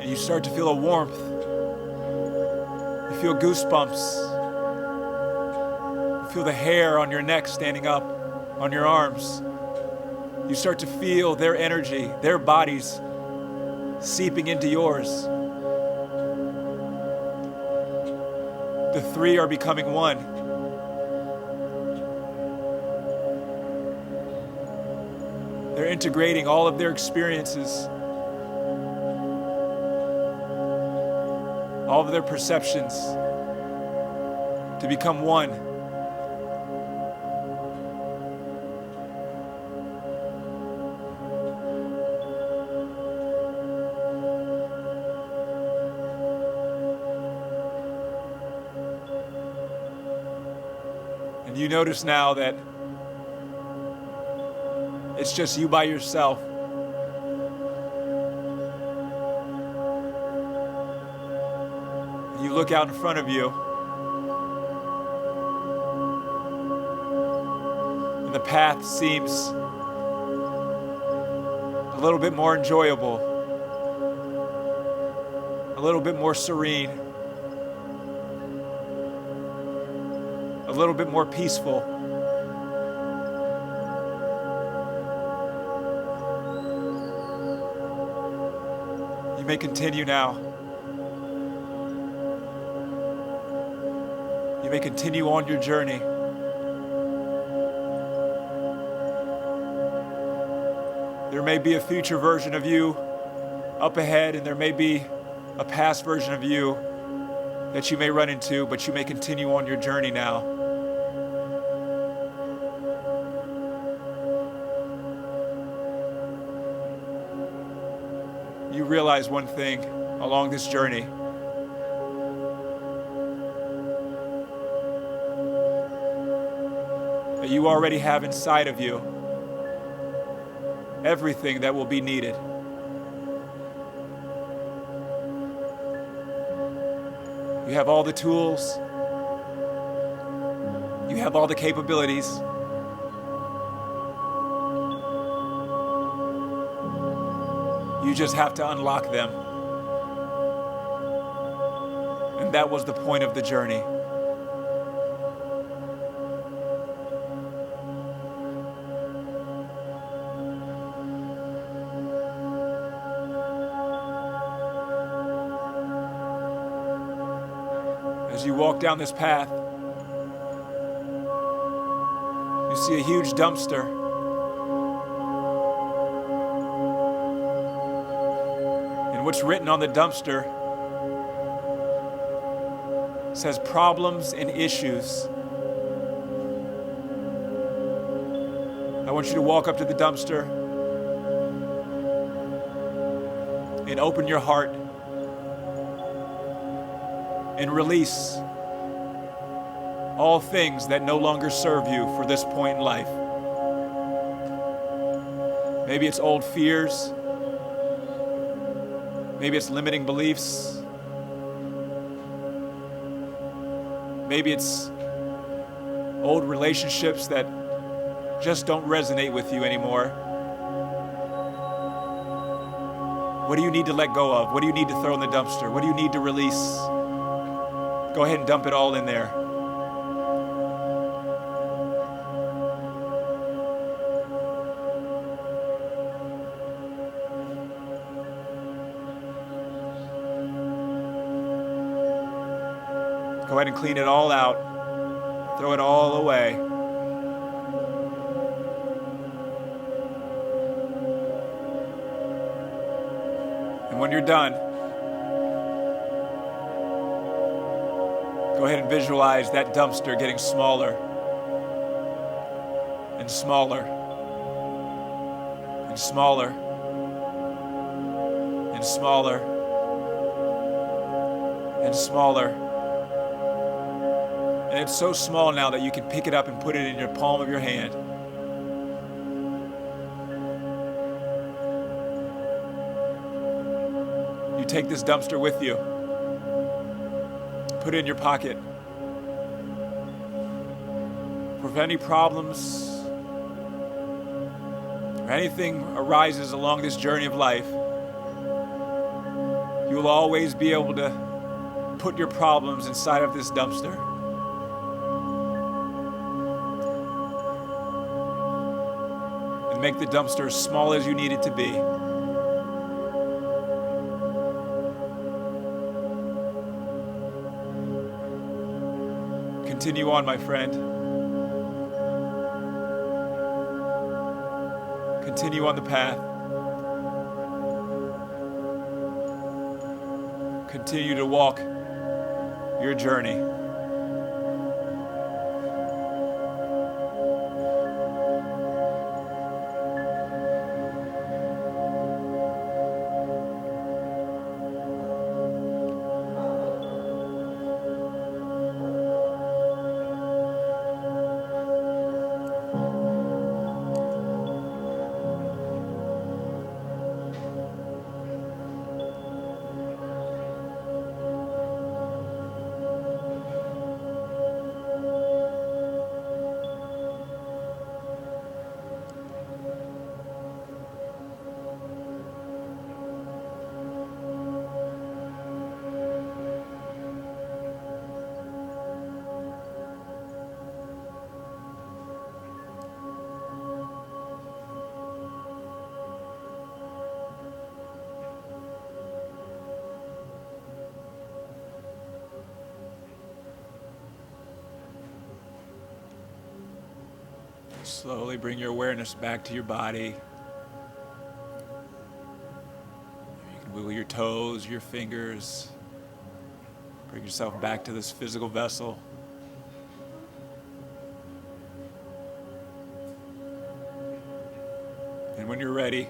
And you start to feel a warmth. You feel goosebumps. You feel the hair on your neck standing up, on your arms. You start to feel their energy, their bodies seeping into yours. The 3 are becoming one. They're integrating all of their experiences, all of their perceptions to become one. And you notice now that it's just you by yourself. You look out in front of you, and the path seems a little bit more enjoyable, a little bit more serene, a little bit more peaceful. You may continue now. You may continue on your journey. There may be a future version of you up ahead, and there may be a past version of you that you may run into, but you may continue on your journey now. You realize one thing along this journey. That you already have inside of you everything that will be needed. You have all the tools. You have all the capabilities. You just have to unlock them. And that was the point of the journey. As you walk down this path, You see a huge dumpster. And what's written on the dumpster says problems and issues. I want you to walk up to the dumpster and open your heart and release all things that no longer serve you for this point in life. Maybe it's old fears. Maybe it's limiting beliefs. Maybe it's old relationships that just don't resonate with you anymore. What do you need to let go of? What do you need to throw in the dumpster? What do you need to release? Go ahead and dump it all in there. Go ahead and clean it all out. Throw it all away. And when you're done, go ahead and visualize that dumpster getting smaller and smaller and smaller and smaller and smaller. And it's so small now that you can pick it up and put it in your palm of your hand. You take this dumpster with you. Put it in your pocket. For if any problems or anything arises along this journey of life, you will always be able to put your problems inside of this dumpster. And make the dumpster as small as you need it to be. Continue on, my friend. Continue on the path. Continue to walk your journey. Slowly bring your awareness back to your body. You can wiggle your toes, your fingers. Bring yourself back to this physical vessel. And when you're ready,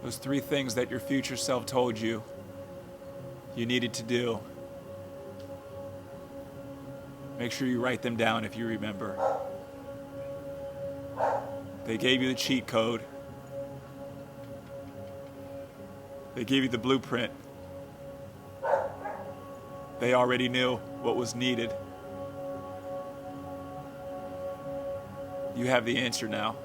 those 3 things that your future self told you you needed to do, make sure you write them down if you remember. They gave you the cheat code. They gave you the blueprint. They already knew what was needed. You have the answer now.